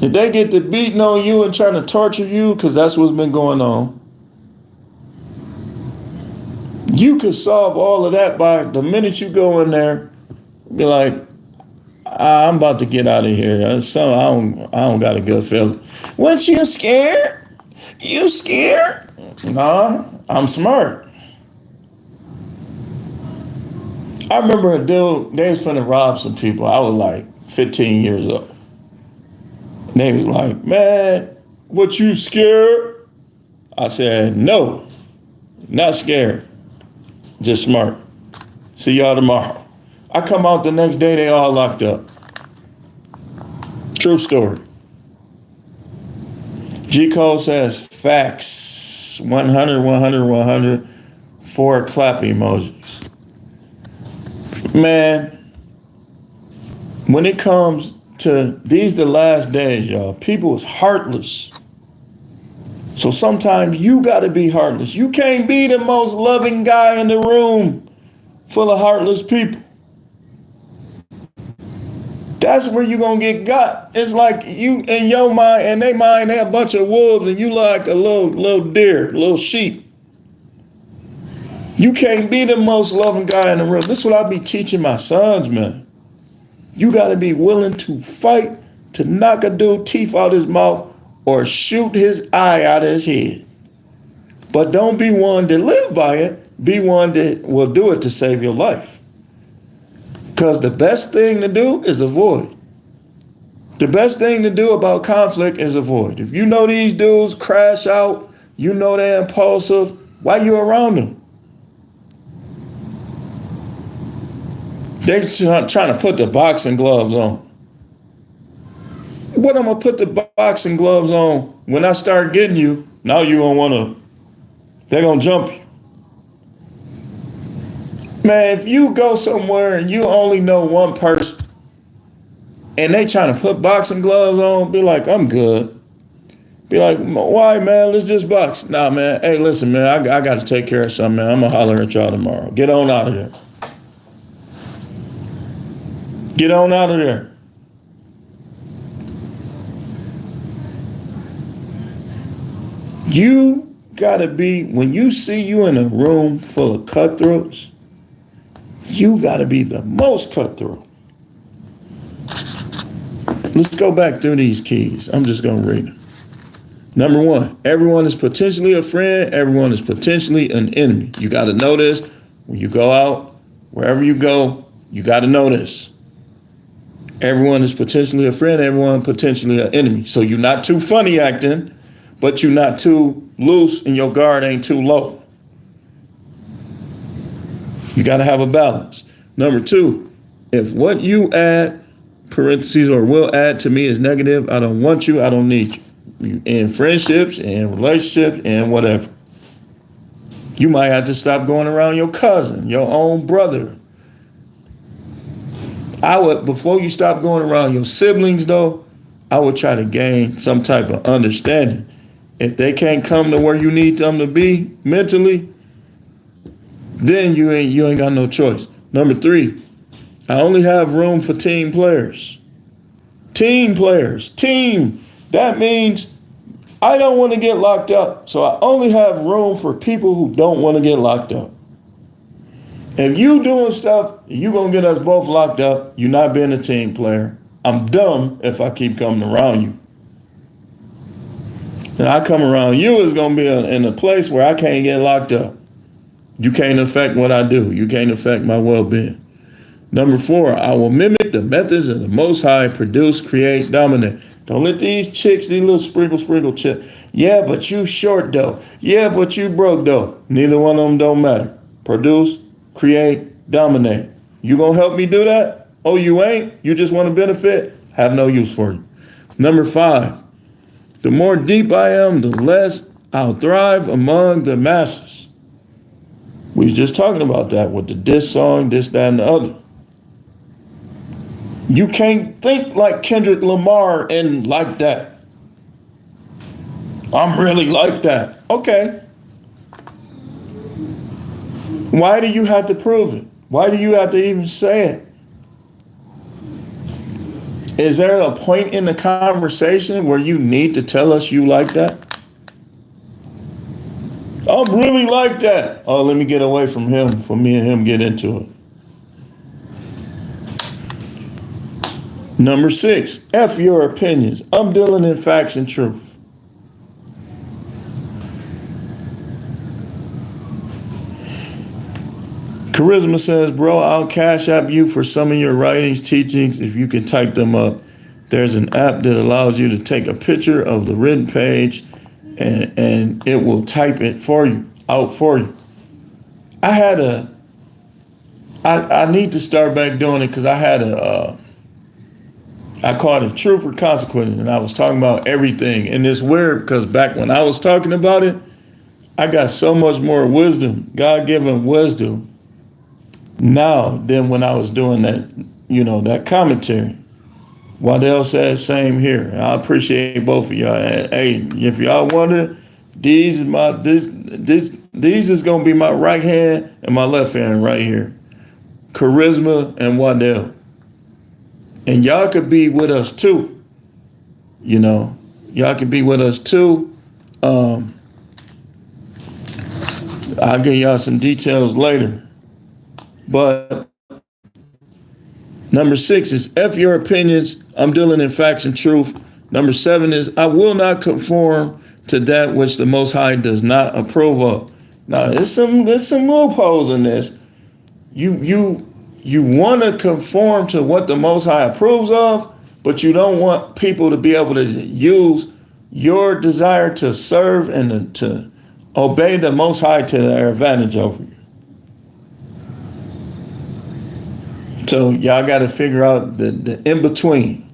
If they get to beating on you and trying to torture you, because that's what's been going on, you could solve all of that by the minute you go in there, be like, I'm about to get out of here. So I don't got a good feeling. What, you scared? You scared? Nah, I'm smart. I remember a dude, they was finna rob some people. I was like 15 years old. They was like, man, what, you scared? I said, no, not scared, just smart. See y'all tomorrow. I come out the next day, they all locked up. True story. G Cole says, facts, 100, 100, 100, 4 clap emojis. Man, when it comes to these the last days, y'all, people is heartless. So sometimes you gotta be heartless. You can't be the most loving guy in the room full of heartless people. That's where you gonna get got. It's like you in your mind and they mind, they a bunch of wolves and you like a little deer, little sheep. You can't be the most loving guy in the room. This is what I be teaching my sons, man. You gotta be willing to fight to knock a dude's teeth out his mouth or shoot his eye out of his head. But don't be one to live by it. Be one that will do it to save your life. Because the best thing to do is avoid. The best thing to do about conflict is avoid. If you know these dudes crash out, you know they're impulsive, why you around them? They're trying to put the boxing gloves on. What I'm gonna put the boxing gloves on when I start getting you? Now you gonna wanna, they're gonna jump you. Man, if you go somewhere and you only know one person and they trying to put boxing gloves on, be like, I'm good. Be like, why, man? Let's just box. Nah, man. Hey, listen, man, I got to take care of something, man. I'm going to holler at y'all tomorrow. Get on out of there. Get on out of there. You got to be, when you see you in a room full of cutthroats, you got to be the most cutthroat. Let's go back through these keys. I'm just going to read them. Number 1, everyone is potentially a friend. Everyone is potentially an enemy. You got to know this. When you go out, wherever you go, you got to know this. Everyone is potentially a friend. Everyone potentially an enemy. So you're not too funny acting, but you're not too loose and your guard ain't too low. You got to have a balance. Number 2, if what you add, parentheses, or will add to me is negative, I don't want you, I don't need you. In friendships, in relationships, and whatever. You might have to stop going around your cousin, your own brother. I would, before you stop going around your siblings though, I would try to gain some type of understanding. If they can't come to where you need them to be mentally, then you ain't got no choice. Number 3, I only have room for team players. Team players, team. That means I don't want to get locked up, so I only have room for people who don't want to get locked up. If you doing stuff, you gonna get us both locked up. You're not being a team player. I'm dumb if I keep coming around you. And I come around you is gonna be in a place where I can't get locked up. You can't affect what I do. You can't affect my well-being. Number 4, I will mimic the methods of the Most High, produce, create, dominate. Don't let these chicks, these little sprinkle chicks. Yeah, but you short though. Yeah, but you broke though. Neither one of them don't matter. Produce, create, dominate. You gonna help me do that? Oh, you ain't? You just want to benefit? Have no use for you. Number 5, the more deep I am, the less I'll thrive among the masses. We was just talking about that with the diss song, this, that, and the other. You can't think like Kendrick Lamar and like that. I'm really like that. Okay. Why do you have to prove it? Why do you have to even say it? Is there a point in the conversation where you need to tell us you like that? I'm really like that. Oh, let me get away from him, for me and him get into it. Number 6, F your opinions. I'm dealing in facts and truth. Charisma says, bro, I'll cash app you for some of your writings, teachings, if you can type them up. There's an app that allows you to take a picture of the written page and it will type it for you, out for you. I need to start back doing it because I called it Truth or Consequences, and I was talking about everything. And it's weird because back when I was talking about it, I got so much more wisdom, God-given wisdom, now than when I was doing that, that commentary. Waddell says same here. I appreciate both of y'all. And, hey, if y'all wonder, these is gonna be my right hand and my left hand right here. Charisma and Waddell. And y'all could be with us too. Y'all can be with us too. I'll give y'all some details later. But number 6 is F your opinions. I'm dealing in facts and truth. Number 7 is I will not conform to that which the Most High does not approve of. Now, there's some loopholes in this. You want to conform to what the Most High approves of, but you don't want people to be able to use your desire to serve and to obey the Most High to their advantage over you. So y'all got to figure out the in-between.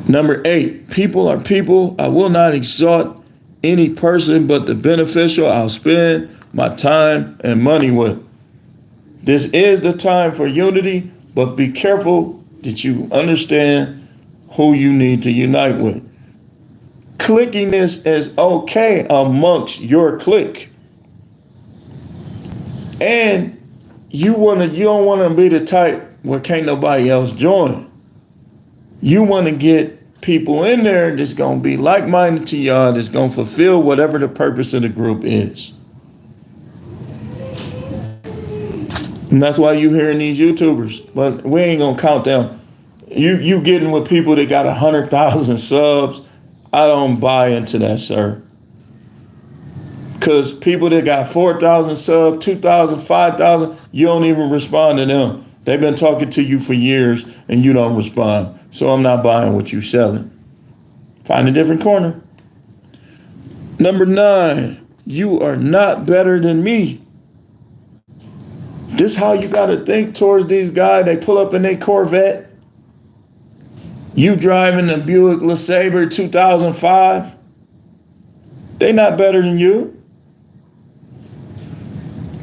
Number 8, people are people. I will not exalt any person but the beneficial I'll spend my time and money with. This is the time for unity, but be careful that you understand who you need to unite with. Clickiness is okay amongst your clique. And you don't want to be the type where can't nobody else join. You want to get people in there that's going to be like-minded to y'all, that's going to fulfill whatever the purpose of the group is. And that's why you hearing these YouTubers, but we ain't going to count them. You getting with people that got 100,000 subs. I don't buy into that, sir. Because people that got 4,000 subs, 2,000, 5,000, you don't even respond to them. They've been talking to you for years and you don't respond. So I'm not buying what you're selling. Find a different corner. Number 9, you are not better than me. This how you got to think towards these guys. They pull up in their Corvette. You driving the Buick LeSabre 2005. They not better than you.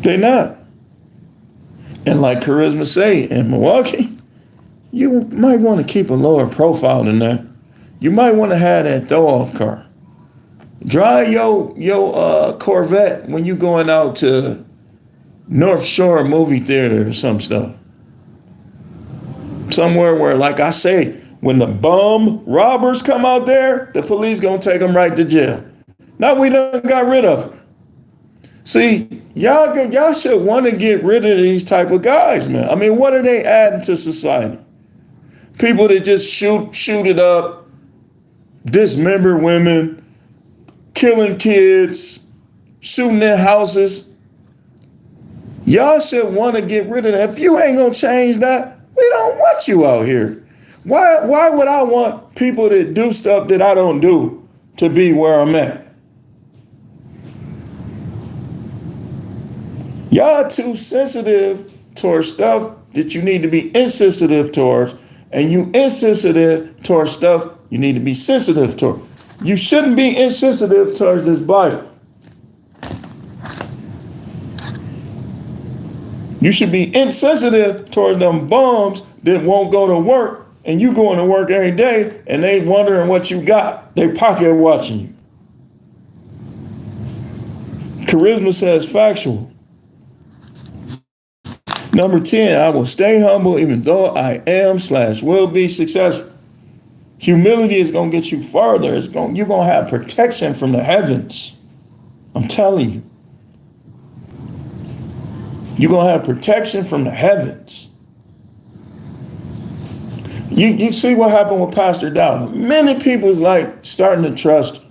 They not. And like Charisma say, in Milwaukee, you might want to keep a lower profile than that. You might want to have that throw-off car. Drive your Corvette when you going out to North Shore movie theater or some stuff. Somewhere where, like I say, when the bum robbers come out there, the police gonna take them right to jail. Now we done got rid of them. See, y'all should want to get rid of these type of guys, man. I mean, what are they adding to society? People that just shoot it up, dismember women, killing kids, shooting their houses. Y'all should want to get rid of that. If you ain't gonna change that, we don't want you out here. Why would I want people that do stuff that I don't do to be where I'm at? Y'all too sensitive towards stuff that you need to be insensitive towards, and you insensitive towards stuff you need to be sensitive towards. You shouldn't be insensitive towards this Bible. You should be insensitive toward them bums that won't go to work, and you going to work every day and they wondering what you got. They pocket watching you. Charisma says factual. Number 10, I will stay humble even though I am/will be successful. Humility is going to get you farther. You're going to have protection from the heavens. I'm telling you. You're going to have protection from the heavens. You see what happened with Pastor Dowd. Many people's like starting to trust him,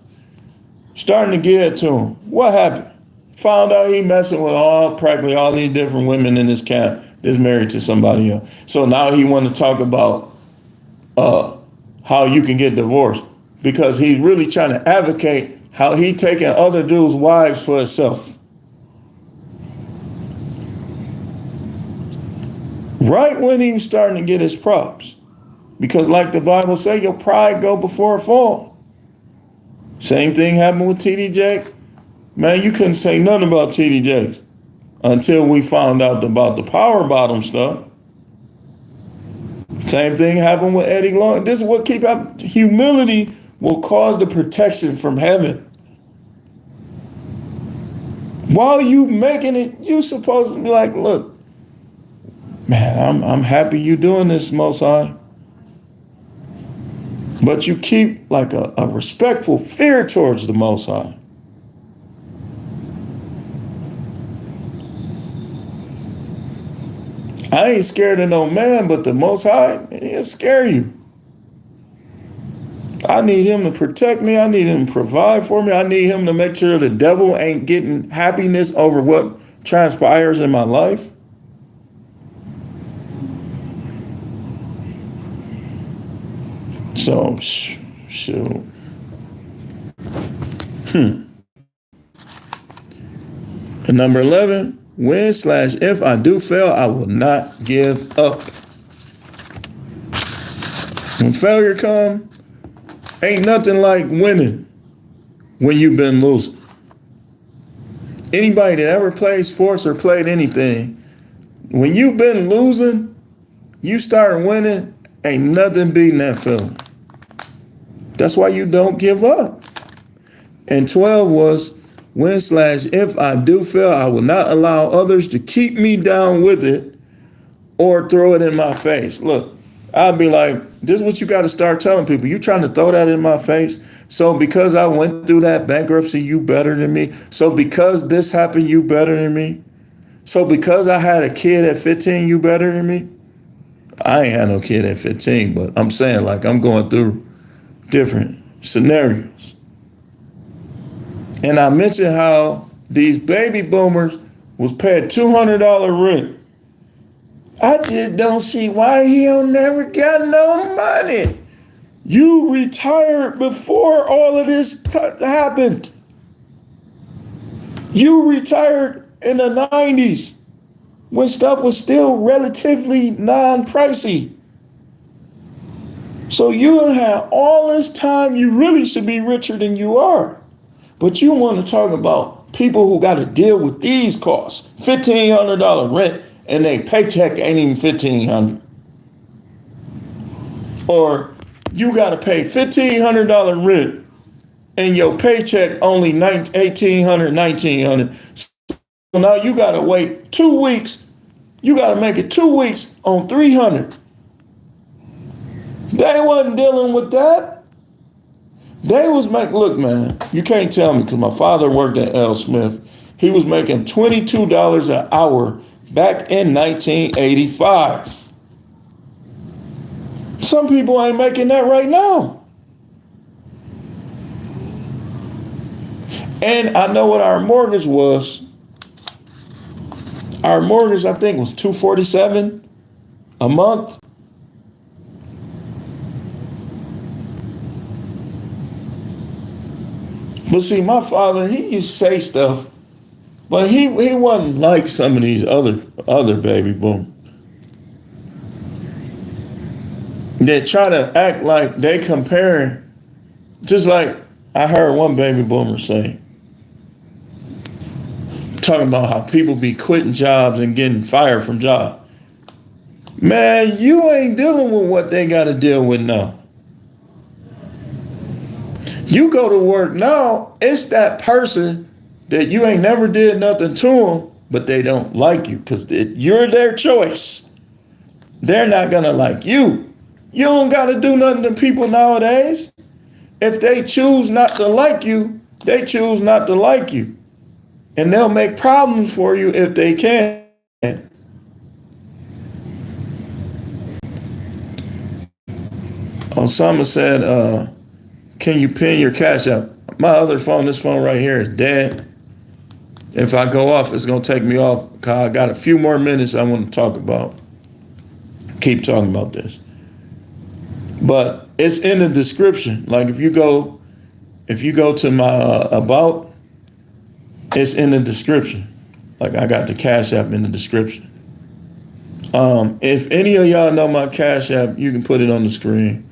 starting to give it to him. What happened? Found out he messing with practically all these different women in his camp that's married to somebody else. So now he want to talk about how you can get divorced, because he's really trying to advocate how he taking other dudes' wives for himself. Right when he was starting to get his props. Because like the Bible say, your pride go before a fall. Same thing happened with T.D. Jakes. Man, you couldn't say nothing about T.D. Jakes until we found out about the power bottom stuff. Same thing happened with Eddie Long. This is what keep up. Humility will cause the protection from heaven. While you making it, you supposed to be like, look, man, I'm happy you doing this, Most High. But you keep like a respectful fear towards the Most High. I ain't scared of no man, but the Most High, he'll scare you. I need him to protect me. I need him to provide for me. I need him to make sure the devil ain't getting happiness over what transpires in my life. So, shoot. And number 11, when/if I do fail, I will not give up. When failure comes, ain't nothing like winning when you've been losing. Anybody that ever played sports or played anything, when you've been losing, you start winning, ain't nothing beating that feeling. That's why you don't give up. And 12 was, when/if I do fail, I will not allow others to keep me down with it or throw it in my face. Look, I'll be like, this is what you got to start telling people. You trying to throw that in my face? So because I went through that bankruptcy, you better than me? So because this happened, you better than me? So because I had a kid at 15, you better than me? I ain't had no kid at 15, but I'm saying like I'm going through different scenarios. And I mentioned how these baby boomers was paid $200 rent. I just don't see why he don't never got no money. You retired before all of this happened. You retired in the 90s when stuff was still relatively non-pricey. So you have all this time, you really should be richer than you are. But you want to talk about people who got to deal with these costs, $1,500 rent, and their paycheck ain't even $1,500. Or you got to pay $1,500 rent, and your paycheck only $1,800, $1,900. So now you got to wait 2 weeks. You got to make it 2 weeks on $300. They wasn't dealing with that. They was making, look, man, you can't tell me, because my father worked at L. Smith. He was making $22 an hour back in 1985. Some people ain't making that right now. And I know what our mortgage was. Our mortgage, I think, was $247 a month. But see, my father, he used to say stuff, but he wasn't like some of these other baby boomers. They try to act like they comparing, just like I heard one baby boomer say, talking about how people be quitting jobs and getting fired from jobs. Man, you ain't dealing with what they got to deal with now. You go to work now, it's that person that you ain't never did nothing to them, but they don't like you because you're their choice. They're not going to like you. You don't got to do nothing to people nowadays. If they choose not to like you, they choose not to like you. And they'll make problems for you if they can. Osama said, can you pin your cash app? My other phone, this phone right here, is dead. If I go off, it's going to take me off because I got a few more minutes I want to talk about. Keep talking about this. But it's in the description. Like if you go to my about, it's in the description. Like I got the Cash App in the description. If any of y'all know my Cash App, you can put it on the screen.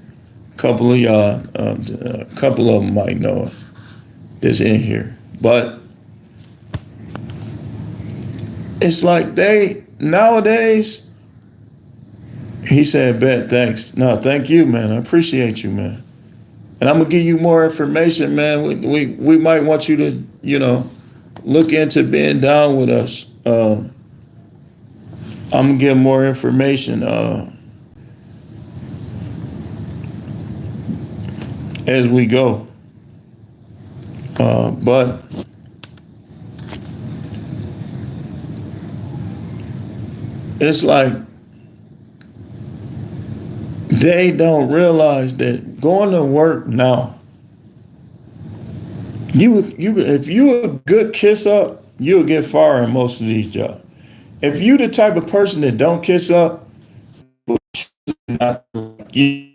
A couple of y'all, a couple of them might know it. It's in here. But it's like nowadays, he said, bet, thanks. No, thank you, man. I appreciate you, man. And I'm gonna give you more information, man. We might want you to, look into being down with us. I'm gonna give more information as we go. But it's like they don't realize that going to work now, if you a good kiss up, you'll get fired in most of these jobs. If you the type of person that don't kiss up, not you,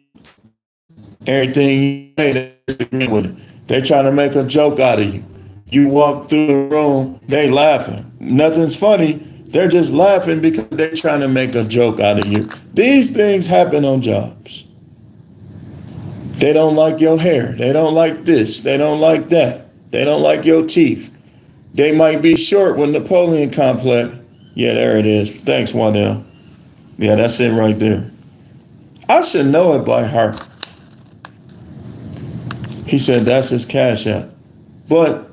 everything you say, they disagree with it. They're trying to make a joke out of you. You walk through the room, they laughing. Nothing's funny. They're just laughing because they're trying to make a joke out of you. These things happen on jobs. They don't like your hair. They don't like this. They don't like that. They don't like your teeth. They might be short with Napoleon complex. Yeah, there it is. Thanks, Waddell. Yeah, that's it right there. I should know it by heart. He said that's his Cash App. But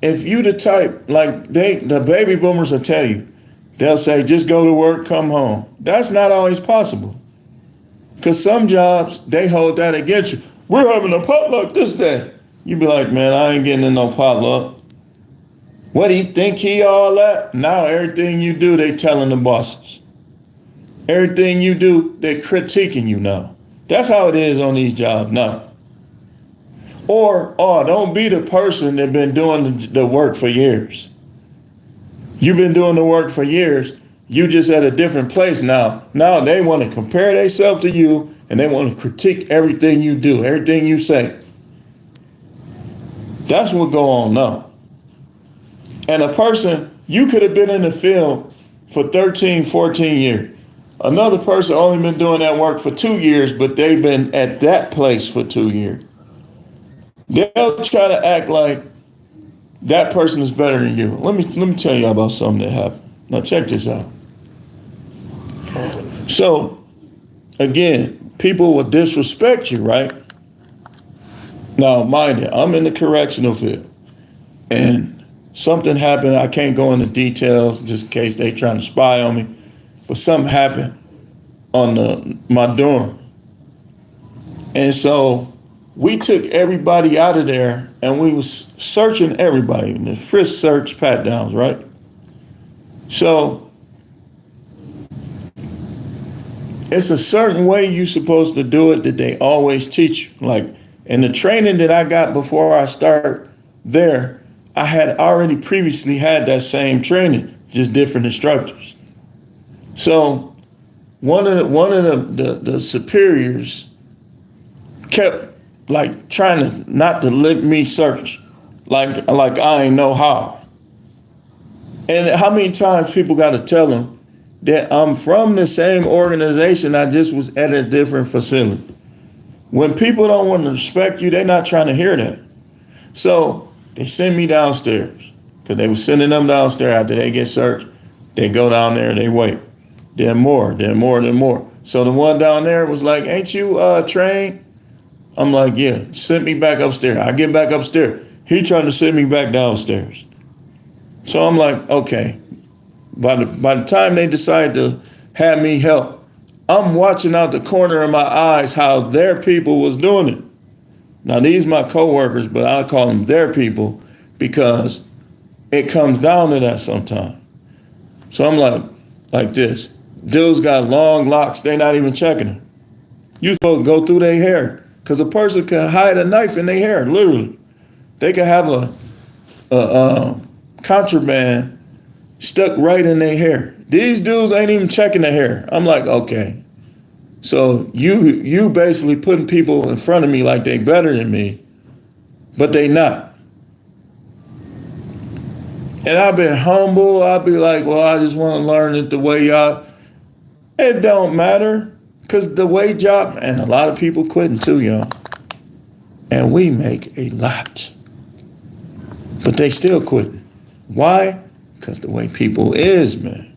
if you the type, like the baby boomers will tell you, they'll say, just go to work, come home. That's not always possible. Because some jobs, they hold that against you. We're having a potluck this day. You be like, man, I ain't getting in no potluck. What do you think he all that? Now everything you do, they telling the bosses. Everything you do, they critiquing you now. That's how it is on these jobs now. Or, don't be the person that been doing the work for years. You've been doing the work for years. You just at a different place now. Now they want to compare themselves to you and they want to critique everything you do, everything you say. That's what go on now. And a person, you could have been in the field for 13, 14 years. Another person only been doing that work for 2 years, but they've been at that place for 2 years. They'll try to act like that person is better than you. Let me tell you about something that happened. Now check this out. So again, people will disrespect you, right? Now mind you, I'm in the correctional field and something happened. I can't go into details just in case they trying to spy on me, but something happened on my dorm. And so we took everybody out of there and we was searching everybody in the frisk, search, pat downs, right? So it's a certain way you're supposed to do it that they always teach you. Like in the training that I got before I start there, I had already previously had that same training, just different instructors. So one of the superiors kept like trying to not to let me search, like I ain't know how. And how many times people got to tell them that I'm from the same organization, I just was at a different facility. When people don't want to respect you, they're not trying to hear that. So They send me downstairs because they were sending them downstairs after they get searched. They go down there, they wait. Then more. So the one down there was like, ain't you trained? I'm like, yeah, send me back upstairs. I get back upstairs. He trying to send me back downstairs. So I'm like, okay. By the time they decide to have me help, I'm watching out the corner of my eyes how their people was doing it. Now these my coworkers, but I call them their people because it comes down to that sometimes. So I'm like this. Dudes got long locks, they not even checking it. You supposed to go through their hair. Because a person can hide a knife in their hair, literally. They can have a contraband stuck right in their hair. These dudes ain't even checking the hair. I'm like, okay. So you basically putting people in front of me like they better than me, but they not. And I've been humble. I'll be like, well, I just want to learn it the way y'all. It don't matter. Because the way job, and a lot of people quitting too, y'all. And we make a lot. But they still quitting. Why? Because the way people is, man.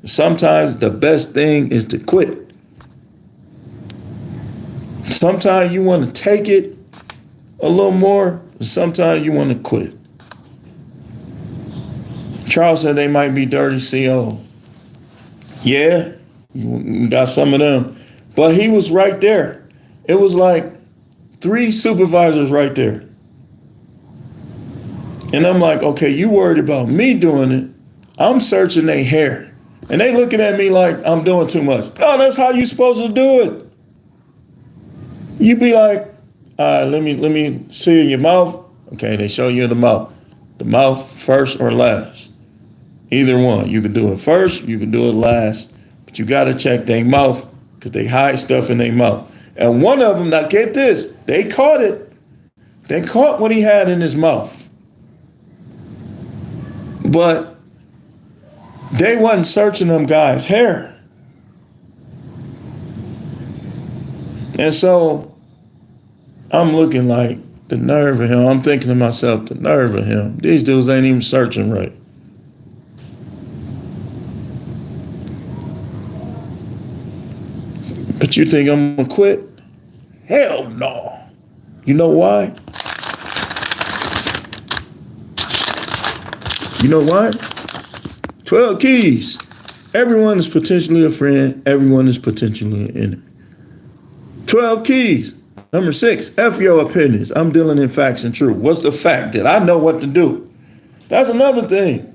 Sometimes the best thing is to quit. Sometimes you want to take it a little more. Sometimes you want to quit. Charles said they might be dirty CO. Yeah, you got some of them. But he was right there. It was like 3 supervisors right there. And I'm like, okay, you worried about me doing it. I'm searching their hair. And they looking at me like I'm doing too much. No, that's how you supposed to do it. You be like, all right, let me see in your mouth. Okay, they show you the mouth. The mouth first or last. Either one. You can do it first, you can do it last. But you got to check their mouth because they hide stuff in their mouth. And one of them, now get this, they caught it. They caught what he had in his mouth. But they wasn't searching them guys' hair. And so I'm looking like the nerve of him. I'm thinking to myself, the nerve of him. These dudes ain't even searching right. But you think I'm gonna quit? Hell no. You know why? You know why? 12 keys. Everyone is potentially a friend. Everyone is potentially an enemy. 12 keys. Number 6, F your opinions. I'm dealing in facts and truth. What's the fact? That I know what to do. That's another thing.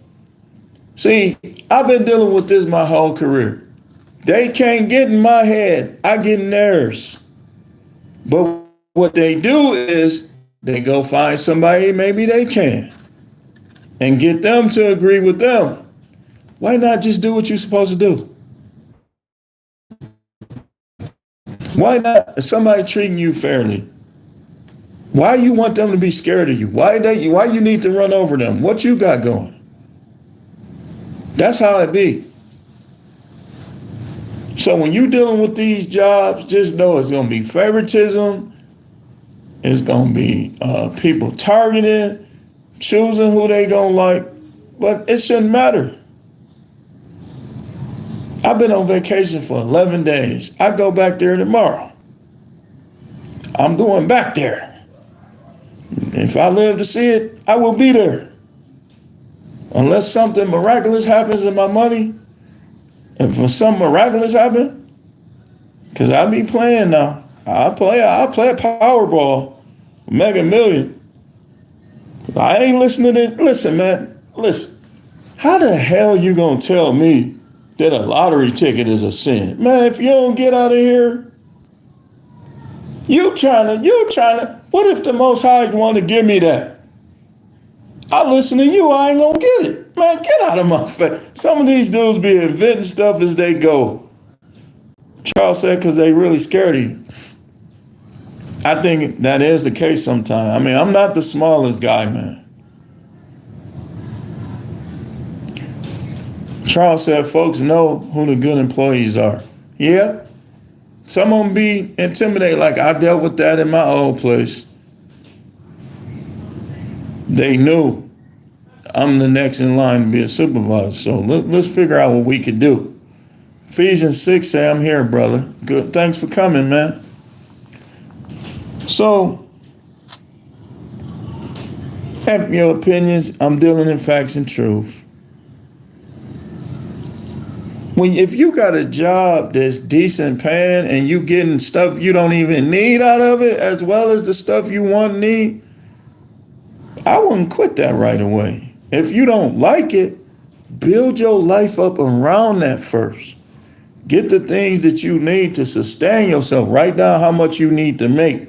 See, I've been dealing with this my whole career. They can't get in my head. I get nerves. But what they do is they go find somebody maybe they can and get them to agree with them. Why not just do what you're supposed to do? Why not somebody treating you fairly? Why you want them to be scared of you? Why you need to run over them? What you got going? That's how it be. So when you're dealing with these jobs, just know it's going to be favoritism. It's going to be people targeting, choosing who they going to like. But it shouldn't matter. I've been on vacation for 11 days. I go back there tomorrow. I'm going back there. If I live to see it, I will be there. Unless something miraculous happens in my money, and for something miraculous happen, because I be playing now. I play a Powerball, Mega Million. I ain't listening to it. Listen, man, listen. How the hell you gonna tell me that a lottery ticket is a sin? Man, if you don't get out of here, you trying to, what if the Most High want to give me that? I listen to you, I ain't gonna get it. Man, get out of my face. Some of these dudes be inventing stuff as they go. Charles said, because they really scared of you. I think that is the case sometimes. I mean, I'm not the smallest guy, man. Charles said, folks know who the good employees are. Yeah, some of them be intimidated, like I dealt with that in my old place. They knew I'm the next in line to be a supervisor. So let's figure out what we could do. Ephesians 6 say, I'm here, brother. Good. Thanks for coming, man. So, have your opinions. I'm dealing in facts and truth. If you got a job that's decent paying and you getting stuff you don't even need out of it, as well as the stuff you want and need, I wouldn't quit that right away. If you don't like it, build your life up around that first. Get the things that you need to sustain yourself. Write down how much you need to make.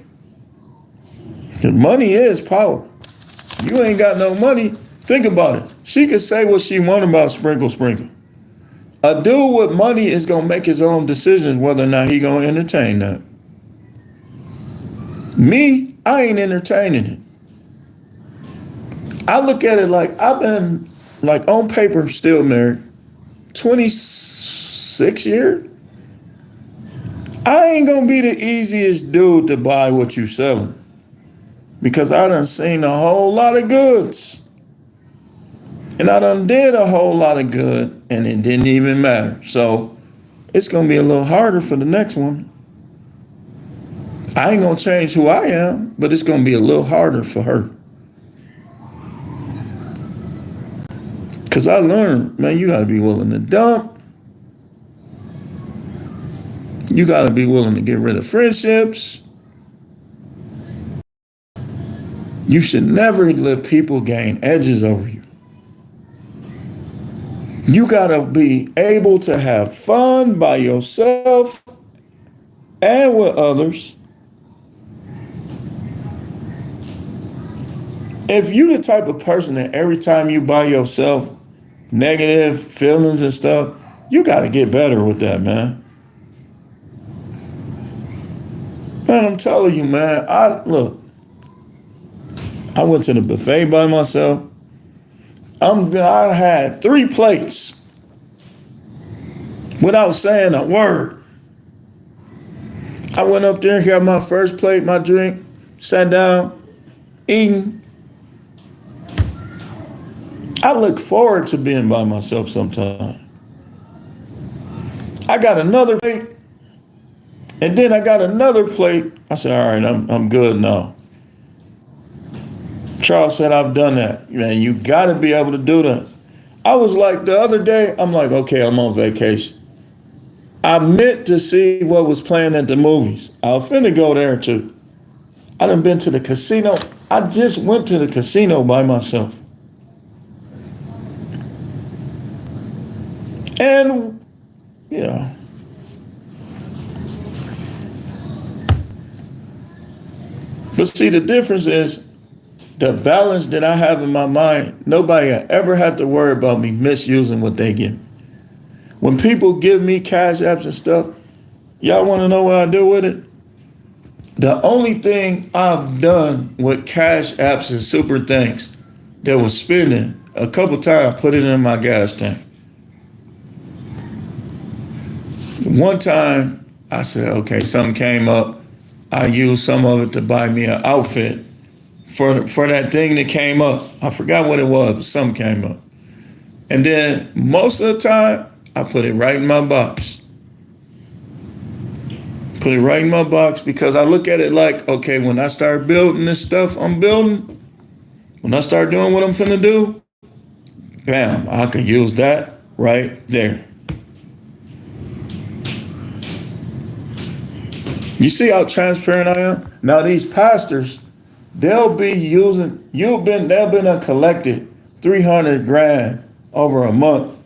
Because money is power. You ain't got no money. Think about it. She could say what she want about sprinkle, sprinkle. A dude with money is going to make his own decisions whether or not he going to entertain that. Me, I ain't entertaining it. I look at it like I've been, like on paper, still married 26 years. I ain't going to be the easiest dude to buy what you selling because I done seen a whole lot of goods. And I done did a whole lot of good and it didn't even matter. So it's going to be a little harder for the next one. I ain't going to change who I am, but it's going to be a little harder for her. Because I learned, man, you got to be willing to dump. You got to be willing to get rid of friendships. You should never let people gain edges over you. You got to be able to have fun by yourself and with others. If you the type of person that every time you by yourself, negative feelings and stuff, you got to get better with that, man. Man, I'm telling you, man, I went to the buffet by myself. I had 3 plates without saying a word. I went up there, got my first plate, my drink, sat down, eating. I look forward to being by myself sometimes. I got another plate, and then I got another plate. I said, all right, I'm good now. Charles said, I've done that. Man, you got to be able to do that. I was like, the other day, I'm like, okay, I'm on vacation. I meant to see what was playing at the movies. I was finna go there too. I done been to the casino. I just went to the casino by myself. And, you know, but see, the difference is the balance that I have in my mind. Nobody ever had to worry about me misusing what they give me. When people give me cash apps and stuff, y'all want to know what I do with it? The only thing I've done with cash apps and super thanks that was spending, a couple times I put it in my gas tank. One time I said, okay, something came up. I used some of it to buy me an outfit for that thing that came up. I forgot what it was, but something came up. And then most of the time, I put it right in my box. Put it right in my box because I look at it like, okay, when I start building this stuff I'm building, when I start doing what I'm finna do, bam, I can use that right there. You see how transparent I am? Now these pastors, they'll be collected 300 grand over a month.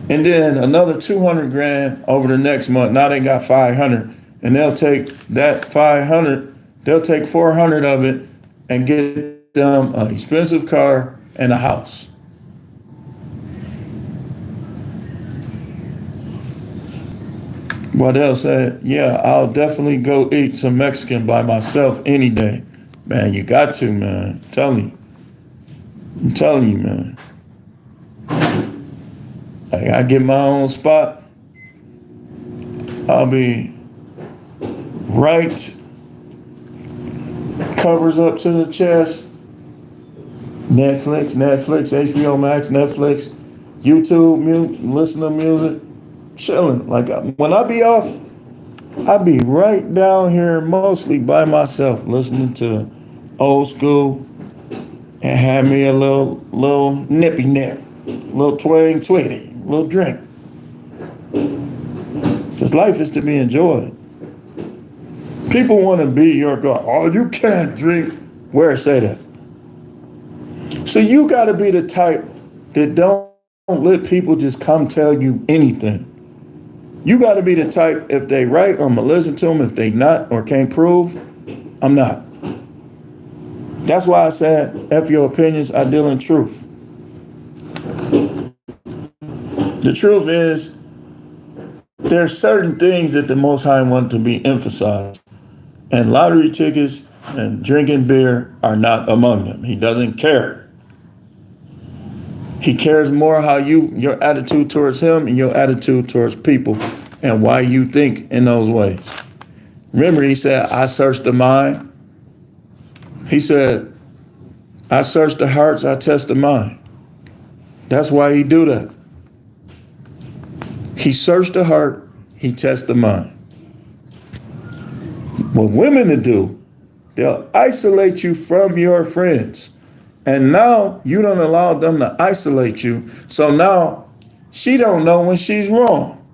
And then another 200 grand over the next month. Now they got 500. And they'll take that 500, they'll take 400 of it and get them an expensive car and a house. Well, they'll say, yeah, I'll definitely go eat some Mexican by myself any day. Man, you got to, man. I'm telling you, man. I get my own spot. I'll be right, covers up to the chest, Netflix, HBO Max, Netflix, YouTube, listen to music, chilling. Like when I be off, I be right down here mostly by myself, listening to old school and have me a little nippy nip, little twang twitty, little drink. Because life is to be enjoyed. People want to be your God. Oh, you can't drink. Where say that? So you got to be the type that don't let people just come tell you anything. You got to be the type, if they right, I'm going to listen to them. If they not or can't prove, I'm not. That's why I said, F your opinions, I deal in truth. The truth is, there are certain things that the Most High want to be emphasized. And lottery tickets and drinking beer are not among them. He doesn't care. He cares more how your attitude towards him and your attitude towards people and why you think in those ways. Remember, he said, I search the mind. He said, I search the hearts, I test the mind. That's why he do that. He searched the heart, he tests the mind. What women to do, they'll isolate you from your friends. And now you don't allow them to isolate you. So now she don't know when she's wrong.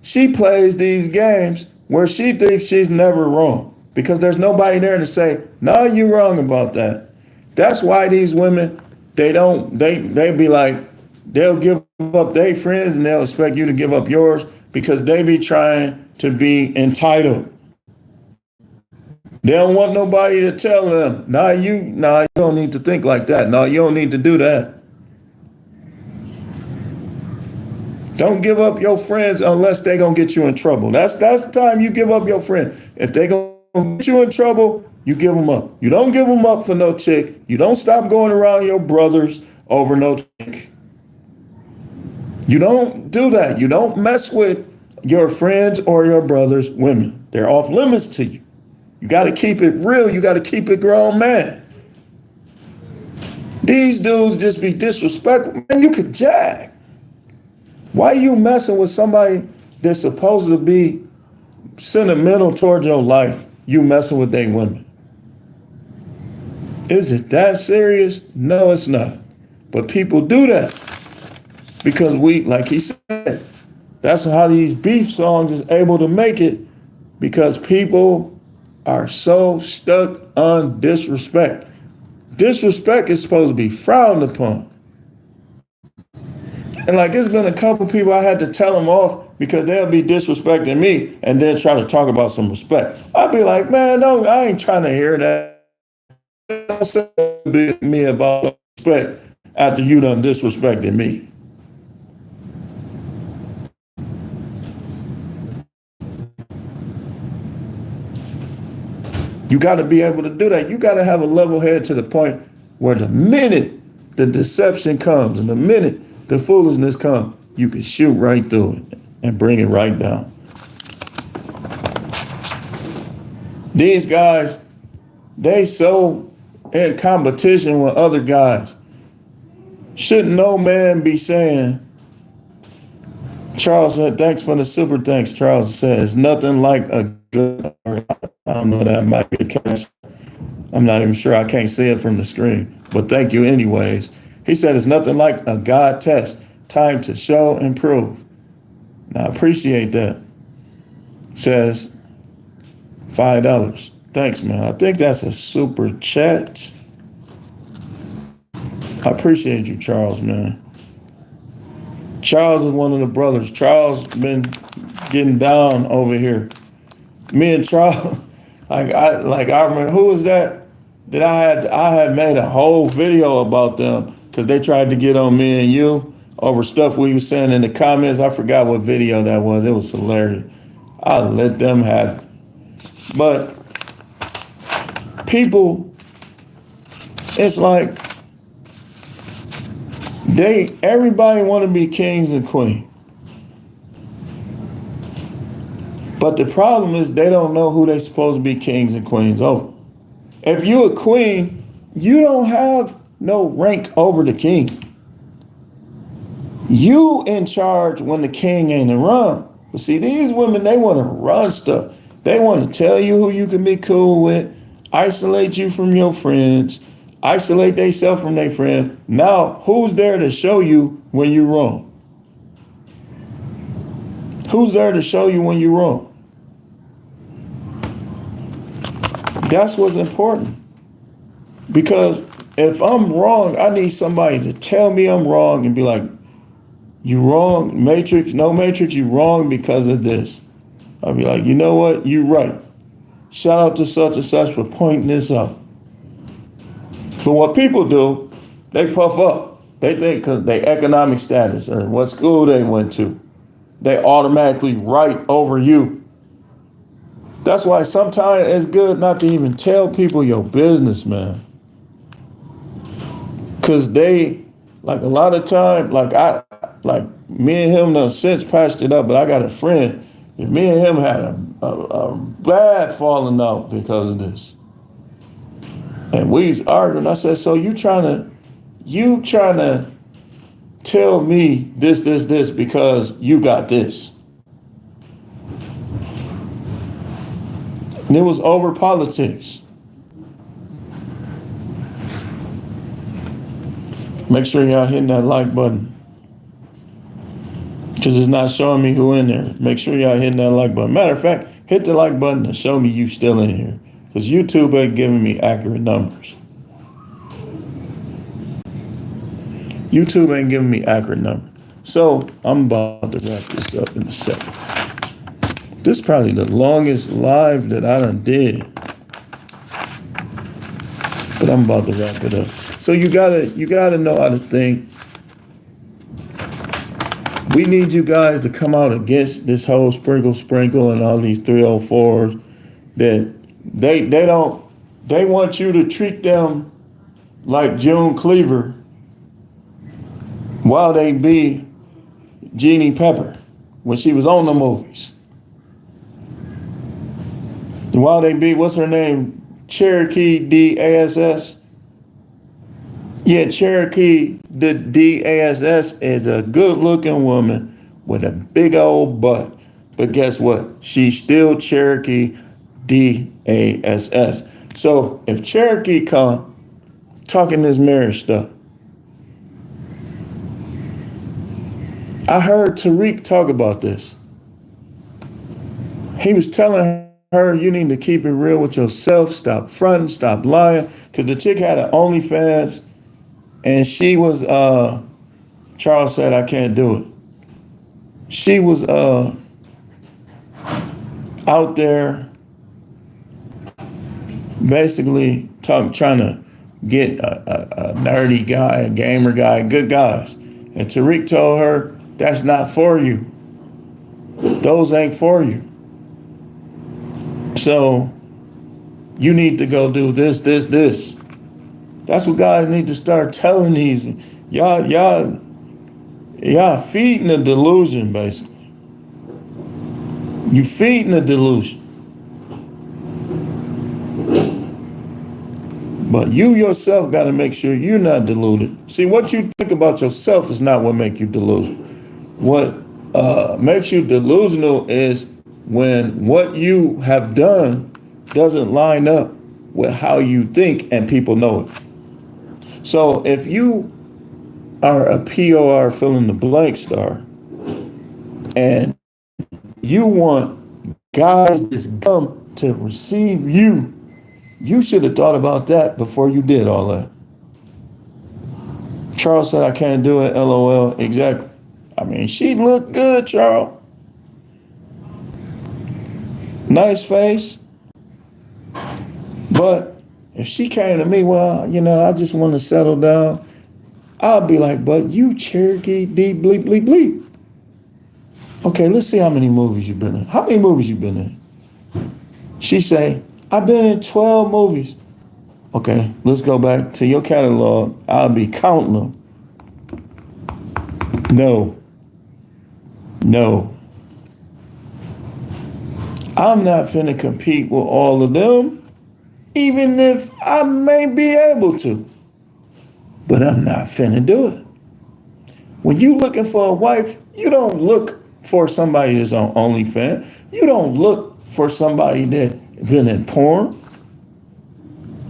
She plays these games where she thinks she's never wrong because there's nobody there to say, no, you're wrong about that. That's why these women, they be like, they'll give up their friends and they'll expect you to give up yours because they be trying to be entitled. They don't want nobody to tell them, you don't need to think like that. No, you don't need to do that. Don't give up your friends unless they gonna get you in trouble. That's the time you give up your friend. If they gonna get you in trouble, you give them up. You don't give them up for no chick. You don't stop going around your brothers over no chick. You don't do that. You don't mess with your friends or your brothers' women. They're off limits to you. You got to keep it real. You got to keep it grown, man. These dudes just be disrespectful. Man, you could jag. Why you messing with somebody that's supposed to be sentimental towards your life? You messing with their women. Is it that serious? No, it's not. But people do that because like he said, that's how these beef songs is able to make it because people are so stuck on disrespect. Disrespect is supposed to be frowned upon. And like it's been a couple people I had to tell them off because they'll be disrespecting me and then try to talk about some respect. I'll be like, man, no, I ain't trying to hear that. Don't say to me about respect after you done disrespected me. You got to be able to do that. You got to have a level head to the point where the minute the deception comes and the minute the foolishness comes, you can shoot right through it and bring it right down. These guys, they so in competition with other guys. Shouldn't no man be saying, Charles said, thanks for the super thanks, Charles says, nothing like a good, I don't know, that might be a catch. I'm not even sure, I can't see it from the screen, but thank you anyways. He said, it's nothing like a God test, time to show and prove. Now, I appreciate that. Says $5. Thanks, man. I think that's a super chat. I appreciate you, Charles, man. Charles is one of the brothers. Charles been getting down over here. Me and Charles, I remember, who was that? That I had made a whole video about them because they tried to get on me and you over stuff we were saying in the comments. I forgot what video that was. It was hilarious. I let them have it. But people, it's like everybody want to be kings and queens. But the problem is they don't know who they supposed to be kings and queens over. If you're a queen, you don't have no rank over the king. You in charge when the king ain't around. But see, these women, they want to run stuff. They want to tell you who you can be cool with, isolate you from your friends, isolate themselves from their friends. Now, who's there to show you when you're wrong? Who's there to show you when you're wrong? That's what's important. Because if I'm wrong, I need somebody to tell me I'm wrong and be like, you wrong, Matrix, no Matrix, you wrong because of this. I'll be like, you know what, you right. Shout out to such and such for pointing this out. But what people do, they puff up. They think because their economic status or what school they went to, they automatically right over you. That's why sometimes it's good not to even tell people your business, man. Because they, like a lot of time, like me and him done since patched it up, but I got a friend, and me and him had a bad falling out because of this. And we was arguing. I said, so you trying to tell me this because you got this. And it was over politics. Make sure y'all hitting that like button. Because it's not showing me who in there. Make sure y'all hitting that like button. Matter of fact, hit the like button to show me you still in here. Because YouTube ain't giving me accurate numbers. YouTube ain't giving me accurate numbers. So I'm about to wrap this up in a second. This is probably the longest live that I done did. But I'm about to wrap it up. So you gotta know how to think. We need you guys to come out against this whole sprinkle and all these 304s that they want you to treat them like June Cleaver while they be Jeannie Pepper when she was on the movies. And while they be, what's her name? Cherokee DASS? Yeah, Cherokee the DASS is a good looking woman with a big old butt. But guess what? She's still Cherokee DASS. So if Cherokee come talking this marriage stuff, I heard Tariq talk about this. He was telling her, you need to keep it real with yourself, stop fronting, stop lying. Because the chick had an OnlyFans and she was, Charles said, I can't do it. She was out there basically trying to get a nerdy guy, a gamer guy, good guys. And Tariq told her, that's not for you. Those ain't for you. So you need to go do this. That's what guys need to start telling these. Y'all feeding the delusion, basically. You feeding the delusion. But you yourself got to make sure you're not deluded. See, what you think about yourself is not what makes you delusional. What makes you delusional is when what you have done doesn't line up with how you think and people know it. So if you are a POR fill in the blank star and you want guys that's come to receive you, you should have thought about that before you did all that. Charles said, I can't do it, LOL. Exactly. I mean, she looked good, Charles. Nice face. But if she came to me, well, I just want to settle down, I'll be like, but you Cherokee D bleep bleep bleep. Okay, let's see how many movies you've been in. How many movies you been in? She say, I've been in 12 movies. Okay, let's go back to your catalog. I'll be counting them. No. I'm not finna compete with all of them, even if I may be able to. but I'm not finna do it. When you looking for a wife, you don't look for somebody that's on OnlyFans. You don't look for somebody that been in porn.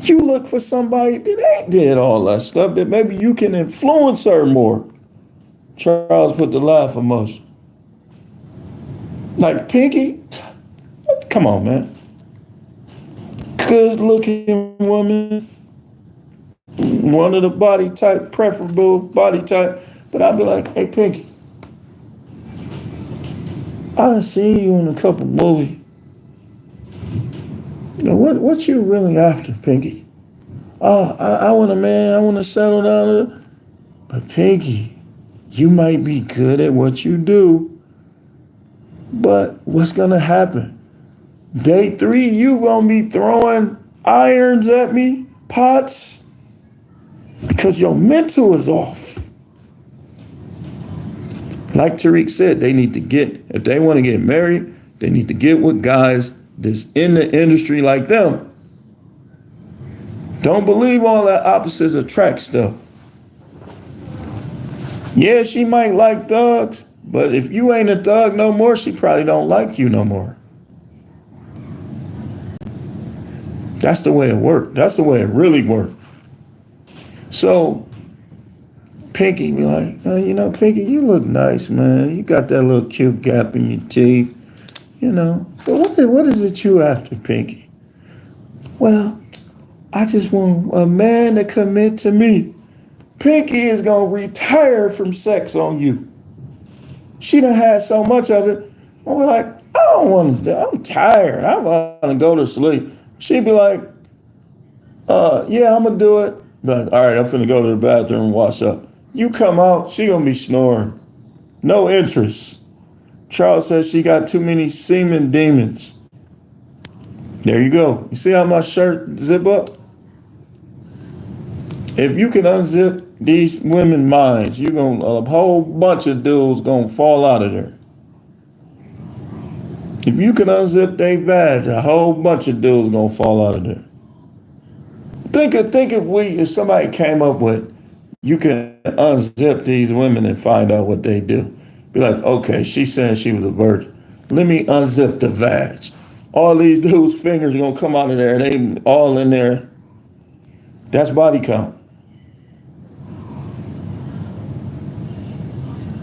You look for somebody that ain't did all that stuff, that maybe you can influence her more. Charles put the laugh emoji. Like Pinky, come on, man. Good looking woman, one of the body type, preferable body type. But I'd be like, hey, Pinky, I done seen you in a couple movies. You know, what you really after, Pinky? Oh, I want a man, I want to settle down. But Pinky, you might be good at what you do, but what's gonna happen? Day 3, you gonna be throwing irons at me, pots, because your mental is off. Like Tariq said, they need to get, if they want to get married, they need to get with guys that's in the industry like them. Don't believe all that opposites attract stuff. Yeah, she might like thugs, but if you ain't a thug no more, she probably don't like you no more. That's the way it worked. That's the way it really worked. So Pinky be like, oh, you know, Pinky, you look nice, man. You got that little cute gap in your teeth, you know. But what is it you after, Pinky? Well, I just want a man to commit to me. Pinky is gonna retire from sex on you. She done had so much of it. I'm like, I don't want to, I'm tired. I want to go to sleep. She'd be like, yeah, I'm gonna do it. Like, all right, I'm finna go to the bathroom and wash up. You come out, she gonna be snoring. No interest. Charles says she got too many semen demons. There you go. You see how my shirt zip up? If you can unzip these women's minds, you're gonna, a whole bunch of dudes gonna fall out of there. If you can unzip their vag, a whole bunch of dudes gonna fall out of there. Think if somebody came up with, you can unzip these women and find out what they do. Be like, okay, she said she was a virgin. Let me unzip the vag. All these dudes' fingers are gonna come out of there. They all in there. That's body count.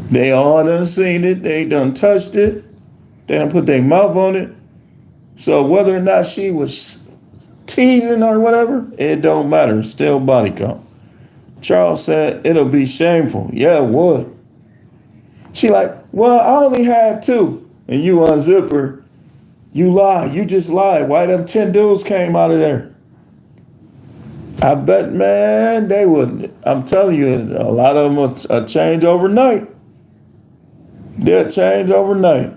They all done seen it. They done touched it. They done put their mouth on it. So whether or not she was teasing or whatever, it don't matter. It's still body count. Charles said, it'll be shameful. Yeah, it would. She like, well, I only had 2. And you unzip her. You lie. You just lied. Why them 10 dudes came out of there? I bet, man, they would. I'm telling you, a lot of them will change overnight. They'll change overnight.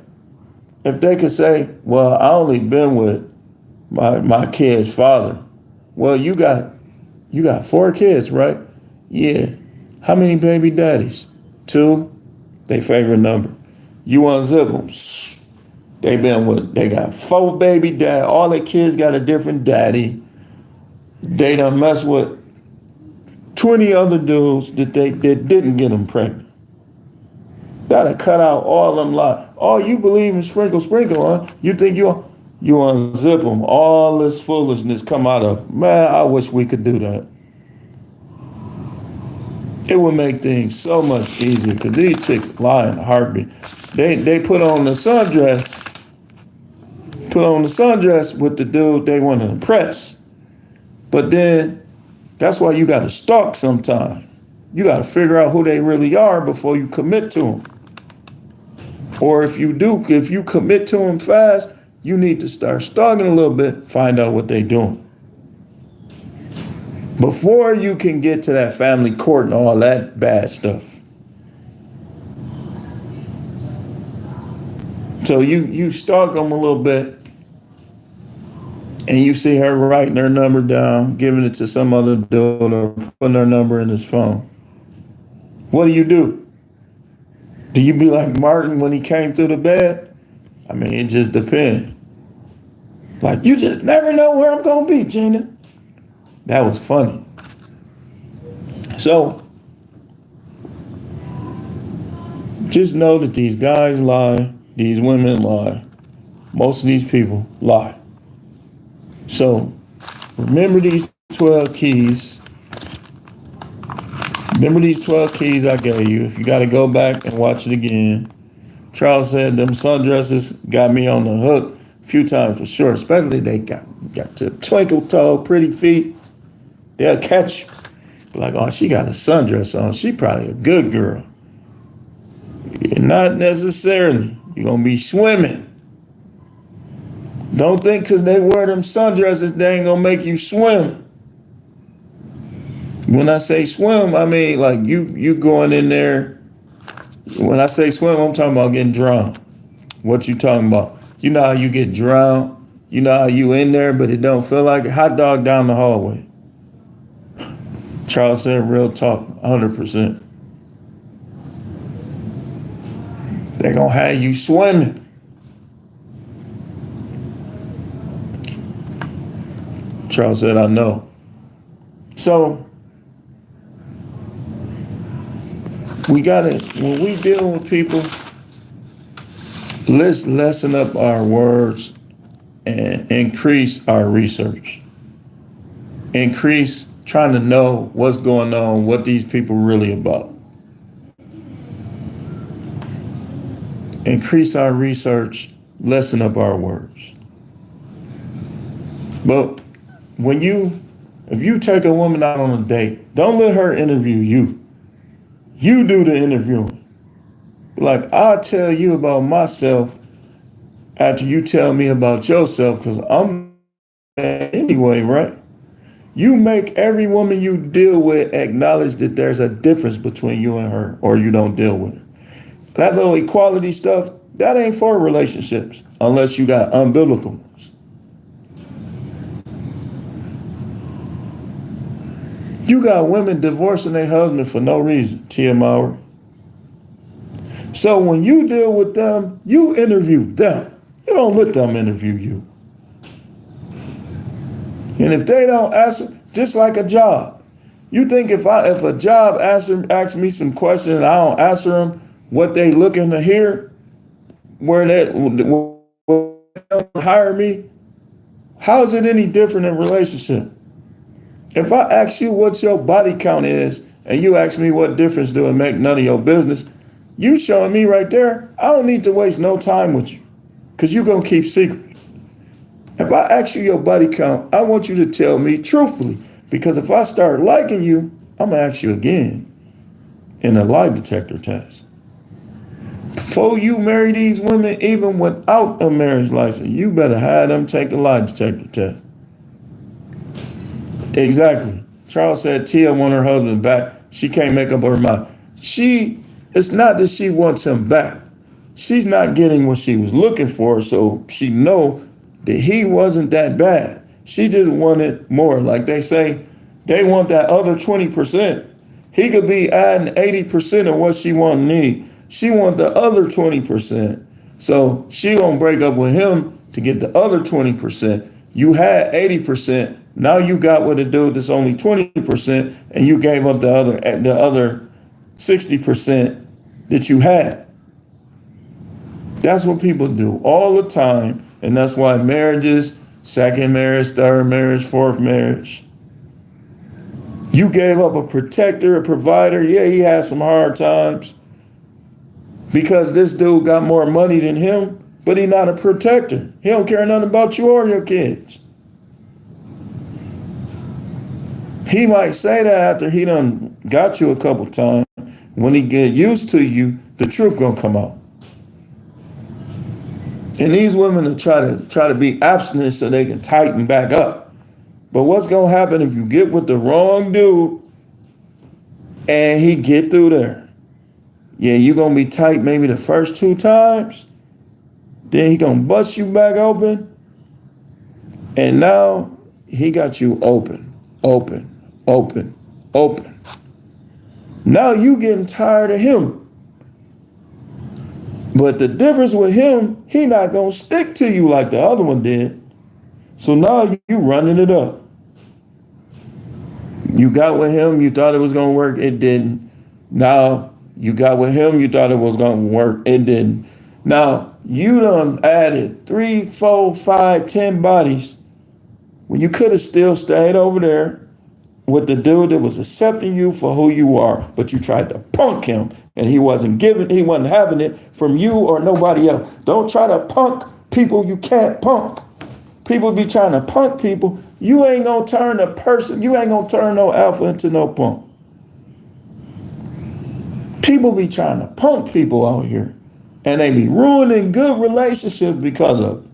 If they could say, well, I only been with my kid's father. Well, you got 4 kids, right? Yeah. How many baby daddies? 2. They favorite number. You unzip them. They got 4 baby dad. All their kids got a different daddy. They done mess with 20 other dudes that didn't get them pregnant. That'll cut out all them lies. Oh, you believe in sprinkle, huh? You think you unzip them. All this foolishness come out of, man, I wish we could do that. It would make things so much easier because these chicks lie in a heartbeat. They put on the sundress with the dude they want to impress. But then that's why you got to stalk sometime. You got to figure out who they really are before you commit to them. Or if you commit to them fast, you need to start stalking a little bit, find out what they're doing. Before you can get to that family court and all that bad stuff. So you stalk them a little bit, and you see her writing her number down, giving it to some other dude, or putting her number in his phone. What do? Do you be like Martin when he came through the bed? I mean, it just depends. Like, you just never know where I'm gonna be, Gina. That was funny. So just know that these guys lie, these women lie, most of these people lie. So remember these 12 keys. Remember these 12 keys I gave you. If you got to go back and watch it again. Charles said them sundresses got me on the hook a few times for sure, especially they got the twinkle toe, pretty feet. They'll catch you. Like, oh, she got a sundress on. She probably a good girl. Not necessarily. You're going to be swimming. Don't think because they wear them sundresses, they ain't going to make you swim. When I say swim, I mean like you going in there. When I say swim, I'm talking about getting drowned. What you talking about? You know how you get drowned? You know how you in there, but it don't feel like it? Hot dog down the hallway. Charles said real talk, 100%. They're going to have you swimming. Charles said, I know. So, when we deal with people, let's lessen up our words and increase our research. Increase trying to know what's going on, what these people really about. Increase our research, lessen up our words. But if you take a woman out on a date, don't let her interview you. You do the interviewing. Like, I'll tell you about myself after you tell me about yourself, because I'm anyway, right? You make every woman you deal with acknowledge that there's a difference between you and her, or you don't deal with her. That little equality stuff, that ain't for relationships unless you got umbilical ones. You got women divorcing their husband for no reason, Tia Maury. So when you deal with them, you interview them. You don't let them interview you. And if they don't answer, just like a job. You think if a job asks me some questions and I don't answer them what they looking to hear, where they hire me, how is it any different in relationship? If I ask you what your body count is and you ask me what difference do it make, none of your business, you showing me right there, I don't need to waste no time with you because you're going to keep secret. If I ask you your body count, I want you to tell me truthfully, because if I start liking you, I'm going to ask you again in a lie detector test. Before you marry these women, even without a marriage license, you better have them take a lie detector test. Exactly. Charles said Tia want her husband back. She can't make up her mind. It's not that she wants him back. She's not getting what she was looking for, so she know that he wasn't that bad. She just wanted more. Like they say, they want that other 20%. He could be adding 80% of what she want and need. She want the other 20%. So she gonna break up with him to get the other 20%. You had 80%. Now you got with a dude that's only 20%, and you gave up the other 60% that you had. That's what people do all the time, and that's why marriages, second marriage, third marriage, fourth marriage. You gave up a protector, a provider. Yeah, he had some hard times because this dude got more money than him, but he not a protector. He don't care nothing about you or your kids. He might say that after he done got you a couple times. When he get used to you, the truth gonna come out. And these women will try to be abstinent so they can tighten back up. But what's gonna happen if you get with the wrong dude and he get through there? Yeah, you're gonna be tight maybe the first 2 times. Then he gonna bust you back open. And now he got you open, open, open, open. Now you getting tired of him. But the difference with him, he not gonna stick to you like the other one did. So now you running it up. You got with him, you thought it was going to work, it didn't. Now you got with him, you thought it was going to work, it didn't. Now you done added 3, 4, 5, 10 bodies when you could have still stayed over there with the dude that was accepting you for who you are, but you tried to punk him and he wasn't having it from you or nobody else. Don't try to punk people you can't punk. People be trying to punk people. You ain't gonna turn a person, you ain't gonna turn no alpha into no punk. People be trying to punk people out here and they be ruining good relationships because of it.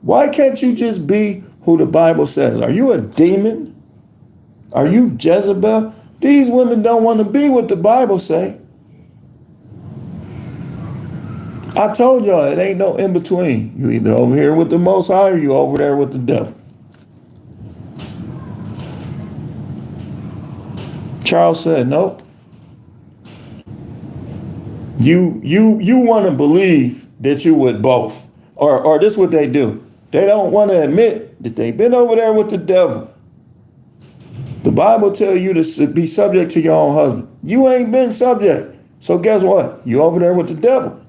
Why can't you just be who the Bible says? Are you a demon? Are you Jezebel? These women don't want to be what the Bible say. I told y'all it ain't no in between. You either over here with the Most High or you over there with the devil. Charles said, nope. You want to believe that you would both. Or this is what they do. They don't want to admit that they've been over there with the devil. The Bible tells you to be subject to your own husband. You ain't been subject. So guess what? You over there with the devil.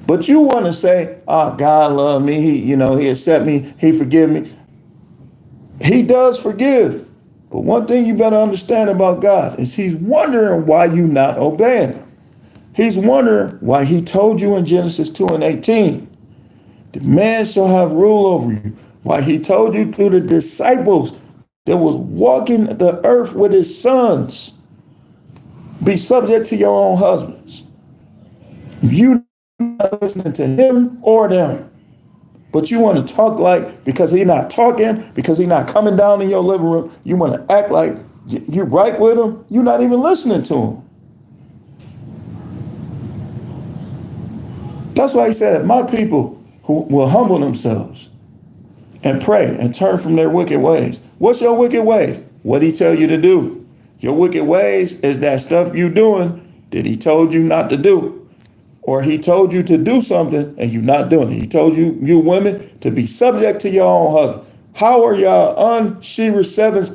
But you want to say, oh, God love me. He accept me. He forgive me. He does forgive. But one thing you better understand about God is he's wondering why you not obeying him. He's wondering why he told you in Genesis 2:18, the man shall have rule over you. Why he told you through the disciples that was walking the earth with his sons, be subject to your own husbands. You not listening to him or them, but you want to talk like, because he's not talking, because he's not coming down in your living room, you want to act like you're right with him. You're not even listening to him. That's why he said, my people who will humble themselves and pray and turn from their wicked ways. What's your wicked ways? What he tell you to do? Your wicked ways is that stuff you doing that he told you not to do. Or he told you to do something and you're not doing it. He told you women, to be subject to your own husband. How are y'all on Shira 7's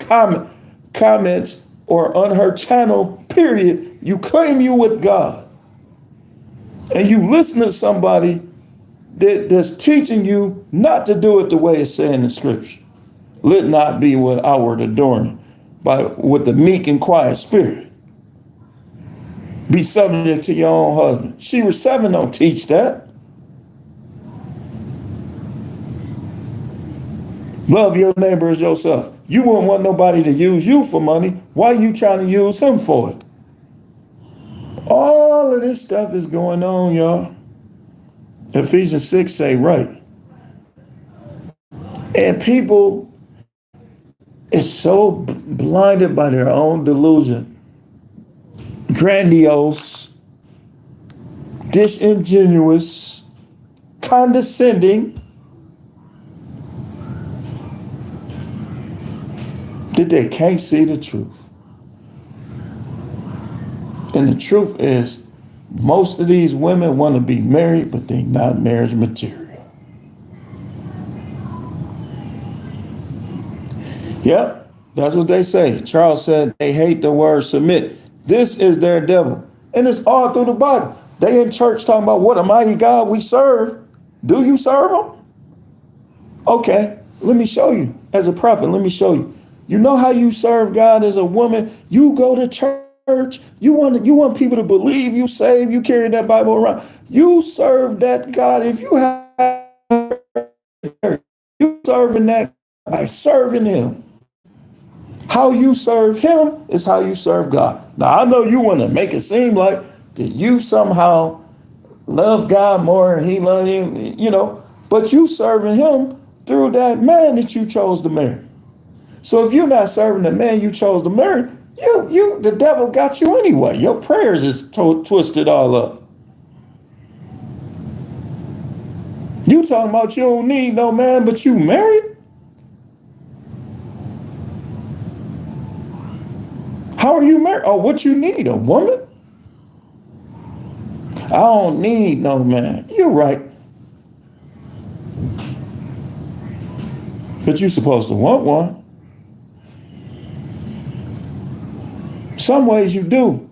comments or on her channel, period? You claim you with God. And you listen to somebody that's teaching you not to do it the way it's saying in scripture. Let not be with outward adorning, but with the meek and quiet spirit. Be subject to your own husband. Shira 7 don't teach that. Love your neighbor as yourself. You wouldn't want nobody to use you for money. Why are you trying to use him for it? All of this stuff is going on, y'all. Ephesians 6 say right. And people is so blinded by their own delusion, grandiose, disingenuous, condescending, that they can't see the truth. And the truth is, most of these women want to be married, but they're not marriage material. Yep, that's what they say. Charles said they hate the word submit. This is their devil. And it's all through the Bible. They in church talking about what a mighty God we serve. Do you serve him? Okay, let me show you. As a prophet, let me show you. You know how you serve God as a woman? You go to church. You want people to believe you saved. You carry that Bible around. You serve that God. If you have, you serving that by serving him. How you serve him is how you serve God. Now, I know you want to make it seem like that you somehow love God more and he love him, but you serving him through that man that you chose to marry. So if you're not serving the man you chose to marry, the devil got you anyway. Your prayers is twisted all up. You talking about you don't need no man, but you married? How are you married? Oh, what you need? A woman? I don't need no man. You're right. But you're supposed to want one. Some ways you do.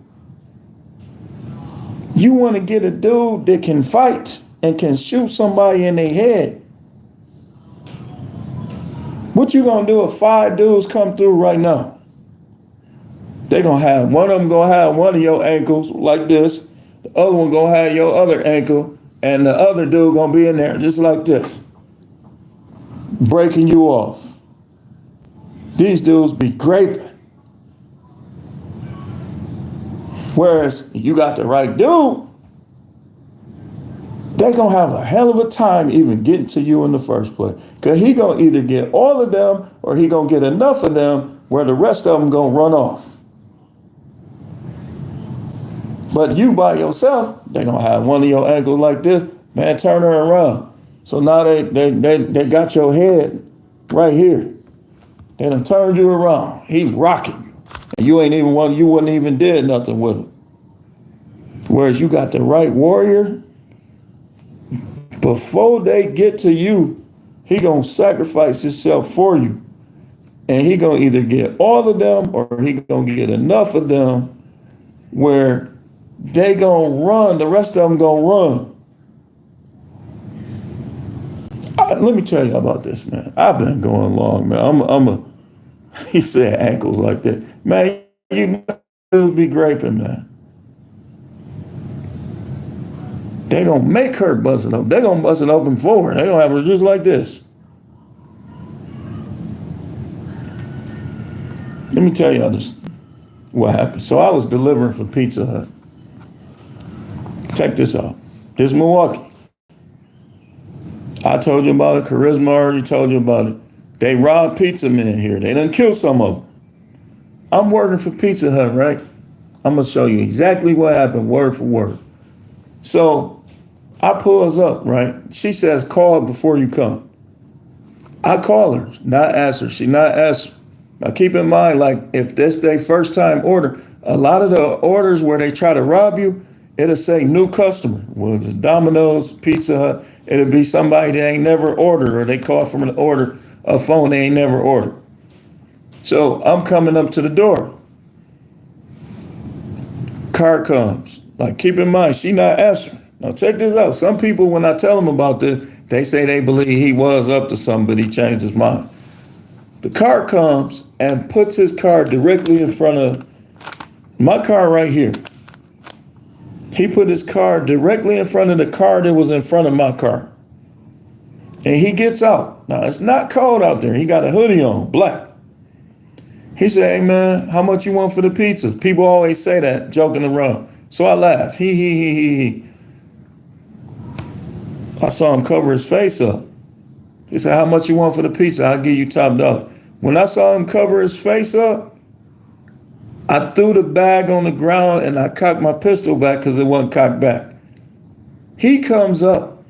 You want to get a dude that can fight and can shoot somebody in their head. What you gonna do if 5 dudes come through right now? They gonna have, one of them gonna have one of your ankles like this, the other one gonna have your other ankle, and the other dude gonna be in there just like this, breaking you off. These dudes be graping. Whereas you got the right dude, they gonna have a hell of a time even getting to you in the first place. Cause he gonna either get all of them or he gonna get enough of them where the rest of them gonna run off. But you by yourself, they gonna have one of your ankles like this, man, turn her around. So now they got your head right here. They done turned you around. He rocking you. And you ain't even one, you wouldn't even did nothing with him. Whereas you got the right warrior, before they get to you, he gonna sacrifice himself for you. And he gonna either get all of them or he gonna get enough of them where they gonna run, the rest of them gonna run. Let me tell you about this, man. I've been going long, man. He said ankles like that. Man, you know be graping, man. They gonna make her bust it open. They gonna bust it open forward. They gonna have her just like this. Let me tell you what happened. So I was delivering for Pizza Hut. Check this out. This is Milwaukee. I told you about it. Charisma already told you about it. They robbed pizza men here. They done killed some of them. I'm working for Pizza Hut, right? I'm gonna show you exactly what happened, word for word. So I pulls up, right? She says, call before you come. I call her, not ask her. She not ask. Now keep in mind, like if this their first time order, a lot of the orders where they try to rob you, it'll say new customer. Well, the Domino's, Pizza Hut, it'll be somebody that ain't never ordered, or they call from an order, a phone they ain't never ordered. So I'm coming up to the door. Car comes. Like keep in mind, she not answering. Now check this out. Some people, when I tell them about this, they say they believe he was up to something, but he changed his mind. The car comes and puts his car directly in front of my car right here. He put his car directly in front of the car that was in front of my car. And he gets out. Now, it's not cold out there. He got a hoodie on, black. He said, hey, man, how much you want for the pizza? People always say that, joking around. So I laughed. He. I saw him cover his face up. He said, how much you want for the pizza? I'll give you top dollar. When I saw him cover his face up, I threw the bag on the ground and I cocked my pistol back because it wasn't cocked back. He comes up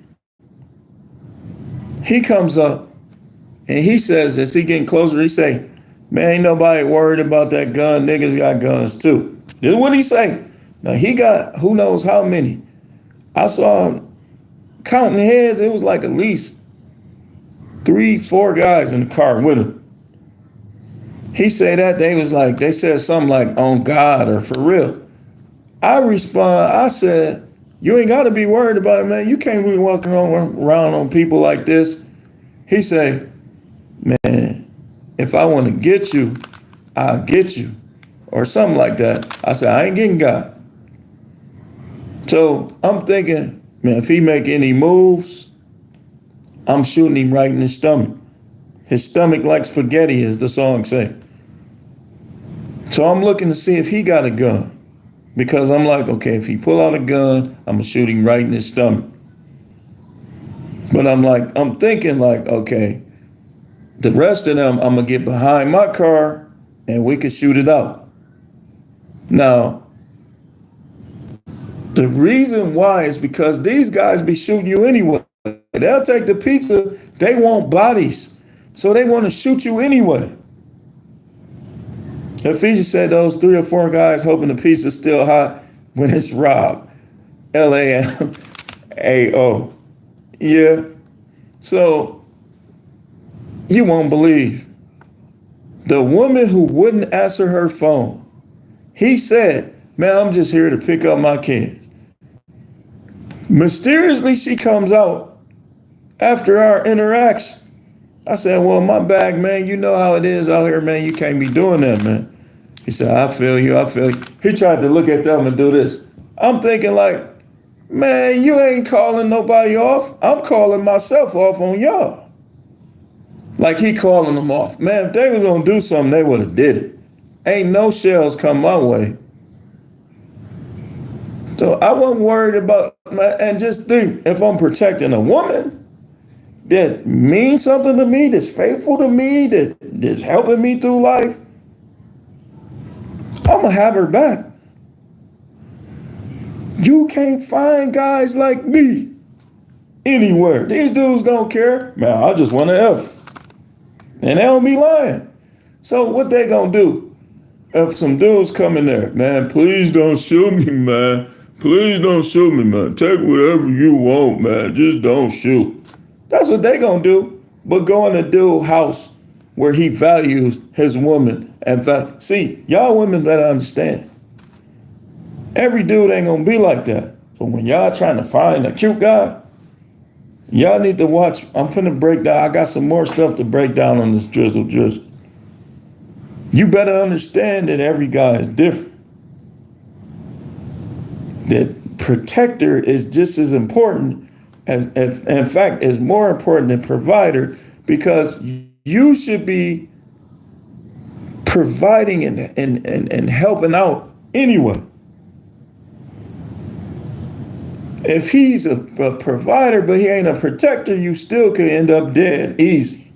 and he says, as he getting closer, he say, man, ain't nobody worried about that gun. Niggas got guns too. This is what he say. Now he got who knows how many. I saw him counting heads. It was like at least 3-4 guys in the car with him. He said that they said something like on God or for real. I respond, I said, you ain't got to be worried about it, man. You can't be walking around on people like this. He said, man, if I want to get you, I'll get you. Or something like that. I said, I ain't getting God. So I'm thinking, man, if he make any moves, I'm shooting him right in his stomach. His stomach like spaghetti, as the song say. So I'm looking to see if he got a gun. Because I'm like, okay, if he pull out a gun, I'm gonna shoot him right in his stomach. But I'm thinking like, okay, the rest of them, I'm gonna get behind my car and we can shoot it out. Now, the reason why is because these guys be shooting you anyway. They'll take the pizza, they want bodies. So they want to shoot you anyway. Ephesians said those 3 or 4 guys hoping the pizza's still hot when it's robbed. LAMAO. Yeah. So you won't believe. The woman who wouldn't answer her phone He said, man, I'm just here to pick up my kid. Mysteriously, she comes out after our interaction. I said, well, my bag, man, you know how it is out here, man. You can't be doing that, man. He said, I feel you, I feel you. He tried to look at them and do this. I'm thinking like, man, you ain't calling nobody off. I'm calling myself off on y'all. Like he calling them off. Man, if they was gonna do something, they would have did it. Ain't no shells come my way. So I wasn't worried about, and just think, if I'm protecting a woman that means something to me, that's faithful to me, that's helping me through life, I'm gonna have her back. You can't find guys like me anywhere. These dudes don't care. Man, I just want an F. And they don't be lying. So what they gonna do? If some dudes come in there, man, please don't shoot me, man. Please don't shoot me, man. Take whatever you want, man. Just don't shoot. That's what they gonna do. But go in a dude's house where he values his woman. And see, y'all women better understand. Every dude ain't gonna be like that. So when y'all trying to find a cute guy, y'all need to watch. I'm finna break down. I got some more stuff to break down on this drizzle. You better understand that every guy is different. That protector is just as important as in fact, is more important than provider, because you should be providing and helping out anyway. If he's a provider, but he ain't a protector, you still could end up dead easy.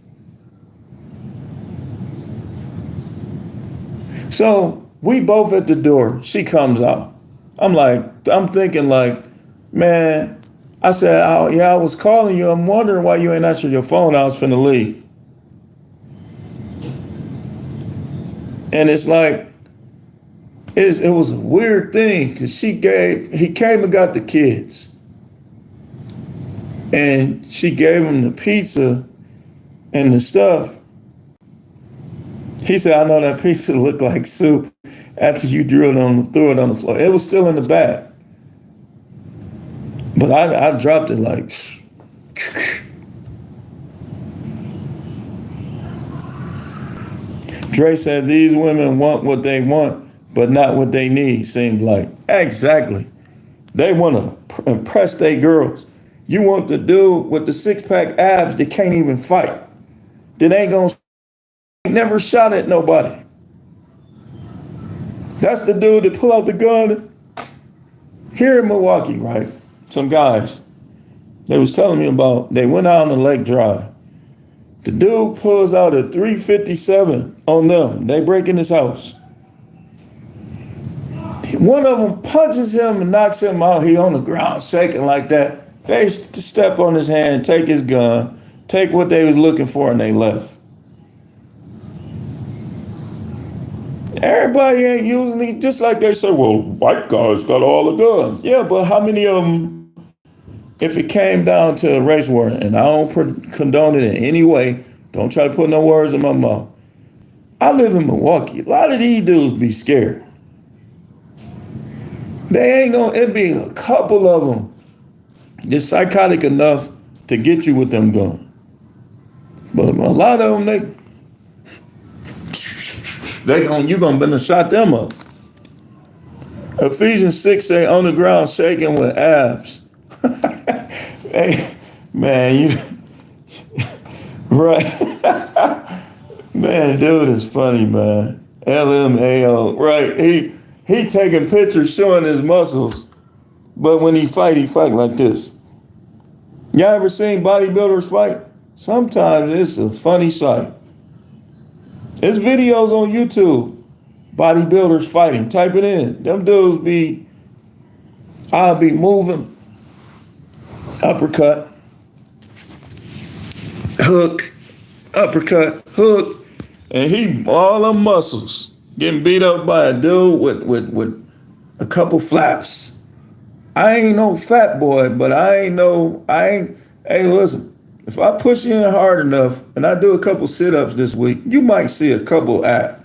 So we both at the door. She comes out. I'm thinking like, man, I said, oh, yeah, I was calling you. I'm wondering why you ain't answering your phone. I was finna leave. And it's like, it was a weird thing because he came and got the kids. And she gave him the pizza and the stuff. He said, I know that pizza looked like soup after you threw it on the floor. It was still in the bag. But I dropped it like, Dre said these women want what they want, but not what they need, seemed like. Exactly. They want to impress their girls. You want the dude with the six-pack abs that can't even fight. That ain't gonna never shot at nobody. That's the dude that pull out the gun. Here in Milwaukee, right? Some guys, they was telling me about, they went out on the Lake Drive. The dude pulls out a 357 on them. They break in his house. One of them punches him and knocks him out. He on the ground shaking like that. They step on his hand, take his gun, take what they was looking for, and they left. Everybody ain't using it, just like they say, well, white guys got all the guns. Yeah, but how many of them, if it came down to a race war, and I don't condone it in any way, don't try to put no words in my mouth. I live in Milwaukee. A lot of these dudes be scared. They ain't gonna, it be a couple of them just psychotic enough to get you with them guns. But a lot of them, you gonna better shot them up. Ephesians 6 say on the ground shaking with abs. Hey, man, you right. Man, dude is funny, man. LMAO, right? He taking pictures showing his muscles, but when he fight like this. Y'all ever seen bodybuilders fight? Sometimes it's a funny sight. There's videos on YouTube, bodybuilders fighting. Type it in. Them dudes I'll be moving, uppercut, hook, uppercut, hook, and he all them muscles getting beat up by a dude with a couple flaps. I ain't no fat boy, but hey, listen, if I push you in hard enough and I do a couple sit-ups this week, you might see a couple abs.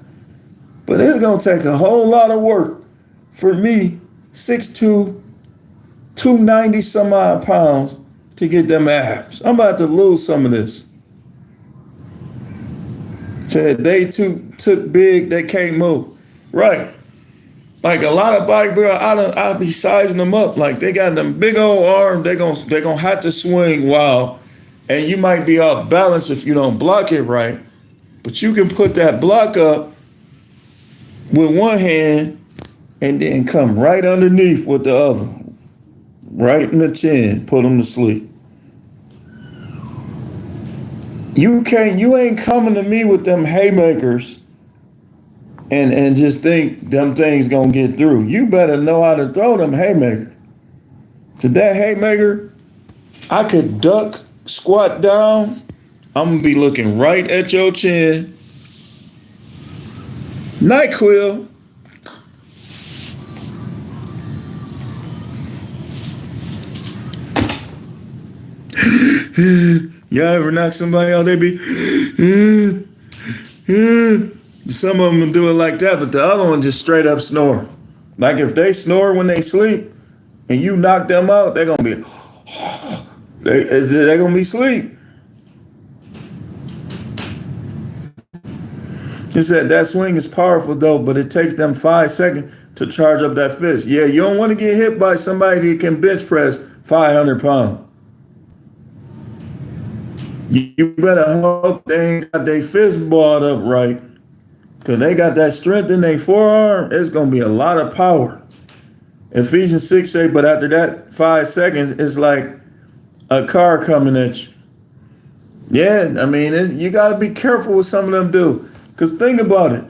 But it's gonna take a whole lot of work for me, 6'2", 290 some odd pounds, to get them abs. I'm about to lose some of this. Said they took big, they can't move. Right. Like a lot of bodybuilders, I'll be sizing them up. Like they got them big old arms, they gonna have to swing wild. And you might be off balance if you don't block it right. But you can put that block up with one hand and then come right underneath with the other. Right in the chin, put them to sleep. You ain't coming to me with them haymakers and just think them things gonna get through. You better know how to throw them haymakers. So that haymaker, I could duck, squat down, I'm gonna be looking right at your chin. NyQuil. Y'all ever knock somebody out? They be, some of them do it like that, but the other one just straight up snore. Like if they snore when they sleep and you knock them out, they're gonna be, they're gonna be asleep. He said that swing is powerful though, but it takes them 5 seconds to charge up that fist. Yeah, you don't want to get hit by somebody that can bench press 500 pounds. You better hope they ain't got their fist balled up right. Because they got that strength in their forearm, it's going to be a lot of power. Ephesians 6 say, but after that 5 seconds, it's like a car coming at you. Yeah, I mean, you got to be careful what some of them do. Because think about it.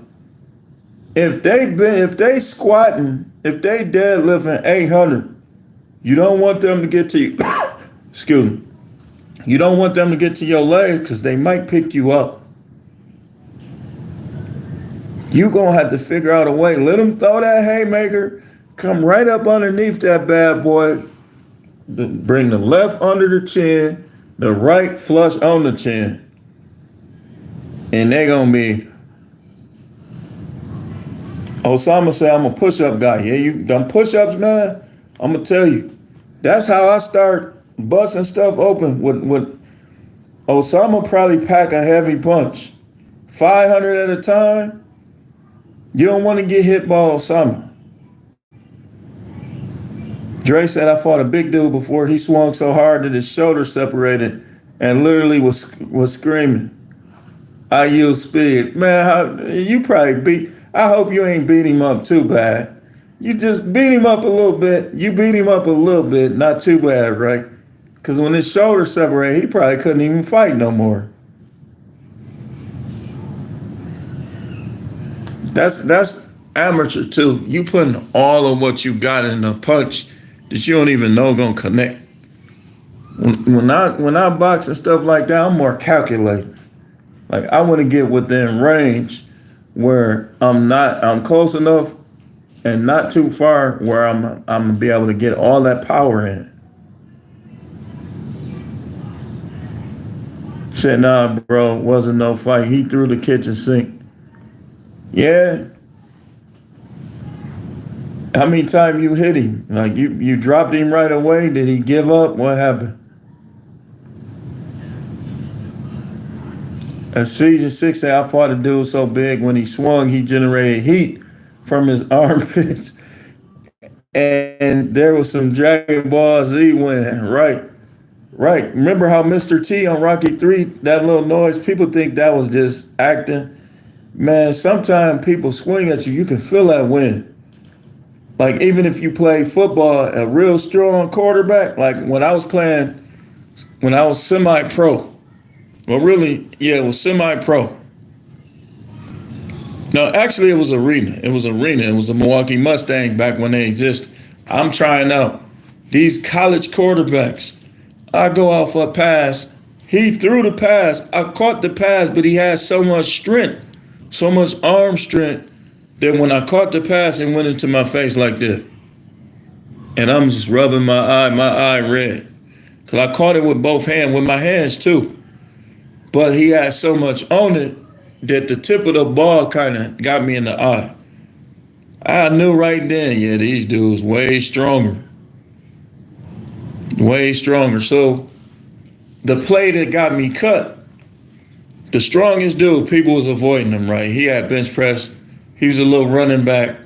If they squatting, if they deadlifting 800, you don't want them to get to you. Excuse me. You don't want them to get to your legs because they might pick you up. You gonna have to figure out a way. Let them throw that haymaker, come right up underneath that bad boy, bring the left under the chin, the right flush on the chin. And they gonna be, Osama said, I'm a push-up guy. Yeah, you done push-ups, man? I'm gonna tell you. That's how I start busting stuff open with Osama probably pack a heavy punch. 500 at a time. You don't want to get hit by Osama. Dre said I fought a big dude before. He swung so hard that his shoulder separated and literally was screaming. I use speed. Man, you probably I hope you ain't beat him up too bad. You just beat him up a little bit. You beat him up a little bit, not too bad, right? Because when his shoulder separated, he probably couldn't even fight no more. That's amateur too. You putting all of what you got in a punch that you don't even know gonna connect. When I box and stuff like that, I'm more calculated. Like I want to get within range where I'm close enough and not too far where I'm gonna be able to get all that power in. Said, nah, bro, wasn't no fight. He threw the kitchen sink. Yeah. How many times you hit him? Like you dropped him right away? Did he give up? What happened? As Ephesians 6 say, I fought a dude so big when he swung, he generated heat from his armpits. And there was some Dragon Ball Z winning, right? Right. Remember how Mr. T on Rocky 3, that little noise, people think that was just acting. Man, sometimes people swing at you, you can feel that wind. Like even if you play football, a real strong quarterback, like when I was semi-pro. Well, really, yeah, it was semi-pro. No, actually it was arena. It was the Milwaukee Mustang back when they existed. I'm trying out these college quarterbacks. I go off a pass. He threw the pass. I caught the pass, but he had so much strength, so much arm strength, that when I caught the pass, it went into my face like this. And I'm just rubbing my eye red. Because I caught it with both hands, with my hands too. But he had so much on it that the tip of the ball kind of got me in the eye. I knew right then, yeah, these dudes way stronger. Way stronger. So the play that got me cut, the strongest dude, people was avoiding him, right? He had bench press. He was a little running back.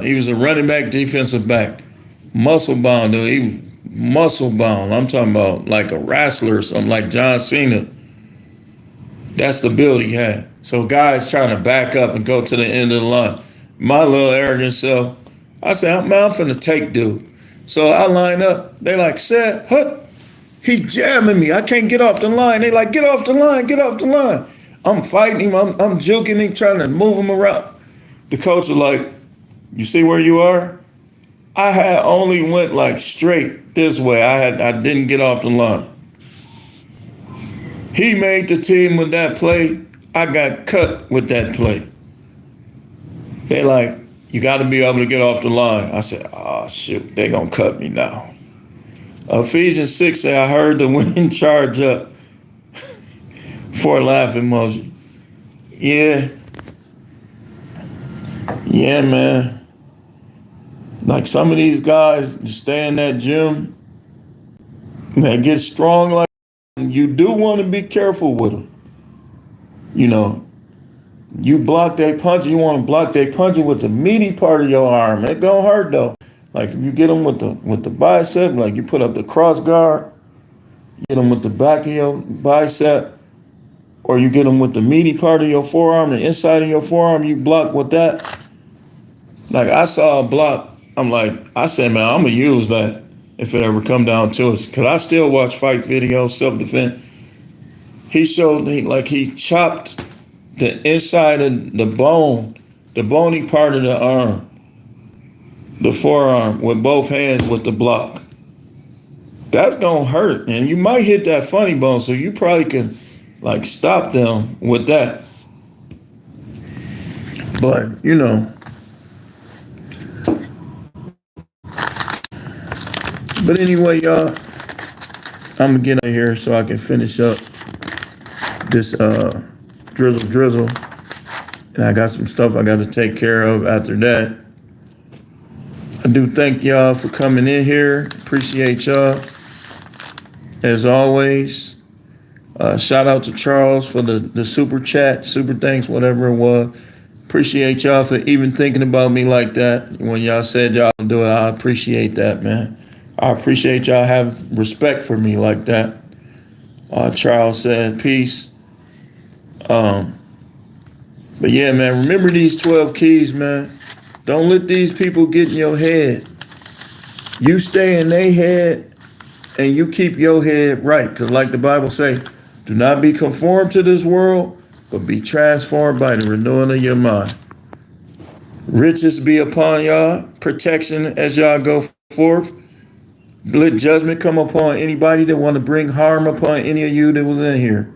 He was a running back, defensive back. Muscle bound, dude. He was muscle bound. I'm talking about like a wrestler or something, like John Cena. That's the build he had. So guys trying to back up and go to the end of the line. My little arrogant self, I said, man, I'm finna take dude. So I line up. They like, said, hut. He jamming me. I can't get off the line. They like, get off the line, get off the line. I'm fighting him. I'm juking him, trying to move him around. The coach was like, you see where you are? I had only went like straight this way. I didn't get off the line. He made the team with that play. I got cut with that play. They like, you got to be able to get off the line. I said, oh, shoot, they going to cut me now. Ephesians 6 say, I heard the wind charge up for a laugh emoji. Yeah. Yeah, man. Like some of these guys just stay in that gym, man, get strong like you do want to be careful with them. You know, you block their punch, you want to block their punching with the meaty part of your arm. It don't hurt though. Like if you get them with the bicep, like you put up the cross guard, get them with the back of your bicep, or you get them with the meaty part of your forearm, the inside of your forearm, you block with that. Like I saw a block, I said, man, I'm gonna use that if it ever come down to it. Cause I still watch fight videos, self-defense. He showed he chopped the inside of the bone, the bony part of the arm, the forearm with both hands with the block. That's gonna hurt, and you might hit that funny bone, so you probably can like stop them with that. But you know, but anyway, y'all, I'm gonna get out of here so I can finish up this drizzle, and I got some stuff I got to take care of after that. I do thank y'all for coming in here. Appreciate y'all. As always, shout out to Charles for the super chat, super thanks, whatever it was. Appreciate y'all for even thinking about me like that. When y'all said y'all would do it, I appreciate that, man. I appreciate y'all having respect for me like that. Charles said, peace. But yeah, man, remember these 12 keys, man. Don't let these people get in your head. You stay in their head and you keep your head right. Because like the Bible say, do not be conformed to this world, but be transformed by the renewing of your mind. Riches be upon y'all, protection as y'all go forth. Let judgment come upon anybody that want to bring harm upon any of you that was in here.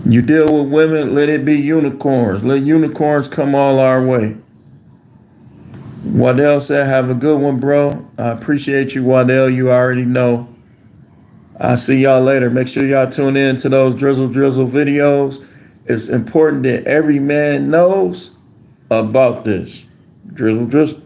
You deal with women, let it be unicorns. Let unicorns come all our way. Waddell said, have a good one, bro. I appreciate you, Waddell. You already know. I'll see y'all later. Make sure y'all tune in to those drizzle videos. It's important that every man knows about this. Drizzle.